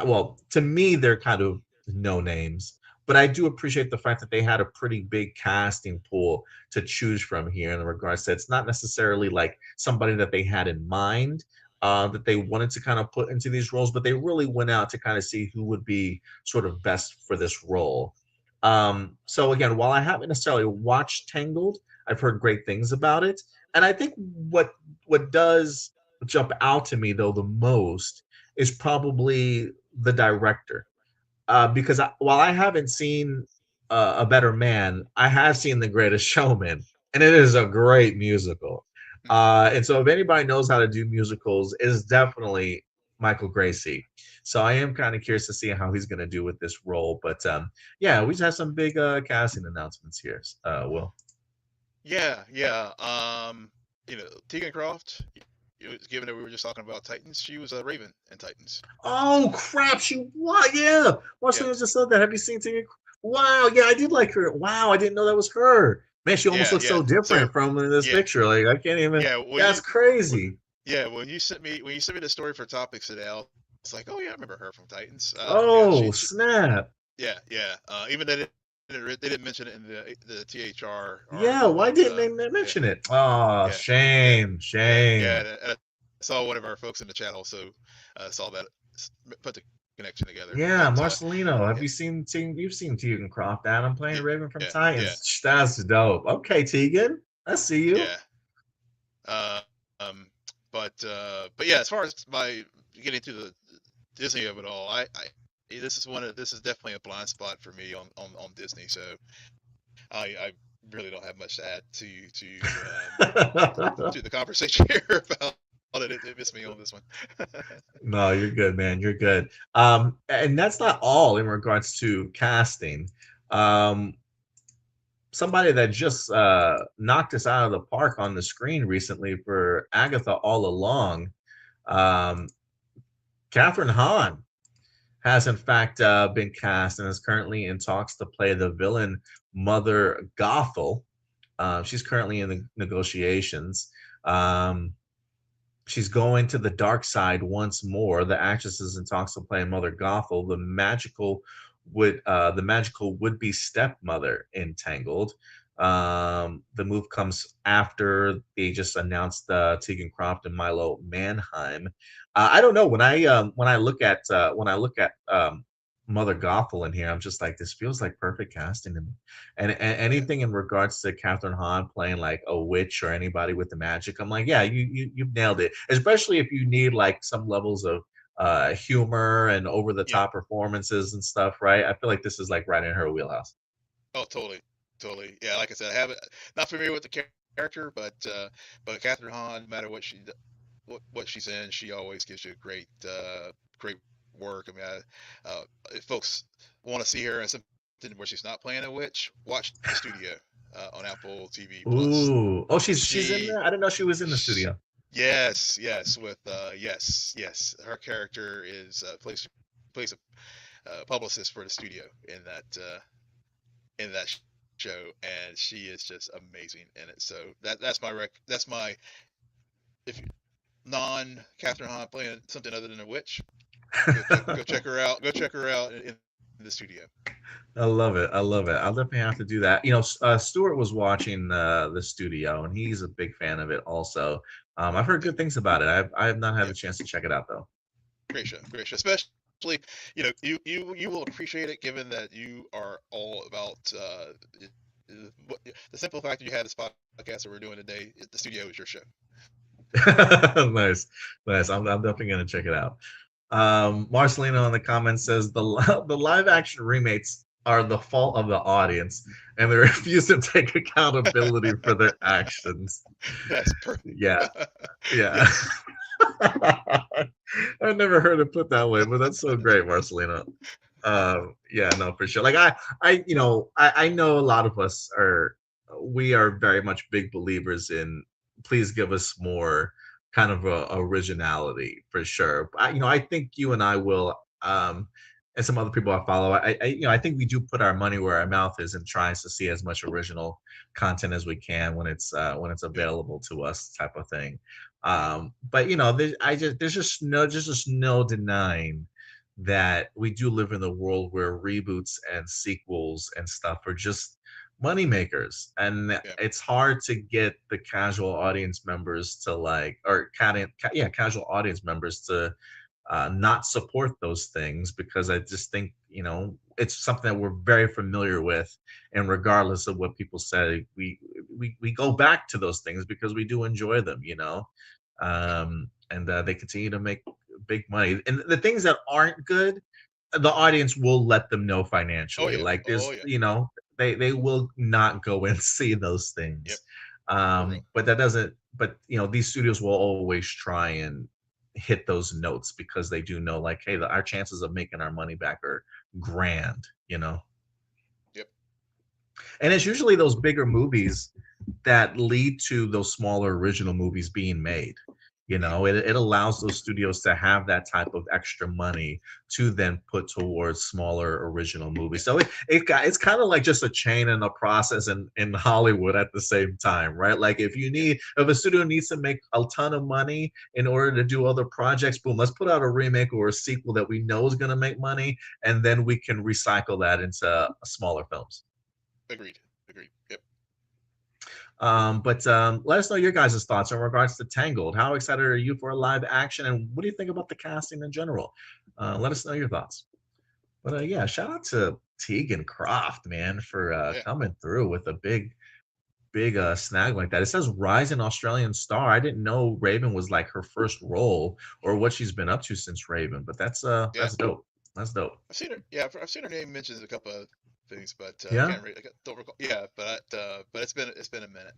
well, to me, they're kind of no names, but I do appreciate the fact that they had a pretty big casting pool to choose from here in regards to it's not necessarily like somebody that they had in mind that they wanted to kind of put into these roles, but they really went out to kind of see who would be sort of best for this role. So again, while I haven't necessarily watched Tangled, I've heard great things about it, and I think what does jump out to me though the most is probably the director. Because while I haven't seen A Better Man, I have seen The Greatest Showman, and it is a great musical. Hmm. And so, if anybody knows how to do musicals, it is definitely Michael Gracie. So I am kind of curious to see how he's going to do with this role. But yeah, we just have some big casting announcements here. Will. Yeah, yeah. Tegan Croft. Given that we were just talking about Titans, she was a Raven in Titans. Oh crap! She what? Yeah, Yep. Marcelina just said that. Have you seen Tigger? Wow, yeah, I did like her. Wow, I didn't know that was her. Man, she almost Yeah, looks yeah. so So different from in this yeah, picture. Like I can't even. yeah. That's When, crazy. yeah, when you sent me the story for topics today, I was like, oh yeah, I remember her from Titans. Yeah, Oh snap! yeah, yeah. Even they didn't mention it in the THR Yeah, article, why but didn't they yeah, mention it? Oh, yeah, yeah, shame, yeah. shame. And I saw one of our folks in the chat also saw that, put the connection together. Yeah, But Marcelino, have yeah, you seen you've seen Tegan Croft, Adam playing yeah, Raven from yeah, yeah, Titans? That's dope. Okay, Tegan, I see you. yeah. But yeah, as far as my getting to the Disney of it all, this is definitely a blind spot for me on Disney. So I really don't have much to add to the conversation here about it. It missed me on this one. No, you're good, man. You're good. And that's not all in regards to casting. Um, Somebody that just knocked us out of the park on the screen recently for Agatha All Along, um, Catherine Hahn has in fact been cast and is currently in talks to play the villain Mother Gothel. She's currently in the negotiations. Um, she's going to the dark side once more. The actress is in talks to play Mother Gothel, the magical would be stepmother in Tangled. The move comes after they just announced Tegan Croft and Milo Manheim. I don't know, when I look at Mother Gothel in here, I'm just like, this feels like perfect casting to me. And Yeah. anything in regards to Catherine Hahn playing like a witch or anybody with the magic, I'm like, yeah, you've nailed it. Especially if you need like some levels of humor and over the Yeah. top performances and stuff, right? I feel like this is like right in her wheelhouse. Oh, totally, totally. Yeah, like I said, I haven't not familiar with the character, but Catherine Hahn, no matter what she's in, she always gives you great work. I mean, if folks want to see her in something where she's not playing a witch, watch the studio on Apple TV Plus. Ooh, oh, she's in She, there. I didn't know she was in the sh studio. yes, yes, with yes, her character is plays a publicist for the studio in that show, and she is just amazing in it. So that's my if non Catherine Hahn playing something other than a witch, go check her out. Go check her out in the studio. I love it. I love it. I'll definitely have to do that. Stuart was watching the studio, and he's a big fan of it. Also, I've heard Yeah, good things about it. I have not had yeah, a chance to check it out though. great show, great show. Especially, you will appreciate it given that you are all about the simple fact that you had this podcast that we're doing today. The studio is your show. Nice, nice. I'm definitely gonna check it out. Marcelino in the comments says the live action remakes are the fault of the audience, and they refuse to take accountability for their actions. That's perfect. Yeah, yeah. Yes. I've never heard it put that way, but that's so great, Marcelino. Yeah, no, for sure. Like I know a lot of us we are very much big believers in please give us more kind of originality for sure. I think you and I will, and some other people I follow. I think we do put our money where our mouth is and tries to see as much original content as we can when it's Yeah. available to us, type of thing. Yeah. But there's just no denying that we do live in a world where reboots and sequels and stuff are just money makers, and Yeah. it's hard to get the casual audience members to like, or casual audience members to not support those things, because I just think it's something that we're very familiar with, and regardless of what people say, we go back to those things because we do enjoy them, Yeah. and they continue to make big money. And the things that aren't good, the audience will let them know Oh financially. yeah. Like Oh there's, yeah. they will not go and see those Yep. things. For real. But that doesn't. But these studios will always try and hit those notes because they do know, like, hey, our chances of making our money back are grand. Yep. And it's usually those bigger movies that lead to those smaller original movies being made. Hmm. It allows those studios to have that type of extra money to then put towards smaller original Yeah. movies. So it's kind of like just a chain and a process in Hollywood at the same time, right? Like Yeah. if a studio needs to make a ton of money in order to do other projects, boom, let's put out a remake or a sequel that we know is going to make money, and then we can recycle that into smaller films. Agreed. Agreed. Yep. But let us know your guys' thoughts in regards to Tangled. How excited are you for a live action, and what do you think about the casting in general? Let us know your thoughts. But yeah, shout out to Tegan Croft, man, for Yeah. coming through with a big snag like that. It says rising Australian star. I didn't know Raven was like her first role or what she's been up to since Raven, but Yeah. that's dope. That's dope. I've seen her. Yeah. I've seen her name mentioned a couple of things, but I Yeah. can't read. Don't recall. Yeah. But it's been a minute.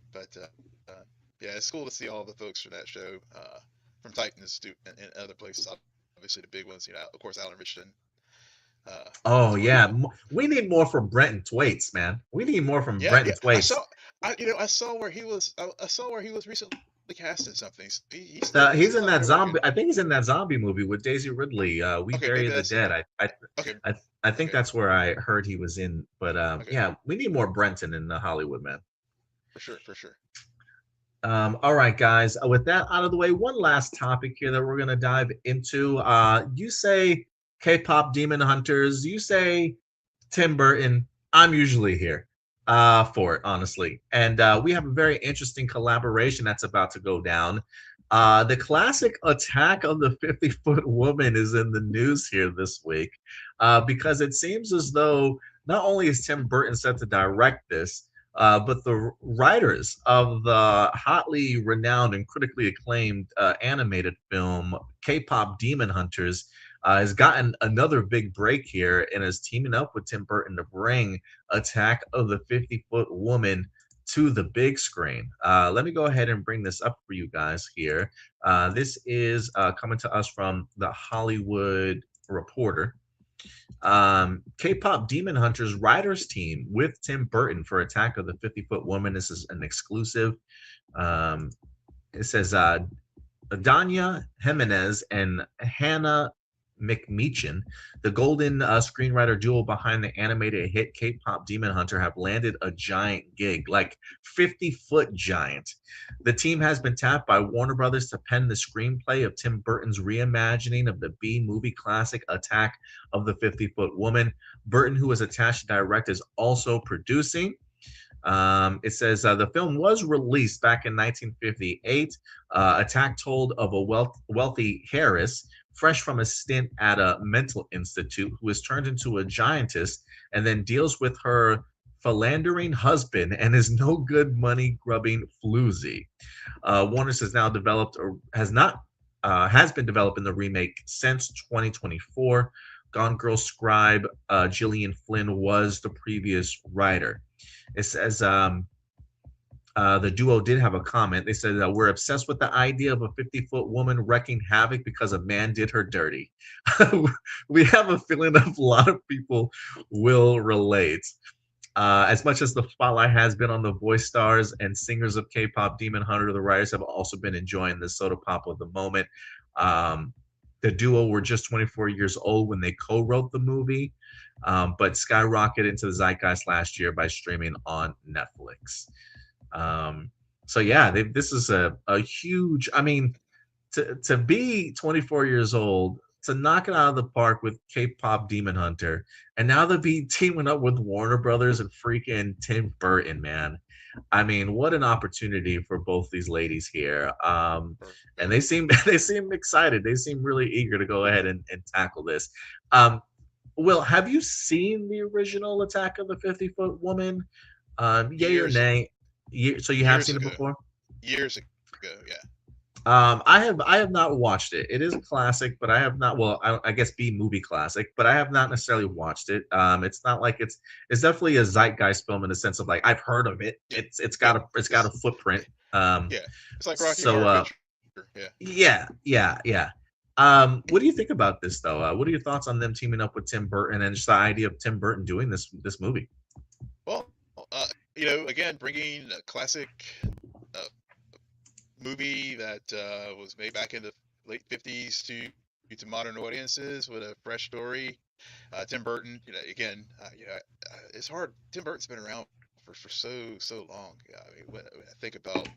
Yeah, it's cool to see all the folks from that show, from Titans to and other places. Obviously, the big ones. Of course, Alan Richardson Oh is working yeah, with. we need more from Brenton Thwaites, man. We need more from Yeah. Yeah. Brenton Thwaites. I saw where he was. I saw where he was recently cast in something. So he He's seems in out that there working. zombie. I think he's in that zombie movie with Daisy Ridley. We Okay, maybe Bury the that's Dead. okay. I, I think Okay. that's where I heard he was in. But Okay. yeah, we need more Brenton in Hollywood, man. For sure. For sure. All right, guys. With that out of the way, one last topic here that we're gonna dive into. You say K-pop Demon Hunters. You say Tim Burton. I'm usually here. for it, honestly. And we have a very interesting collaboration that's about to go down. The classic Attack of the 50-Foot Woman is in the news here this week because it seems as though not only is Tim Burton set to direct this, but the writers of the hotly renowned and critically acclaimed animated film K-pop Demon Hunters has gotten another big break here and is teaming up with Tim Burton to bring Attack of the 50-Foot Woman to the big screen. Let me go ahead and bring this up for you guys here. This is coming to us from the Hollywood Reporter. K-pop Demon Hunters writers team with Tim Burton for Attack of the 50-Foot Woman. This is an exclusive. Um, it says Adanya Jimenez and Hannah McMeechan, the golden screenwriter duo behind the animated hit K-pop Demon Hunter, have landed a giant gig, like 50-foot giant. The team has been tapped by Warner Brothers to pen the screenplay of Tim Burton's reimagining of the B-movie classic Attack of the 50-Foot Woman. Burton, who is attached to direct, is also producing. It says the film was released back in 1958. Attack told of a wealthy Harris, fresh from a stint at a mental institute, who is turned into a giantess and then deals with her philandering husband and his no good money grubbing floozy. Warner's has now developed or has not has been developing the remake since 2024. Gone Girl scribe Gillian Flynn was the previous writer. It says the duo did have a comment. They said we're obsessed with the idea of a 50-foot woman wrecking havoc because a man did her dirty. We have a feeling that a lot of people will relate. As much as the spotlight has been on the voice stars and singers of K-pop Demon Hunter, the writers have also been enjoying the soda pop of the moment. The duo were just 24 years old when they co-wrote the movie, but skyrocketed into the zeitgeist last year by streaming on Netflix. So yeah, this is a huge. I mean, to be 24 years old, to knock it out of the park with K-pop Demon Hunter, and now to be teaming up with Warner Brothers and freaking Tim Burton, man. I mean, what an opportunity for both these ladies here. And Right. they seem they seem excited. They seem really eager to go ahead and tackle this. Um, Will, have you seen the original Attack of the 50-Foot Woman? Yay or Years nay? So you have years seen it ago. before? Years ago. Yeah. I have not watched it. It is a classic, but I have not. Well, I guess B movie classic, but I have not necessarily watched it. It's not like it's definitely a zeitgeist film in the sense of like I've heard of it. Yeah. It's Yeah. got a footprint. Yeah. It's like Rocky So Horror Picture. Yeah. yeah. What do you think about this though? What are your thoughts on them teaming up with Tim Burton and just the idea of Tim Burton doing this movie? Well, again, bringing a classic uh, movie that was made back in the late 50s to modern audiences with a fresh story. Tim Burton, it's hard. Tim Burton's been around for so long. I mean, when I think about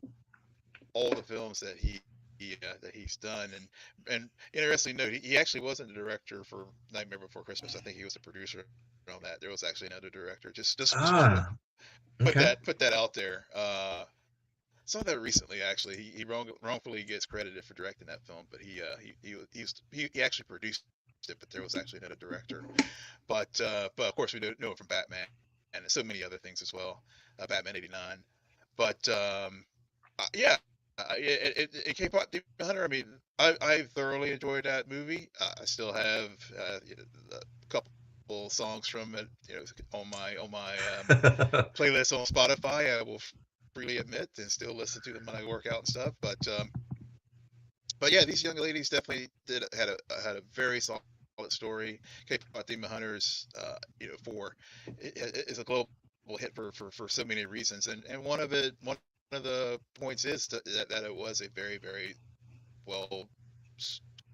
all the films that he's done, and interesting note, he actually wasn't the director for Nightmare Before Christmas. I think he was a producer on that. There was actually another director. Just want to Ah, okay. put that out there. Saw that recently. Actually, he wrongfully gets credited for directing that film, but he actually produced it. But there was actually another director. But of course we know it from Batman and so many other things as well. Batman '89. But yeah, it K-pop Demon Hunter. I mean, I thoroughly enjoyed that movie. I still have a couple songs from it, on my playlist on Spotify. I will freely admit, and still listen to them when I work out and stuff. But yeah, these young ladies definitely had a very solid story. K-pop Demon Hunters, for is a global hit for so many reasons, and one of the points is that it was a very very well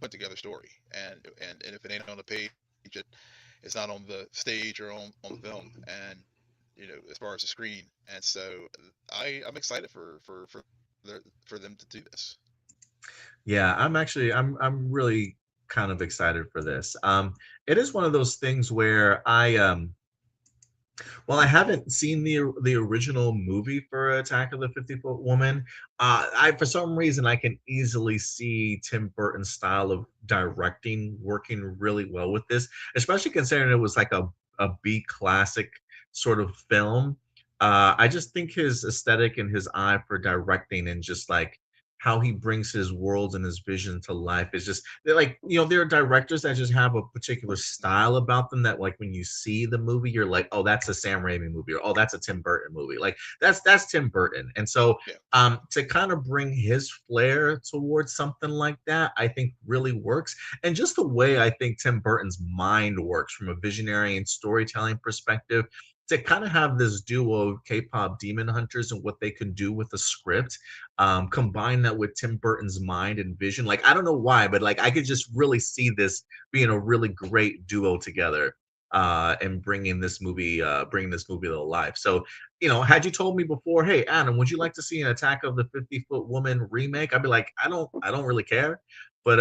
put together story, and if it ain't on the page, it's not on the stage or on the film, and as far as the screen. And so I'm excited for them to do this. Yeah, I'm really kind of excited for this. It is one of those things where Well, I haven't seen the original movie for Attack of the 50-Foot Woman. I For some reason I can easily see Tim Burton's style of directing working really well with this, especially considering it was like a B classic sort of film. I just think his aesthetic and his eye for directing and just like how he brings his worlds and his vision to life is just they're like, there are directors that just have a particular style about them that like when you see the movie, you're like, oh, that's a Sam Raimi movie, or oh, that's a Tim Burton movie. Like that's Tim Burton. And so Yeah, to kind of bring his flair towards something like that, I think really works. And just the way I think Tim Burton's mind works from a visionary and storytelling perspective, to kind of have this duo of K-pop demon hunters and what they can do with a script, combine that with Tim Burton's mind and vision. Like I don't know why, but like I could just really see this being a really great duo together, and bringing this movie to life. So, had you told me before, hey Adam, would you like to see an Attack of the 50-Foot Woman remake? I'd be like, I don't really care. But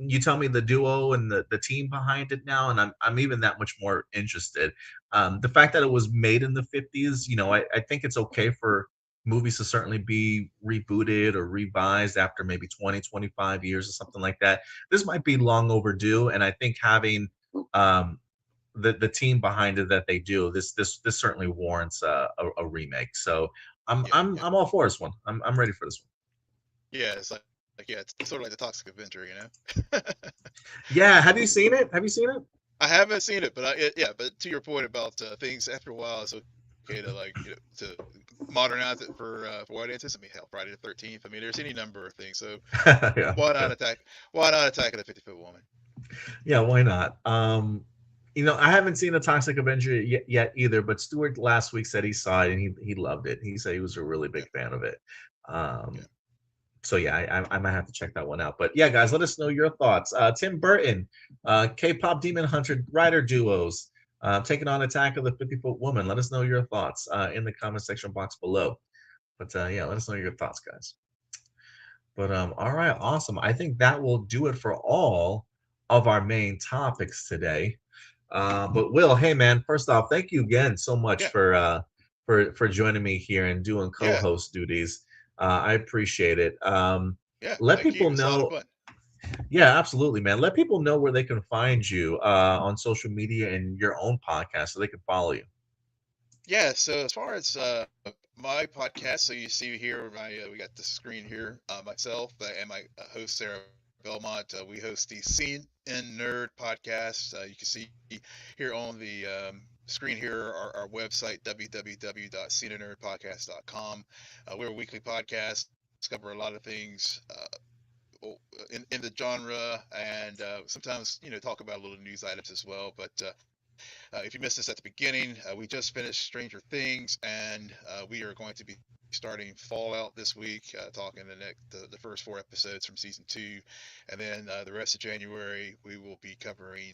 you tell me the duo and the team behind it now, and I'm even that much more interested. The fact that it was made in the 50s, I think it's okay for movies to certainly be rebooted or revised after maybe 20, 25 years or something like that. This might be long overdue, and I think having um, the team behind it that they do, this certainly warrants a remake. So I'm yeah, I'm yeah, I'm all for this one. I'm ready for this one. yeah. It's yeah, it's sort of like the Toxic Avenger, you know. Yeah, have you seen it? Have you seen it? I haven't seen it, but yeah. But to your point about things, after a while, it's okay to to modernize it for what audiences. I mean, hell, Friday the 13th. I mean, there's any number of things. So Yeah, why not yeah. attack? Why not attack a 50-foot woman? Yeah, why not? I haven't seen the Toxic Avenger yet either, but Stuart last week said he saw it and he loved it. He said he was a really Yeah, big fan of it. yeah, Um, so yeah, I might have to check that one out. But yeah, guys, let us know your thoughts. Tim Burton, K-pop Demon Hunter writer duos, taking on Attack of the 50-Foot Woman. Let us know your thoughts in the comment section box below. But yeah, let us know your thoughts, guys. But all right, awesome. I think that will do it for all of our main topics today. But Will, hey man, first off, thank you again so much yeah, for joining me here and doing yeah, co-host duties. I appreciate it. yeah. Let Thank people you. It's a lot of know, fun. yeah, absolutely, man. Let people know where they can find you on social media and your own podcast so they can follow you. Yeah. So as far as my podcast, so you see here, my we got the screen here, myself and my host Sarah Belmont. We host the Scene and Nerd podcast. You can see here on the screen here our website www.sceneandnerdpodcast.com. We're a weekly podcast, cover a lot of things. In the genre, and sometimes talk about little news items as well. But if you missed us at the beginning, we just finished Stranger Things, and we are going to be starting Fallout this week, talking the first 4 episodes from season 2, and then the rest of January we will be covering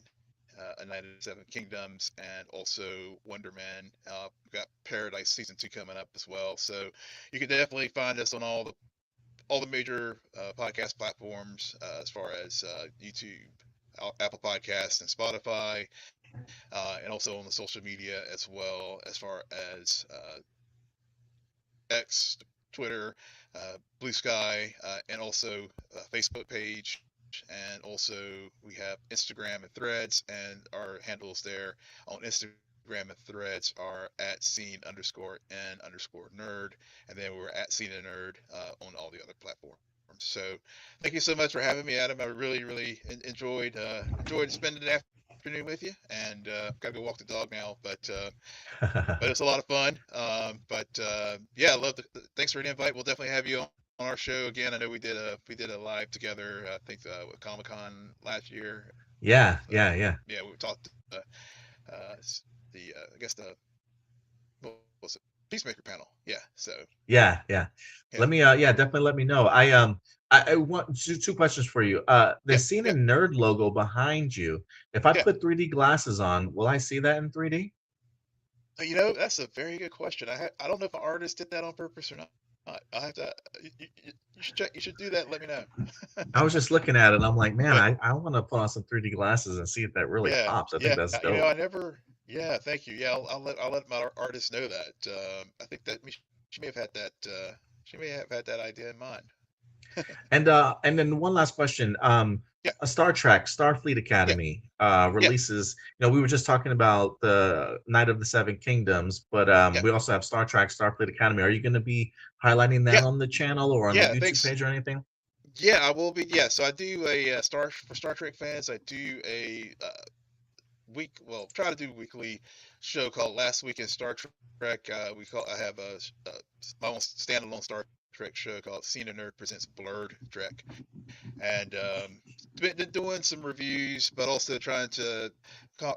A Night of the Seven Kingdoms and also Wonder Man. We've got Paradise season 2 coming up as well, so you can definitely find us on all the major podcast platforms, as far as YouTube, Apple Podcasts, and Spotify, and also on the social media as well, as far as X, Twitter, Blue Sky, and also Facebook page. And also we have Instagram and Threads, and our handles there on Instagram and Threads are at scene_n_nerd, and then we're at scene and nerd on all the other platforms. So thank you so much for having me, Adam. I really enjoyed spending the afternoon with you, and gotta go walk the dog now, but it's a lot of fun. Yeah, I love thanks for the invite. We'll definitely have you on our show again. I know we did a live together. I think with Comic Con last year. Yeah, So yeah, yeah, yeah, we talked the I guess the what was it, Peacemaker panel. Yeah. So yeah. yeah, Yeah, definitely let me know. I want two questions for you. The yeah, Scene yeah, and Nerd logo behind you. If I yeah. put 3D glasses on, will I see that in 3D? That's a very good question. I don't know if an artist did that on purpose or not. I have to. You should check. You should do that. And let me know. I was just looking at it and I'm like, But man, I want to put on some 3D glasses and see if that really yeah, pops. I think yeah. that's dope. I never. Yeah, thank you. Yeah, I'll let my artist know that. I think that she may have had that. She may have had that idea in mind. And then one last question. Yeah, A Star Trek, Starfleet yeah, Academy yeah, releases. We were just talking about the Night of the Seven Kingdoms, but yeah, we also have Star Trek, Starfleet Academy. Are you going to be highlighting that yeah, on the channel or on the yeah. YouTube Thanks. page or anything? Yeah, I will be. Yeah, so I do a Star Trek fans. I do a well, try to do weekly show called Last Week in Star Trek. We call I have my own standalone Star Trek show called Seen a Nerd Presents Blurred Trek, and been doing some reviews, but also trying to ca-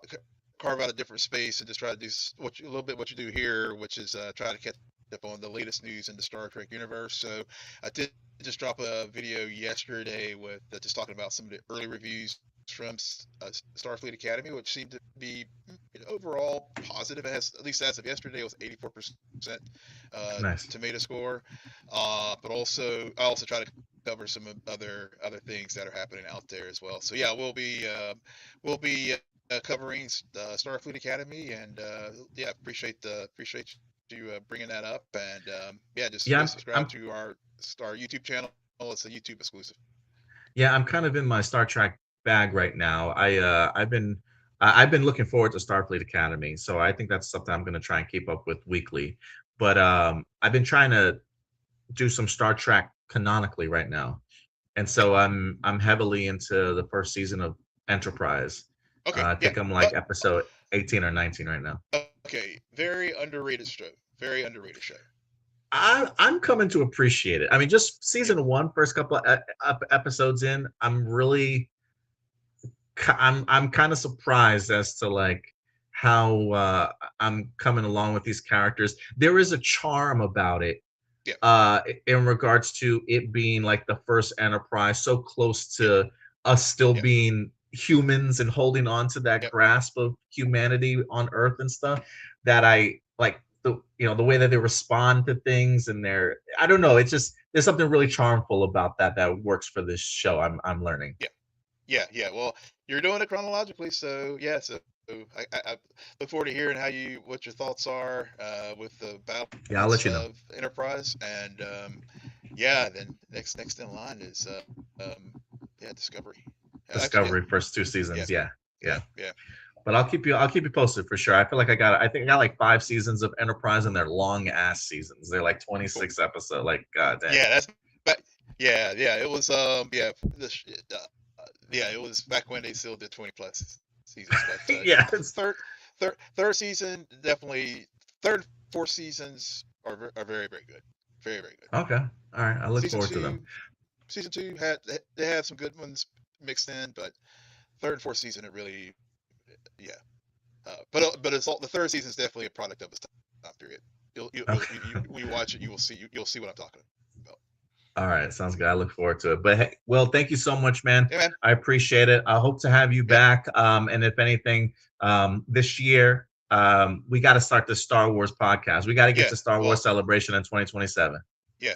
carve out a different space and just try to do a little bit what you do here, which is try to catch up on the latest news in the Star Trek universe. So I did just drop a video yesterday with just talking about some of the early reviews from Starfleet Academy, which seemed to be overall positive. It has, at least as of yesterday, it was 84% tomato Nice. score. But also, I also try to cover some other things that are happening out there as well. So yeah, we'll be covering Starfleet Academy, and yeah, appreciate you bringing that up, and yeah, just go Yeah, subscribe to our YouTube channel. It's a YouTube exclusive. I'm kind of in my Star Trek bag right now. I've been looking forward to Starfleet Academy, so I think that's something I'm going to try and keep up with weekly. But I've been trying to do some Star Trek canonically right now, and Yeah. so I'm heavily into the first season of Enterprise. Okay. I Yeah. think I'm like episode 18 or 19 right now. Okay. Very underrated show. Very underrated show. I'm coming to appreciate it. I mean, just Yeah. season one, first couple of episodes in, I'm kind of surprised as to like how I'm coming along with these characters. There is a charm about it Yeah. in regards to it being like the first Enterprise, so close Yeah. to us still Yeah. being humans and holding on to that Yep. grasp of humanity on Earth and stuff. That I like the way that they respond to things and they're I don't know. It's just there's something really charmful about that works for this show. I'm learning. Yeah. Yeah. Yeah. Well, you're doing it chronologically, so yeah. So I look forward to hearing what your thoughts are with the balance Yeah, I'll let of you know. Enterprise, and yeah, then next in line is yeah, Discovery. Actually, Discovery first two yeah, seasons. Yeah, yeah, yeah. yeah. But I'll keep you posted for sure. I feel like I think I got like 5 seasons of Enterprise and they're long ass seasons. They're like Cool. 26 episode. Like god dang. Yeah, that's back. Yeah, yeah. It was yeah. Yeah, it was back when they still did 20 plus seasons. But yeah, Yeah. third season definitely. Third, fourth seasons are very very good, very very good. Okay. All right. I look Season forward to them. two, season two had they had some good ones mixed in, but third and fourth season it really yeah. But it's all, the third season is definitely a product of its time period. Okay. When you watch it, you'll see what I'm talking about. All right. Sounds good. I look forward to it. But hey, Will, thank you so much, man. Yeah, man. I appreciate it. I hope to have you Yeah, back. And if anything, this year, we got to start this Star Wars podcast. We got to get yeah. to Star Wars Well, Celebration in 2027. yeah.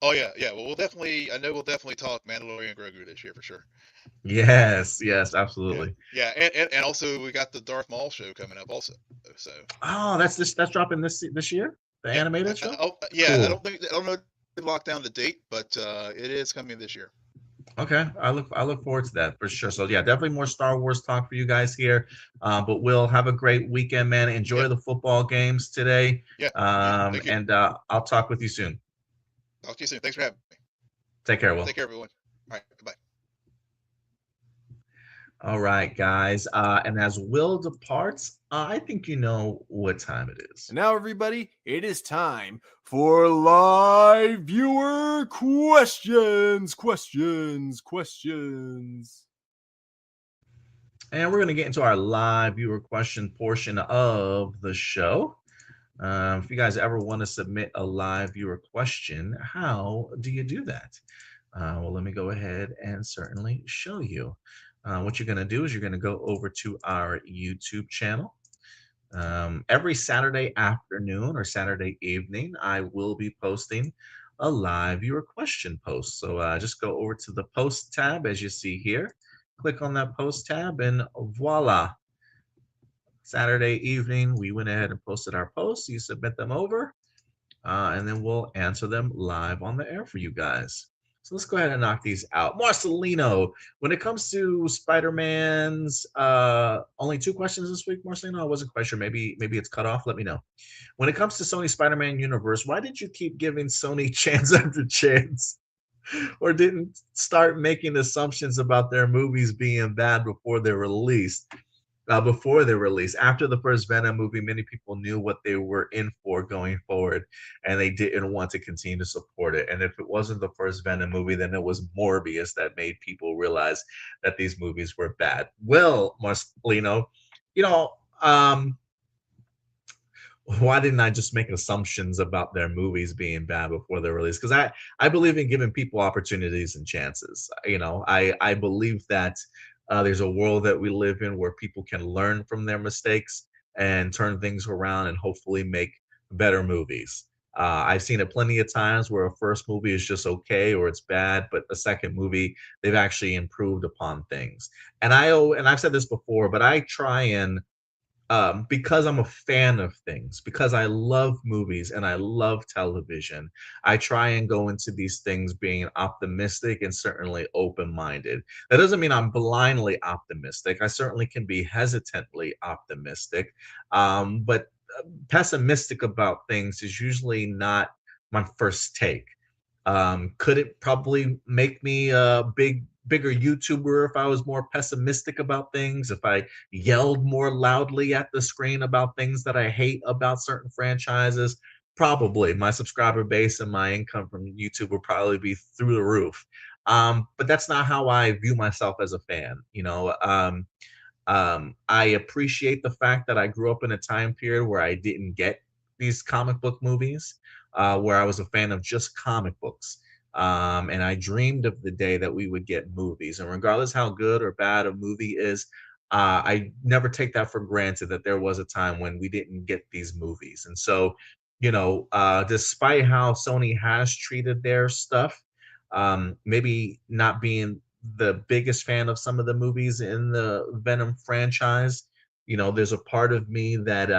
Oh yeah, yeah. Well, we'll definitely. I know we'll definitely talk Mandalorian Grogu this year for sure. Yes. Yes. Yeah, Absolutely. yeah, and also we got the Darth Maul show coming up also. So Oh, that's dropping this year. The yeah, animated show. oh yeah. Cool. I don't know if they locked down the date, but it is coming this year. Okay, I look forward to that for sure. So yeah, definitely more Star Wars talk for you guys here. But we'll have a great weekend, man. Yeah, Enjoy the football games today. yeah. Thank you. And I'll talk with you soon. Talk to you soon. Thanks for having me. Take care, Take Will. care, everyone. All right, bye. All right, guys. And as Will departs, I think you know what time it is. And now, everybody, it is time for live viewer questions. Questions. And we're gonna get into our live viewer question portion of the show. If you guys ever want to submit a live viewer question, how do you do that? Well, let me go ahead and certainly show you. What you're going to do is you're going to go over to our YouTube channel. Every Saturday afternoon or Saturday evening, I will be posting a live viewer question post. So just go over to the post tab as you see here. Click on that post tab and voila. Saturday evening, we went ahead and posted our posts. You submit them over, and then we'll answer them live on the air for you guys. So let's go ahead and knock these out. Marcelino, when it comes to Spider-Man's, only two questions this week, Marcelino. I wasn't quite sure. Maybe it's cut off. Let me know. When it comes to Sony Spider-Man universe, why did you keep giving Sony chance after chance? Or didn't start making assumptions about their movies being bad before they released. After the first Venom movie, many people knew what they were in for going forward, and they didn't want to continue to support it. And if it wasn't the first Venom movie, then it was Morbius that made people realize that these movies were bad. Well, Marcelino, you know, um, why didn't I just make assumptions about their movies being bad before they're released? Because I believe in giving people opportunities and chances. I believe that there's a world that we live in where people can learn from their mistakes and turn things around and hopefully make better movies. I've seen it plenty of times where a first movie is just okay or it's bad, but the second movie they've actually improved upon things. And I've said this before, but I try and because I'm a fan of things, because I love movies and I love television, I try and go into these things being optimistic and certainly open minded. That doesn't mean I'm blindly optimistic. I certainly can be hesitantly optimistic, but pessimistic about things is usually not my first take. Could it probably make me a bigger YouTuber if I was more pessimistic about things, if I yelled more loudly at the screen about things that I hate about certain franchises? Probably. My subscriber base and my income from YouTube would probably be through the roof. But that's not how I view myself as a fan. I appreciate the fact that I grew up in a time period where I didn't get these comic book movies, where I was a fan of just comic books. And I dreamed of the day that we would get movies. And regardless how good or bad a movie is, I never take that for granted that there was a time when we didn't get these movies. And so, despite how Sony has treated their stuff, maybe not being the biggest fan of some of the movies in the Venom franchise. There's a part of me that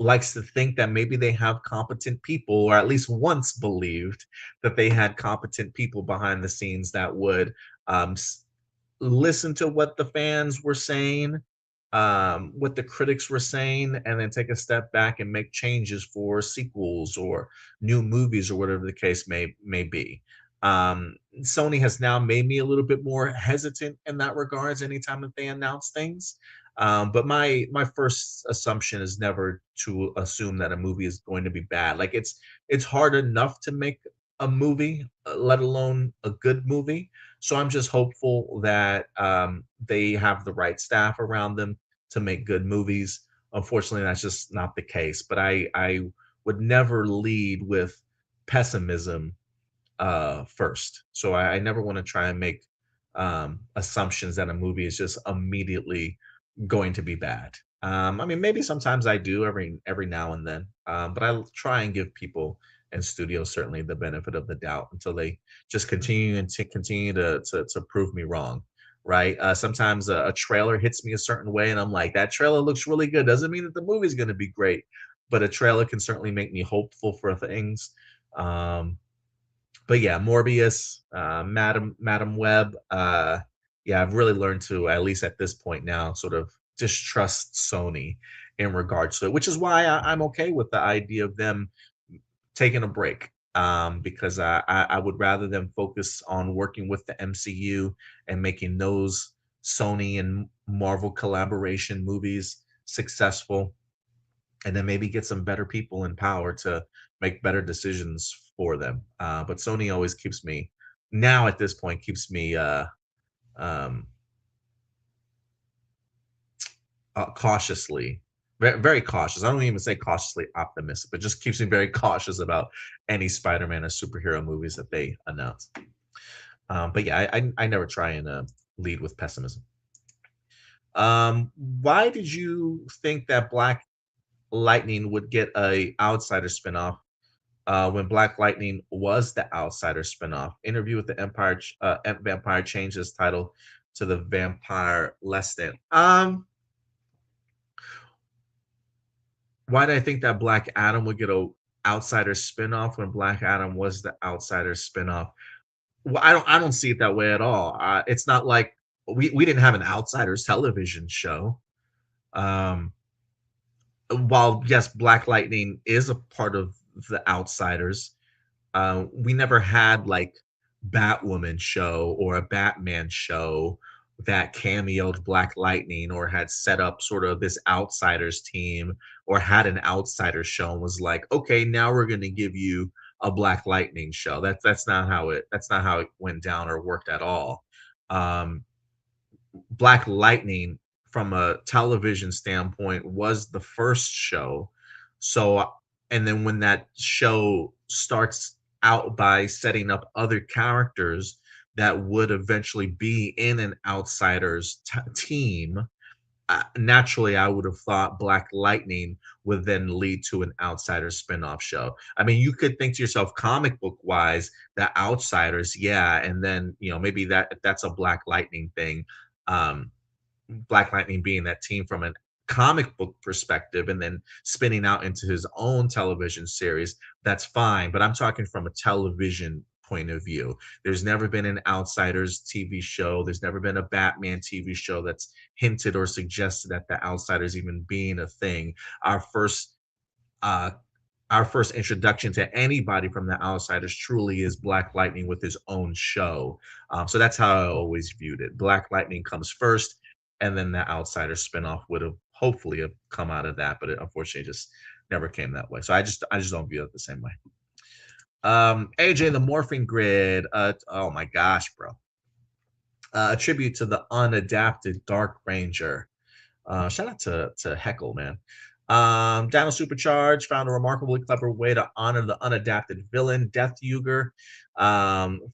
likes to think that maybe they have competent people, or at least once believed that they had competent people behind the scenes that would um, listen to what the fans were saying, what the critics were saying, and then take a step back and make changes for sequels or new movies or whatever the case may be. Sony has now made me a little bit more hesitant in that regards anytime that they announce things. But my first assumption is never to assume that a movie is going to be bad. Like it's hard enough to make a movie, let alone a good movie. So I'm just hopeful that they have the right staff around them to make good movies. Unfortunately, that's just not the case. But I would never lead with pessimism first. So I never want to try and make assumptions that a movie is just immediately going to be bad. I mean, maybe sometimes I do every now and then, but I try and give people in studios certainly the benefit of the doubt until they just continue to prove me wrong. Right. Sometimes a trailer hits me a certain way, and I'm like, that trailer looks really good. Doesn't mean that the movie's going to be great, but a trailer can certainly make me hopeful for things. Um, but yeah, Morbius, Madam Web. Yeah, I've really learned to, at least at this point now, sort of distrust Sony in regards to it, which is why I'm okay with the idea of them taking a break. Because I would rather them focus on working with the MCU and making those Sony and Marvel collaboration movies successful, and then maybe get some better people in power to make better decisions for them. But Sony always keeps me, now at this point, keeps me um, cautiously, very, very cautious. I don't even say cautiously optimistic, but just keeps me very cautious about any Spider-Man or superhero movies that they announce. But yeah, I never try and lead with pessimism. Why did you think that Black Lightning would get a Outsider spinoff when Black Lightning was the Outsider spinoff? Interview with the Vampire changed his title to the Vampire Less Than. why did I think that Black Adam would get a Outsider spinoff when Black Adam was the Outsider spinoff? Well, I don't see it that way at all. It's not like we didn't have an Outsiders television show. Um, while yes, Black Lightning is a part of the Outsiders, we never had like Batwoman show or a Batman show that cameoed Black Lightning or had set up sort of this Outsiders team or had an Outsiders show and was like, okay, now we're going to give you a Black Lightning show. That's not how it went down or worked at all. Um, Black Lightning, from a television standpoint, was the first show. So, and then when that show starts out by setting up other characters that would eventually be in an Outsiders team, naturally, I would have thought Black Lightning would then lead to an Outsiders spinoff show. I mean, you could think to yourself, comic book wise, the Outsiders, yeah, and then maybe that's a Black Lightning thing. Um, Black Lightning being that team from a comic book perspective and then spinning out into his own television series, that's fine. But I'm talking from a television point of view. There's never been an Outsiders TV show. There's never been a Batman TV show that's hinted or suggested that the Outsiders even being a thing. Our first uh, our first introduction to anybody from the Outsiders truly is Black Lightning with his own show. So that's how I always viewed it. Black Lightning comes first, and then the Outsiders spinoff would have hopefully have come out of that, but it unfortunately just never came that way. So I just don't view it the same way. AJ, the Morphing Grid. Oh my gosh, bro. A tribute to the unadapted Dark Ranger. Shout out to Heckle, man. Dino Supercharge found a remarkably clever way to honor the unadapted villain, Death Yuger,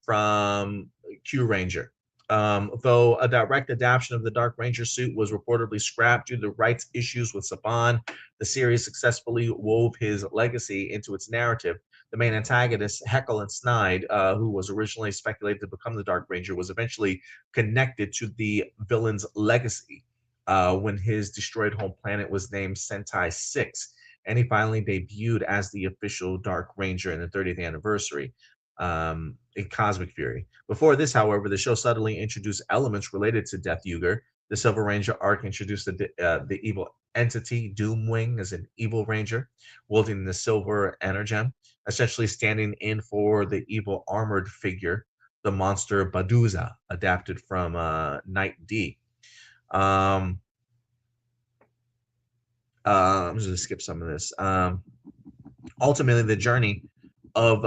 from Q Ranger. Though a direct adaptation of the Dark Ranger suit was reportedly scrapped due to rights issues with Saban, the series successfully wove his legacy into its narrative. The main antagonist, Heckle and Snide, who was originally speculated to become the Dark Ranger, was eventually connected to the villain's legacy when his destroyed home planet was named Sentai 6, and he finally debuted as the official Dark Ranger in the 30th anniversary in Cosmic Fury. Before this, however, the show subtly introduced elements related to Death Yuger. The Silver Ranger arc introduced the evil entity Doomwing as an evil ranger, wielding the silver energem, essentially standing in for the evil armored figure, the monster Baduza, adapted from Night D. Um, I'm just gonna skip some of this. Ultimately, the journey of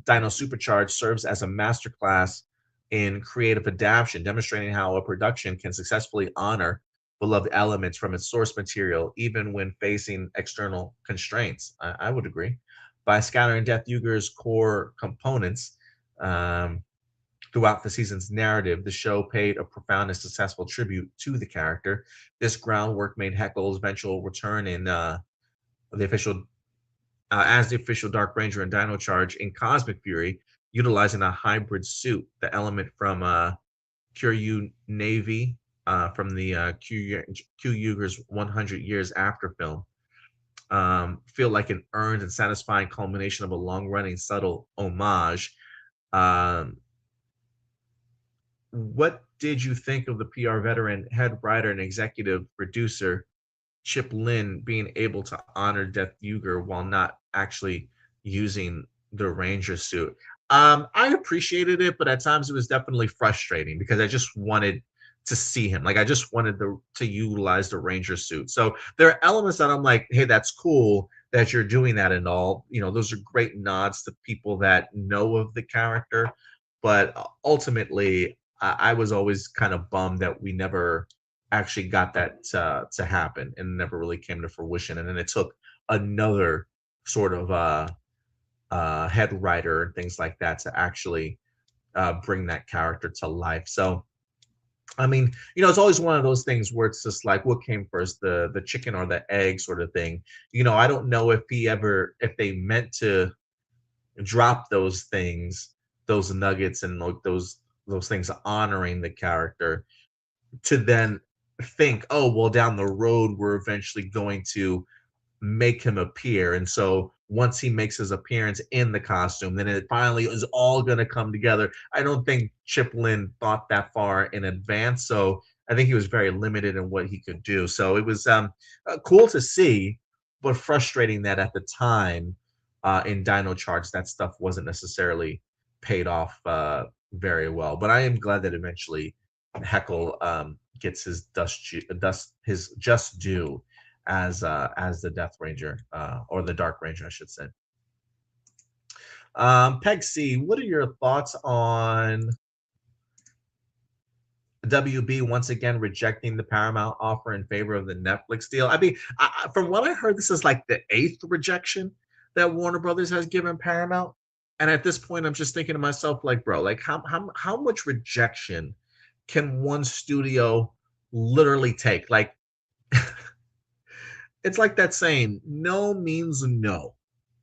Dino Supercharge serves as a masterclass in creative adaptation, demonstrating how a production can successfully honor beloved elements from its source material, even when facing external constraints. I would agree. By scattering Death Yuger's core components, um, throughout the season's narrative, the show paid a profound and successful tribute to the character. This groundwork made Heckle's eventual return in the official as the official Dark Ranger and Dino Charge in Cosmic Fury, utilizing a hybrid suit, the element from Kyoryu Navy from the Q Yuger's 100 Years After film. Feel like an earned and satisfying culmination of a long-running subtle homage. Um, what did you think of the PR veteran, head writer, and executive producer Chip Lynn being able to honor Death Yuger while not actually using the Ranger suit? I appreciated it, but at times it was definitely frustrating because I just wanted to see him. Like I just wanted to utilize the Ranger suit. So there are elements that I'm like, hey, that's cool that you're doing that and all. Those are great nods to people that know of the character. But ultimately, I was always kind of bummed that we never actually got that to happen and never really came to fruition. And then it took another sort of head writer and things like that to actually bring that character to life. So, I mean, it's always one of those things where it's just like, what came first, the chicken or the egg sort of thing. I don't know if they meant to drop those things, those nuggets and those things honoring the character to then think, oh, well, down the road, we're eventually going to make him appear. And so once he makes his appearance in the costume, then it finally is all going to come together. I don't think Chip Lynn thought that far in advance. So I think he was very limited in what he could do. So it was cool to see, but frustrating that at the time in Dino Charge, that stuff wasn't necessarily paid off very well. But I am glad that eventually Heckle gets his his just due as the Death Ranger or the Dark Ranger, I should say. Peg C, what are your thoughts on WB once again rejecting the Paramount offer in favor of the Netflix deal? I mean, from what I heard, this is like the 8th rejection that Warner Brothers has given Paramount. And at this point, I'm just thinking to myself, like, bro, like how much rejection can one studio literally take? Like, it's like that saying, no means no.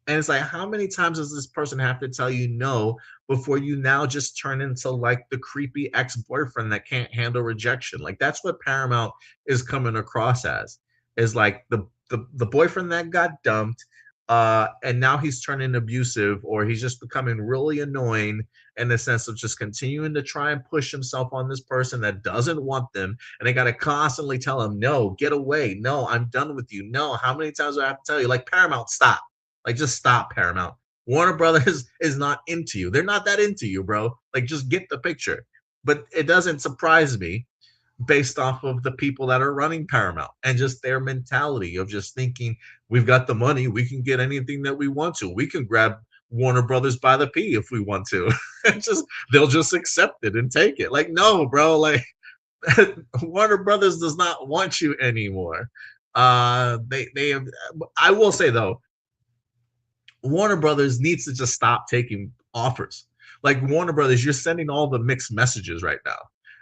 And it's like, how many times does this person have to tell you no before you now just turn into like the creepy ex-boyfriend that can't handle rejection? Like that's what Paramount is coming across as, is like the boyfriend that got dumped, and now he's turning abusive, or he's just becoming really annoying in the sense of just continuing to try and push himself on this person that doesn't want them, and they got to constantly tell him, no, get away, no, I'm done with you, no. How many times do I have to tell you, like, Paramount, stop, like, just stop, Paramount. Warner Brothers is not into you. They're not that into you, bro. Like, just get the picture. But it doesn't surprise me based off of the people that are running Paramount and just their mentality of just thinking, we've got the money, we can get anything that we want to. We can grab Warner Brothers by the P if we want to. And just they'll just accept it and take it. Like, no, bro, like Warner Brothers does not want you anymore. They have, I will say though, Warner Brothers needs to just stop taking offers. Like Warner Brothers, you're sending all the mixed messages right now.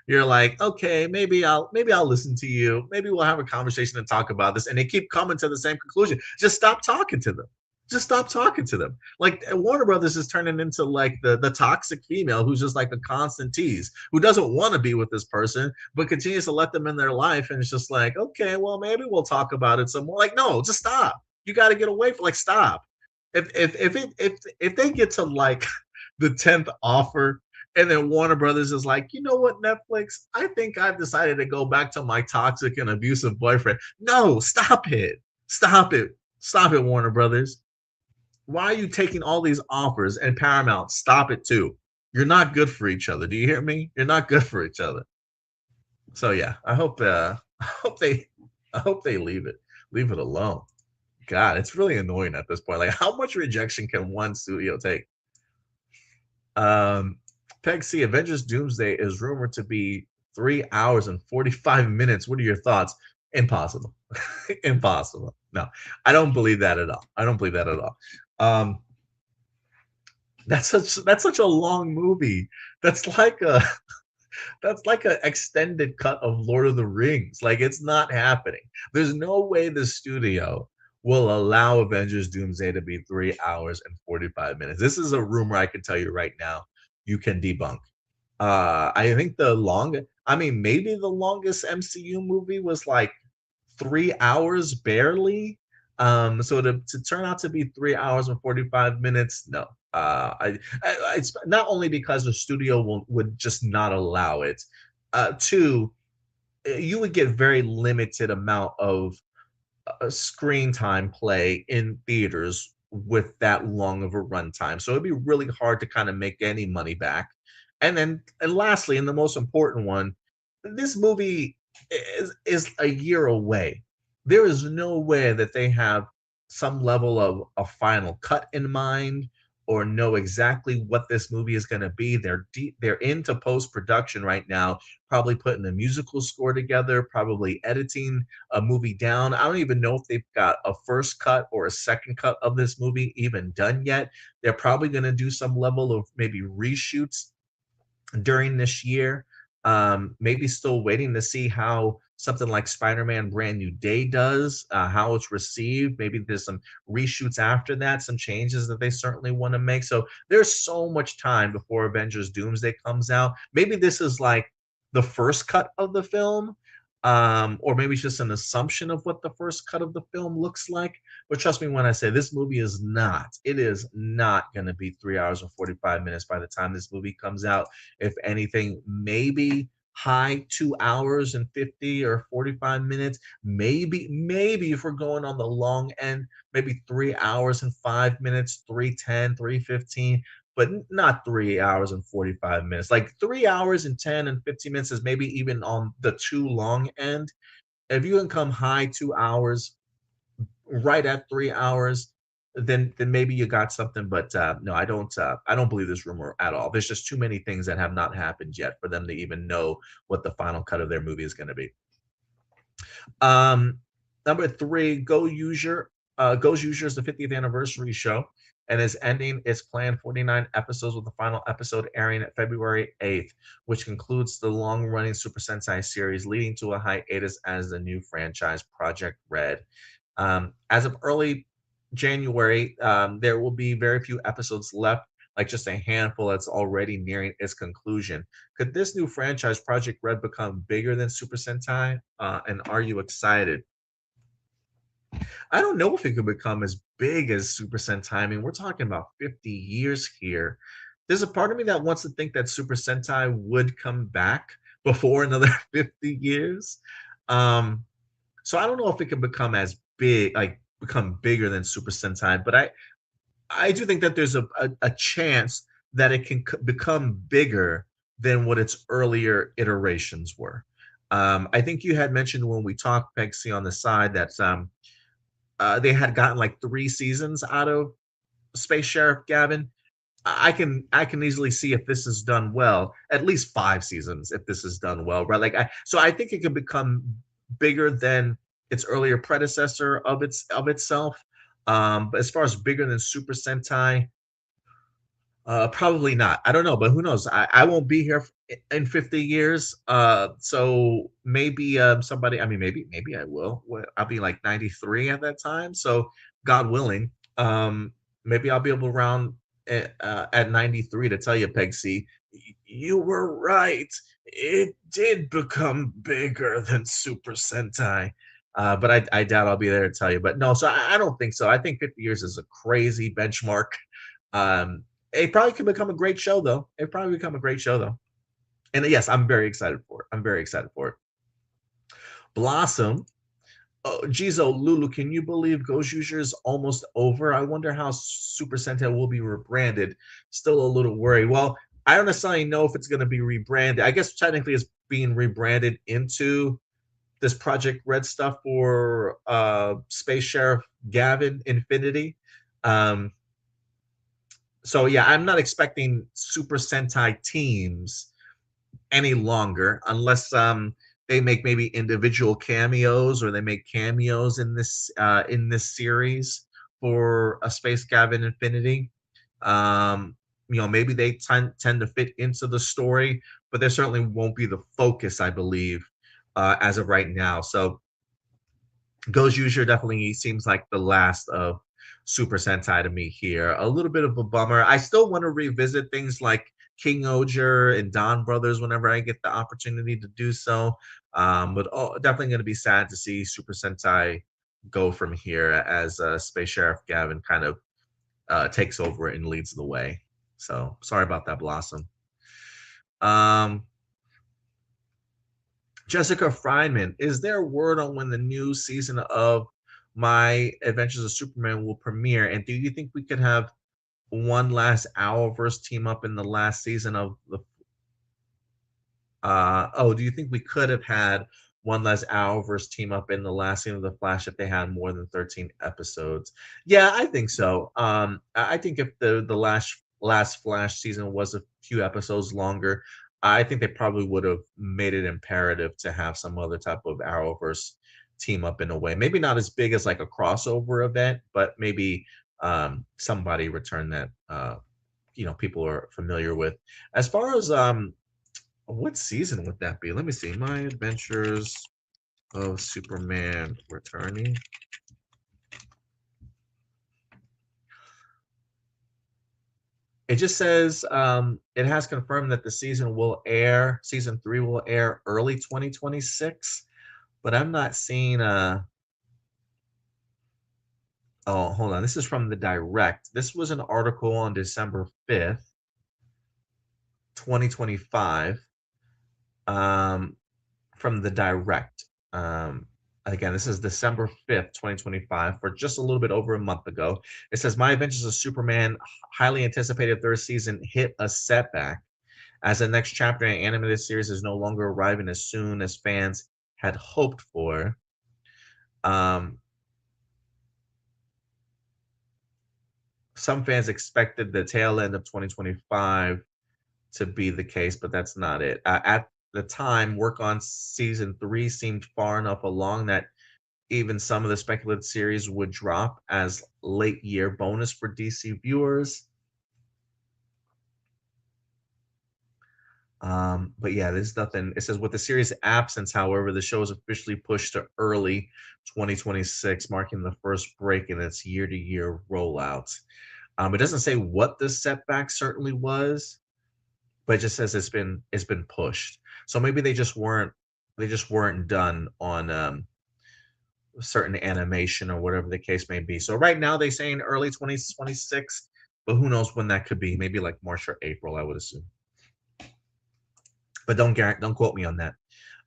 You're like, okay, maybe I'll listen to you. Maybe we'll have a conversation and talk about this. And they keep coming to the same conclusion. Just stop talking to them. Just stop talking to them. Like Warner Brothers is turning into like the toxic female who's just like a constant tease, who doesn't want to be with this person, but continues to let them in their life. And it's just like, okay, well, maybe we'll talk about it some more. Like, no, just stop. You got to get away from, like, stop. If they get to like the 10th offer, and then Warner Brothers is like, you know what, Netflix, I think I've decided to go back to my toxic and abusive boyfriend. No, stop it. Stop it. Stop it, Warner Brothers. Why are you taking all these offers? And Paramount, stop it too. You're not good for each other. Do you hear me? You're not good for each other. So yeah, I hope they leave it alone. God, it's really annoying at this point. Like, how much rejection can one studio take? Peg C, Avengers Doomsday is rumored to be 3 hours and 45 minutes. What are your thoughts? Impossible. Impossible. No, I don't believe that at all. I don't believe that at all. That's such a long movie. That's like a that's like an extended cut of Lord of the Rings. Like, it's not happening. There's no way the studio will allow Avengers Doomsday to be 3 hours and 45 minutes. This is a rumor I can tell you right now. You can debunk. I think maybe the longest MCU movie was like 3 hours barely. So to turn out to be 3 hours and 45 minutes, no. It's not only because the studio would just not allow it. Two, you would get very limited amount of screen time play in theaters with that long of a runtime. So it'd be really hard to kind of make any money back. And lastly, and the most important one, this movie is a year away. There is no way that they have some level of a final cut in mind or know exactly what this movie is going to be. They're into post production right now, probably putting a musical score together, probably editing a movie down. I don't even know if they've got a first cut or a second cut of this movie even done yet. They're probably going to do some level of maybe reshoots during this year. Maybe still waiting to see how something like Spider-Man Brand New Day does, how it's received. Maybe there's some reshoots after that, some changes that they certainly want to make. So there's so much time before Avengers Doomsday comes out. Maybe this is like the first cut of the film. or maybe it's just an assumption of what the first cut of the film looks like. But trust me when I say this movie is not, it is not going to be 3 hours and 45 minutes by the time this movie comes out. If anything, maybe high 2 hours and 50 or 45 minutes. Maybe if we're going on the long end, maybe 3 hours and 5 minutes, 3:10, 3:15, but not 3 hours and 45 minutes. Like 3 hours and 10 and 15 minutes is maybe even on the too long end. If you can come high 2 hours, right at 3 hours, then maybe you got something. But no, I don't believe this rumor at all. There's just too many things that have not happened yet for them to even know what the final cut of their movie is going to be. Um, Number three, Go User is the 50th anniversary show and is ending its planned 49 episodes with the final episode airing at February 8th, which concludes the long-running Super Sentai series, leading to a hiatus as the new franchise Project Red. As of early January, there will be very few episodes left, like just a handful that's already nearing its conclusion. Could this new franchise, Project Red, become bigger than Super Sentai? And are you excited? I don't know if it could become as big as Super Sentai. I mean, we're talking about 50 years here. There's a part of me that wants to think that Super Sentai would come back before another 50 years. Um, so I don't know if it can become as big, like become bigger than Super Sentai, but I do think that there's a chance that it can become bigger than what its earlier iterations were. I think you had mentioned when we talked, Pexi, on the side that they had gotten like 3 seasons out of Space Sheriff Gavin. I can easily see if this is done well, at least 5 seasons if this is done well, right? So I think it could become bigger than its earlier predecessor of itself. But as far as bigger than Super Sentai, probably not. I don't know, but who knows? I won't be here in 50 years. So maybe somebody. I mean, maybe I will. I'll be like 93 at that time. So God willing, maybe I'll be able to round at 93 to tell you, Peg C, you were right. It did become bigger than Super Sentai. But I doubt I'll be there to tell you. But no, so I don't think so. I think 50 years is a crazy benchmark. Um, it probably could become a great show, though. It probably become a great show, though. And yes, I'm very excited for it. I'm very excited for it. Blossom. Oh, Jizo, Lulu, can you believe Ghost User is almost over? I wonder how Super Sentai will be rebranded. Still a little worried. Well, I don't necessarily know if it's going to be rebranded. I guess technically it's being rebranded into this Project Red stuff for Space Sheriff Gavin Infinity. Um, so yeah, I'm not expecting Super Sentai teams any longer unless they make maybe individual cameos or they make cameos in this series for a Space Gavin Infinity. Maybe they tend to fit into the story, but there certainly won't be the focus, I believe, as of right now. So Ghost User definitely seems like the last of Super Sentai to me here. A little bit of a bummer. I still want to revisit things like King Oger and Don Brothers whenever I get the opportunity to do so. But definitely going to be sad to see Super Sentai go from here as Space Sheriff Gavin kind of takes over and leads the way. So sorry about that, Blossom. Um, Jessica Friedman, is there word on when the new season of My Adventures of Superman will premiere? And do you think we could have one last Arrowverse team up in the last season of the do you think we could have had one less Arrowverse team up in the last season of the Flash if they had more than 13 episodes? Yeah, I think so. I think if the last Flash season was a few episodes longer, I think they probably would have made it imperative to have some other type of Arrowverse team up in a way. Maybe not as big as like a crossover event, but maybe somebody return that people are familiar with. As far as what season would that be? Let me see. My Adventures of Superman returning. It just says it has confirmed that the season 3 will air early 2026. but I'm not seeing. Oh, hold on. This is from the direct. This was an article on December 5th, 2025. Um, from the direct. Again, this is December 5th, 2025, for just a little bit over a month ago. It says, My Adventures of Superman, highly anticipated third season, hit a setback as the next chapter in animated series is no longer arriving as soon as fans had hoped for. Um, some fans expected the tail end of 2025 to be the case, but that's not it. At the time, work on season three seemed far enough along that even some of the speculated series would drop as late year bonus for DC viewers. But yeah, there's nothing. It says with the series absence, however, the show is officially pushed to early 2026, marking the first break in its year-to-year rollout. It doesn't say what the setback certainly was, but it just says it's been pushed. So maybe they just weren't done on certain animation or whatever the case may be. So right now they saying early 2026, but who knows when that could be? Maybe like March or April, I would assume. But don't quote me on that.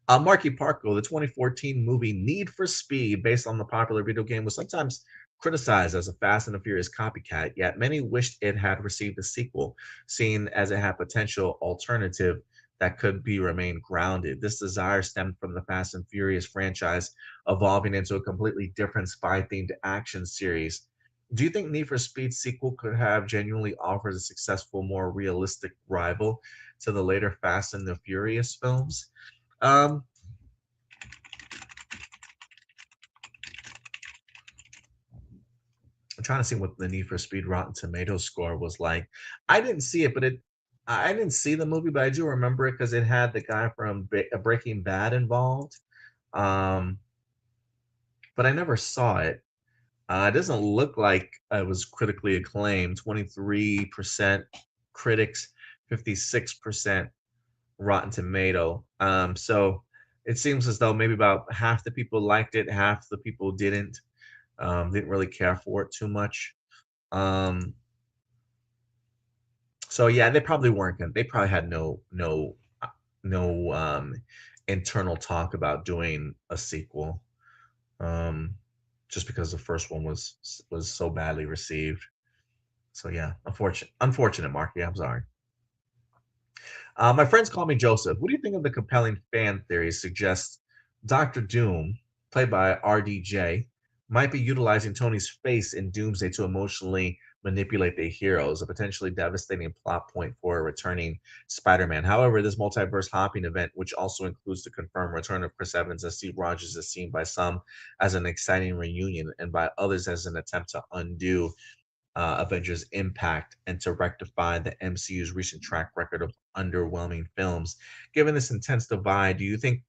Marky Parko, the 2014 movie Need for Speed, based on the popular video game, was sometimes criticized as a Fast and the Furious copycat, yet many wished it had received a sequel, seen as it had potential alternative that could be remained grounded. This desire stemmed from the Fast and Furious franchise evolving into a completely different spy-themed action series. Do you think Need for Speed sequel could have genuinely offered a successful, more realistic rival to the later Fast and the Furious films? Um, I'm trying to see what the Need for Speed Rotten Tomatoes score was like. I didn't see it, but I didn't see the movie, but I do remember it because it had the guy from Breaking Bad involved. Um, but I never saw it. It doesn't look like it was critically acclaimed. 23% critics, 56% Rotten Tomato. So it seems as though maybe about half the people liked it, half the people didn't. Didn't really care for it too much. Um, so yeah, they probably weren't gonna. They probably had no internal talk about doing a sequel. Um, just because the first one was so badly received. So yeah, unfortunate, Marky. I'm sorry. My friends call me Joseph. What do you think of the compelling fan theory suggests Doctor Doom, played by RDJ, might be utilizing Tony's face in Doomsday to emotionally manipulate the heroes, a potentially devastating plot point for a returning Spider-Man. However, this multiverse hopping event, which also includes the confirmed return of Chris Evans and Steve Rogers, is seen by some as an exciting reunion and by others as an attempt to undo Avengers Impact and to rectify the MCU's recent track record of underwhelming films. Given this intense divide, do you think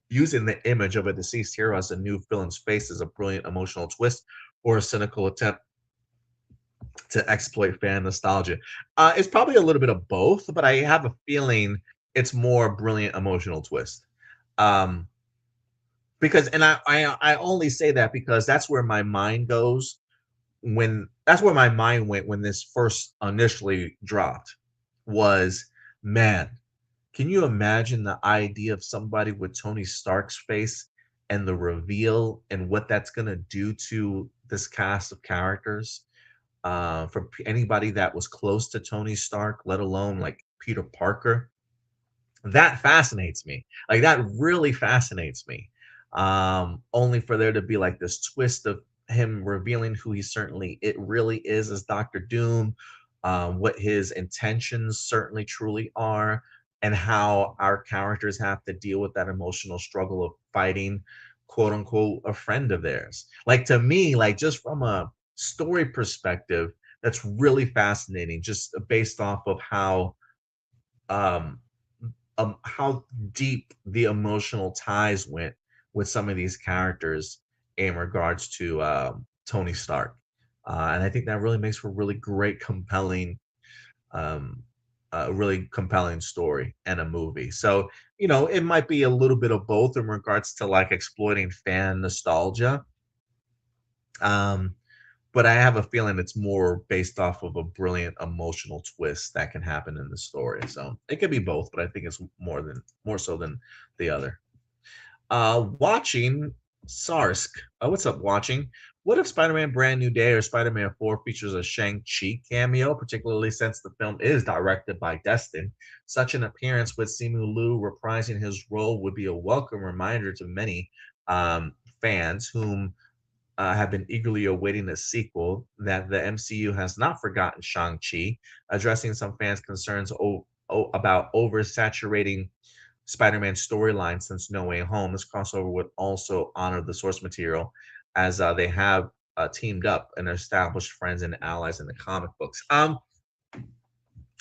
using the image of a deceased hero as a new villain's face is a brilliant emotional twist or a cynical attempt to exploit fan nostalgia? It's probably a little bit of both, but I have a feeling it's more brilliant emotional twist. Um, because, and I only say that because that's where my mind goes when that's where my mind went when this first initially dropped was, man, can you imagine the idea of somebody with Tony Stark's face and the reveal and what that's going to do to this cast of characters? For anybody that was close to Tony Stark, let alone like Peter Parker, that fascinates me. Like that really fascinates me. Only for there to be like this twist of him revealing who he certainly it really is as Doctor Doom, what his intentions certainly truly are, and how our characters have to deal with that emotional struggle of fighting, quote unquote, a friend of theirs. Like to me, like just from a story perspective, that's really fascinating, just based off of um how deep the emotional ties went with some of these characters in regards to Tony Stark, and I think that really makes for a um, really compelling story and a movie. So it might be a little bit of both in regards to like exploiting fan nostalgia. Um, but I have a feeling it's more based off of a brilliant emotional twist that can happen in the story. So it could be both, but I think it's more so than the other. Watching Sarsk. What's up, watching? What if Spider-Man Brand New Day or Spider-Man 4 features a Shang-Chi cameo, particularly since the film is directed by Destin? Such an appearance with Simu Liu reprising his role would be a welcome reminder to many fans whom have been eagerly awaiting a sequel that the MCU has not forgotten Shang-Chi, addressing some fans' concerns about oversaturating Spider-Man storyline since No Way Home. This crossover would also honor the source material as they have teamed up and established friends and allies in the comic books.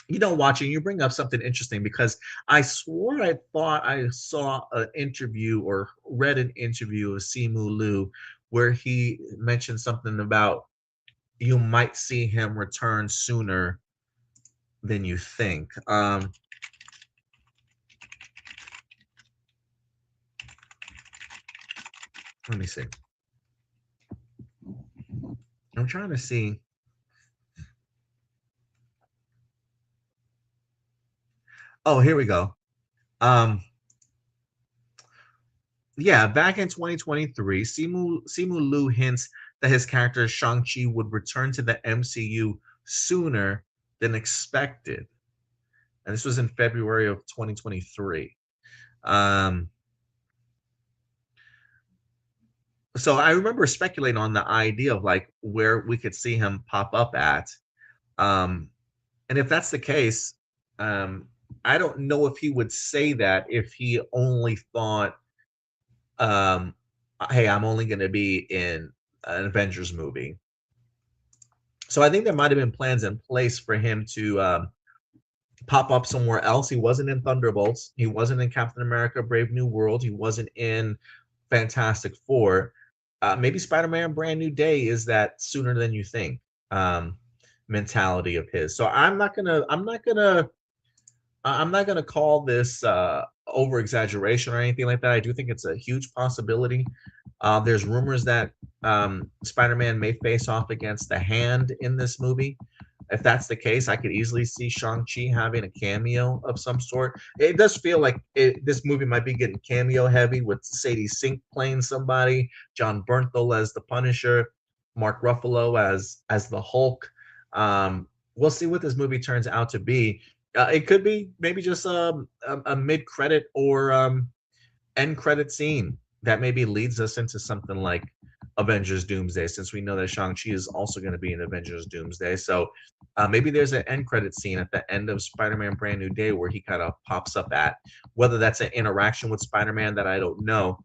Watching, you bring up something interesting because I swore I thought I saw an interview or read an interview of Simu Liu where he mentioned something about you might see him return sooner than you think. Let me see. I'm trying to see. Oh, here we go. Um, yeah, back in 2023, Simu Liu hints that his character Shang-Chi would return to the MCU sooner than expected. And this was in February of 2023. Um, so I remember speculating on the idea of like where we could see him pop up at. Um, and if that's the case, um, I don't know if he would say that if he only thought, um, hey, I'm only going to be in an Avengers movie. So I think there might have been plans in place for him to pop up somewhere else. He wasn't in Thunderbolts. He wasn't in Captain America: Brave New World. He wasn't in Fantastic Four. Maybe Spider-Man: Brand New Day is that sooner than you think mentality of his. So I'm not gonna call this over exaggeration or anything like that. I do think it's a huge possibility. There's rumors that Spider-Man may face off against the Hand in this movie. If that's the case, I could easily see Shang-Chi having a cameo of some sort. It does feel like this movie might be getting cameo heavy with Sadie Sink playing somebody, John Bernthal as the Punisher, Mark Ruffalo as the Hulk. We'll see what this movie turns out to be. It could be maybe just a mid-credit or end credit scene that maybe leads us into something like Avengers Doomsday, since we know that Shang-Chi is also going to be in Avengers Doomsday. So maybe there's an end credit scene at the end of Spider-Man Brand New Day where he kind of pops up at, whether that's an interaction with Spider-Man that I don't know,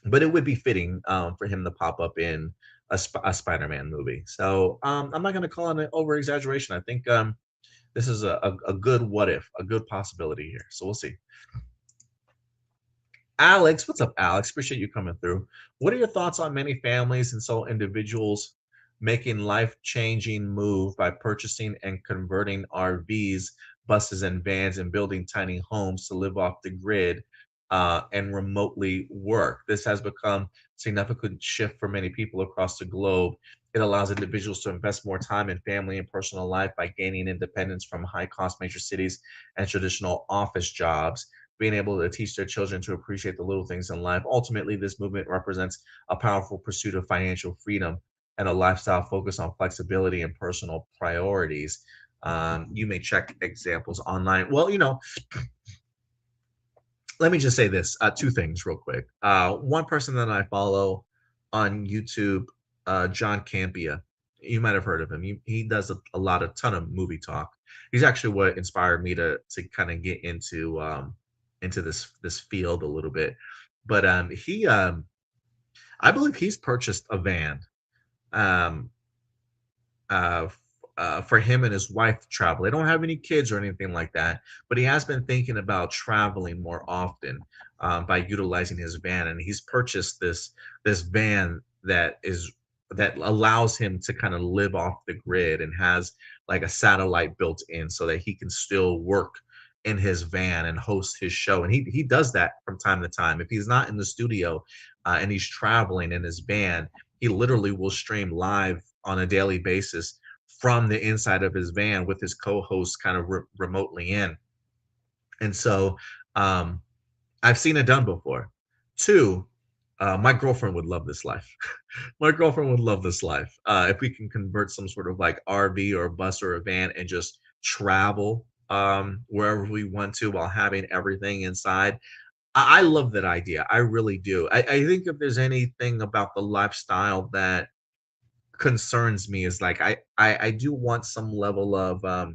but it would be fitting for him to pop up in a Spider-Man movie. So I'm not going to call it an over exaggeration. I think this is a good what if, a good possibility here. So we'll see. Alex, what's up, Alex? Appreciate you coming through. What are your thoughts on many families and so individuals making life-changing move by purchasing and converting RVs, buses, and vans and building tiny homes to live off the grid and remotely work? This has become a significant shift for many people across the globe. It allows individuals to invest more time in family and personal life by gaining independence from high-cost major cities and traditional office jobs, being able to teach their children to appreciate the little things in life. Ultimately, this movement represents a powerful pursuit of financial freedom and a lifestyle focused on flexibility and personal priorities. You may check examples online. Well, let me just say this, two things real quick. One person that I follow on YouTube, John Campia. You might have heard of him. He does a ton of movie talk. He's actually what inspired me to kind of get into this field a little bit. But he I believe he's purchased a van um uh for him and his wife to travel. They don't have any kids or anything like that, but he has been thinking about traveling more often by utilizing his van, and he's purchased this van that allows him to kind of live off the grid and has like a satellite built in so that he can still work in his van and host his show. And he does that from time to time. If he's not in the studio and he's traveling in his van, he literally will stream live on a daily basis from the inside of his van with his co-host kind of remotely in. And so um, I've seen it done before. Two, my girlfriend would love this life. My girlfriend would love this life. If we can convert some sort of like RV or a bus or a van and just travel wherever we want to while having everything inside. I love that idea. I really do. I think if there's anything about the lifestyle that concerns me is like I do want some level of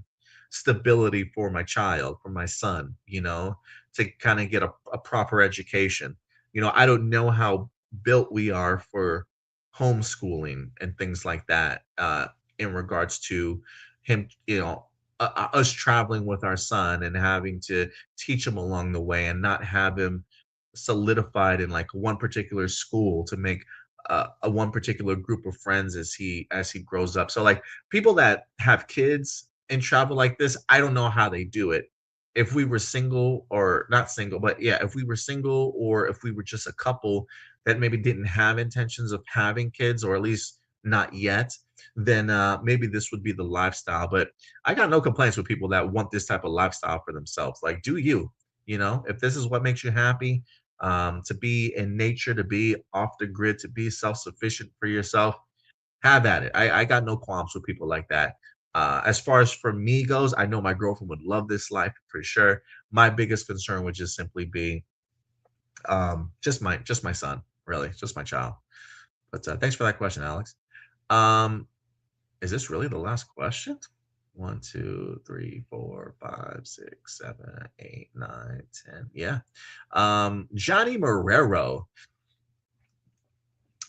stability for my child, for my son, to kind of get a proper education. I don't know how built we are for homeschooling and things like that in regards to him, us traveling with our son and having to teach him along the way and not have him solidified in like one particular school to make a one particular group of friends as he grows up. So like people that have kids and travel like this, I don't know how they do it. If we were single or not single, but yeah, if we were single or if we were just a couple that maybe didn't have intentions of having kids or at least not yet, then maybe this would be the lifestyle. But I got no complaints with people that want this type of lifestyle for themselves. Like, do you? If this is what makes you happy, to be in nature, to be off the grid, to be self-sufficient for yourself, have at it. I got no qualms with people like that. As far as for me goes, I know my girlfriend would love this life for sure. My biggest concern would just simply be just my son, really, just my child. But thanks for that question, Alex. Um, is this really the last question? One, two, three, four, five, six, seven, eight, nine, 10. Yeah. Johnny Marrero.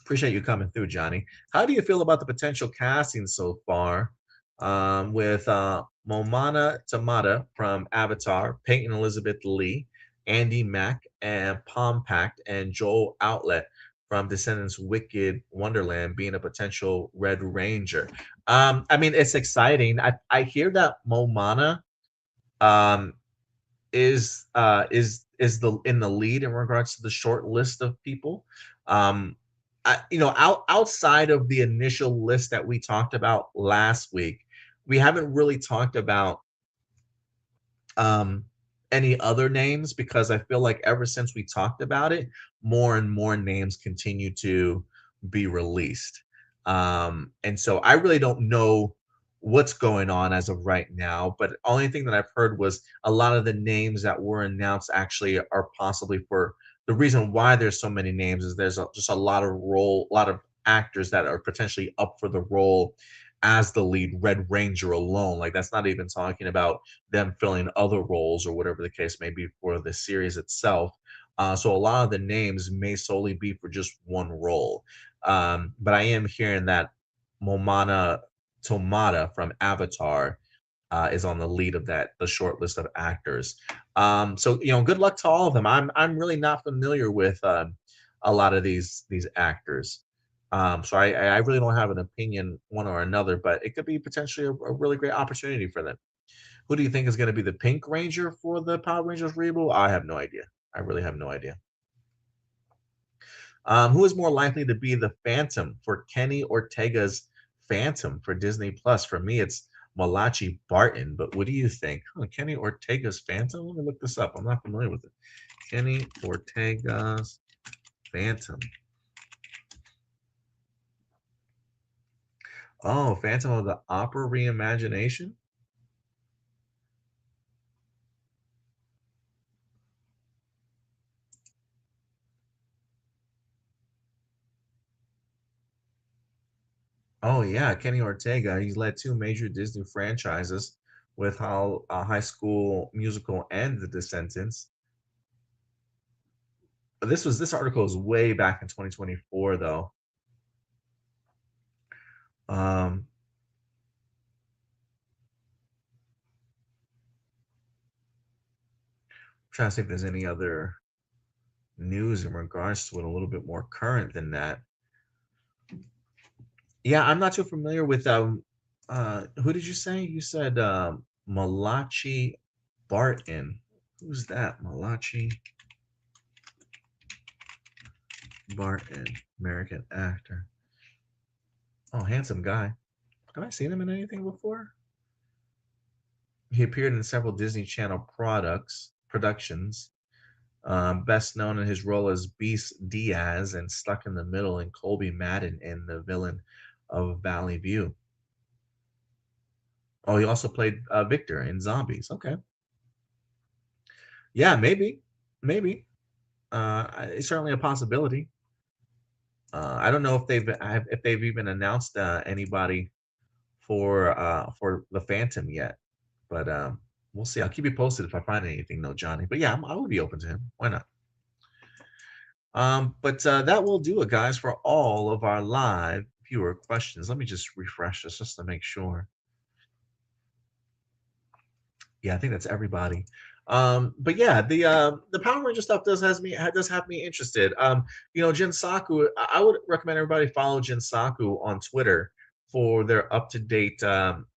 Appreciate you coming through, Johnny. How do you feel about the potential casting so far with Momana Tamata from Avatar, Peyton Elizabeth Lee, Andy Mack, and Pompact, and Joel Outlet from Descendants Wicked Wonderland being a potential Red Ranger? I mean, it's exciting. I hear that Momana um, is the in the lead in regards to the short list of people. Outside of the initial list that we talked about last week, we haven't really talked about um any other names because I feel like ever since we talked about it, more and more names continue to be released. And so I really don't know what's going on as of right now, but the only thing that I've heard was a lot of the names that were announced actually are possibly for the reason why there's so many names is there's just a lot of actors that are potentially up for the role as the lead Red Ranger alone. Like that's not even talking about them filling other roles or whatever the case may be for the series itself. So a lot of the names may solely be for just one role. But I am hearing that Momana Tomata from Avatar is on the lead of the short list of actors. So good luck to all of them. I'm really not familiar with a lot of these actors. So I really don't have an opinion one or another, but it could be potentially a really great opportunity for them. Who do you think is going to be the Pink Ranger for the Power Rangers reboot? I have no idea. I really have no idea. Who is more likely to be the Phantom for Kenny Ortega's Phantom for Disney Plus? For me, it's Malachi Barton. But what do you think? Kenny Ortega's Phantom? Let me look this up. I'm not familiar with it. Kenny Ortega's Phantom. Oh, Phantom of the Opera reimagination. Oh yeah, Kenny Ortega. He's led two major Disney franchises with High School Musical and The Descendants. This article is way back in 2024 though. Um, trying to see if there's any other news in regards to it a little bit more current than that. Yeah, I'm not too familiar with who did you say? You said Malachi Barton. Who's that? Malachi Barton, American actor. Oh, handsome guy. Have I seen him in anything before? He appeared in several Disney Channel productions. Best known in his role as Beast Diaz and Stuck in the Middle and Colby Madden in The Villain of Valley View. Oh, he also played Victor in Zombies. Okay. Yeah, maybe. It's certainly a possibility. I don't know if they've even announced anybody for the Phantom yet, but we'll see. I'll keep you posted if I find anything, though, Johnny. But yeah, I would be open to him. Why not? But that will do it, guys, for all of our live viewer questions. Let me just refresh this just to make sure. Yeah, I think that's everybody. But yeah, the Power Ranger stuff does have me interested. Jin Saku, I would recommend everybody follow Jin Saku on Twitter for their up-to-date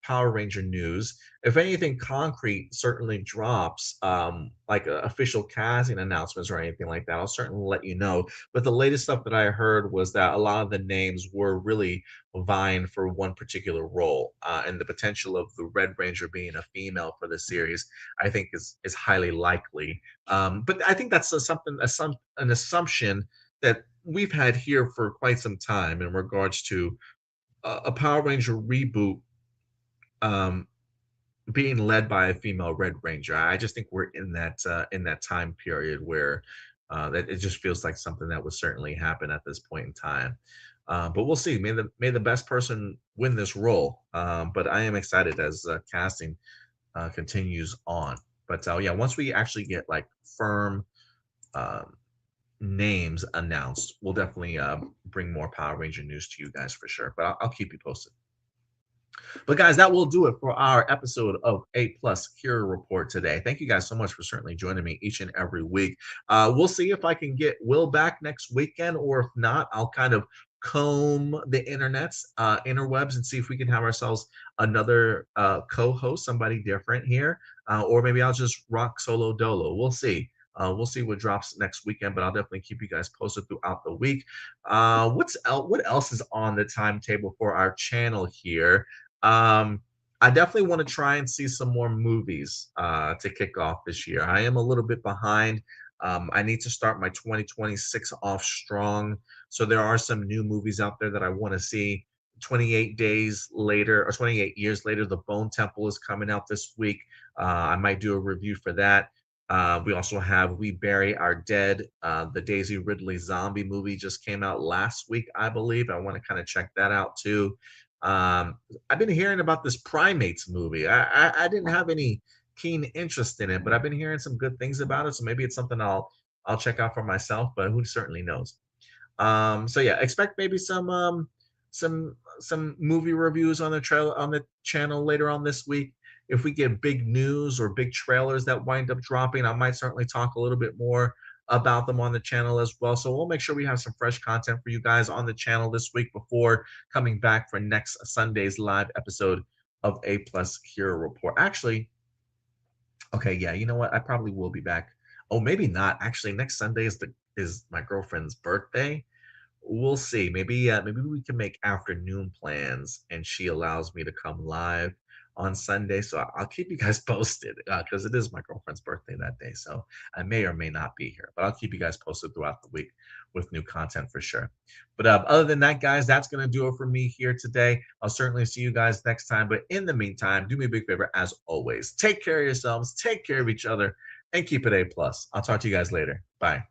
Power Ranger news. If anything concrete certainly drops, like official casting announcements or anything like that, I'll certainly let you know. But the latest stuff that I heard was that a lot of the names were really vying for one particular role, and the potential of the Red Ranger being a female for the series, I think is highly likely. But I think that's an assumption that we've had here for quite some time in regards to a Power Ranger reboot um, being led by a female Red Ranger. I just think we're in that time period where that it just feels like something that would certainly happen at this point in time. But we'll see. May the best person win this role. But I am excited as casting continues on. But yeah, once we actually get like firm um, names announced, we'll definitely bring more Power Ranger news to you guys for sure. But I'll keep you posted. But guys, that will do it for our episode of A Plus Hero Report today. Thank you guys so much for certainly joining me each and every week. We'll see if I can get Will back next weekend, or if not, I'll kind of comb the interwebs, and see if we can have ourselves another co-host, somebody different here, or maybe I'll just rock solo dolo. We'll see. We'll see what drops next weekend, but I'll definitely keep you guys posted throughout the week. What else is on the timetable for our channel here? I definitely want to try and see some more movies to kick off this year. I am a little bit behind. I need to start my 2026 off strong. So there are some new movies out there that I want to see. 28 days later, or 28 years later, The Bone Temple is coming out this week. I might do a review for that. We also have We Bury Our Dead. The Daisy Ridley zombie movie just came out last week, I believe. I want to kind of check that out too. I've been hearing about this Primates movie. I didn't have any keen interest in it, but I've been hearing some good things about it. So maybe it's something I'll check out for myself. But who certainly knows? So yeah, expect maybe some movie reviews on the channel later on this week. If we get big news or big trailers that wind up dropping, I might certainly talk a little bit more about them on the channel as well. So we'll make sure we have some fresh content for you guys on the channel this week before coming back for next Sunday's live episode of A Plus Hero Report. Actually, okay, yeah, you know what? I probably will be back. Oh, maybe not. Actually, next Sunday is my girlfriend's birthday. We'll see. Maybe we can make afternoon plans, and she allows me to come live on Sunday. So I'll keep you guys posted because it is my girlfriend's birthday that day. So I may or may not be here, but I'll keep you guys posted throughout the week with new content for sure. But other than that, guys, that's going to do it for me here today. I'll certainly see you guys next time. But in the meantime, do me a big favor, as always. Take care of yourselves, take care of each other, and keep it A+. I'll talk to you guys later. Bye.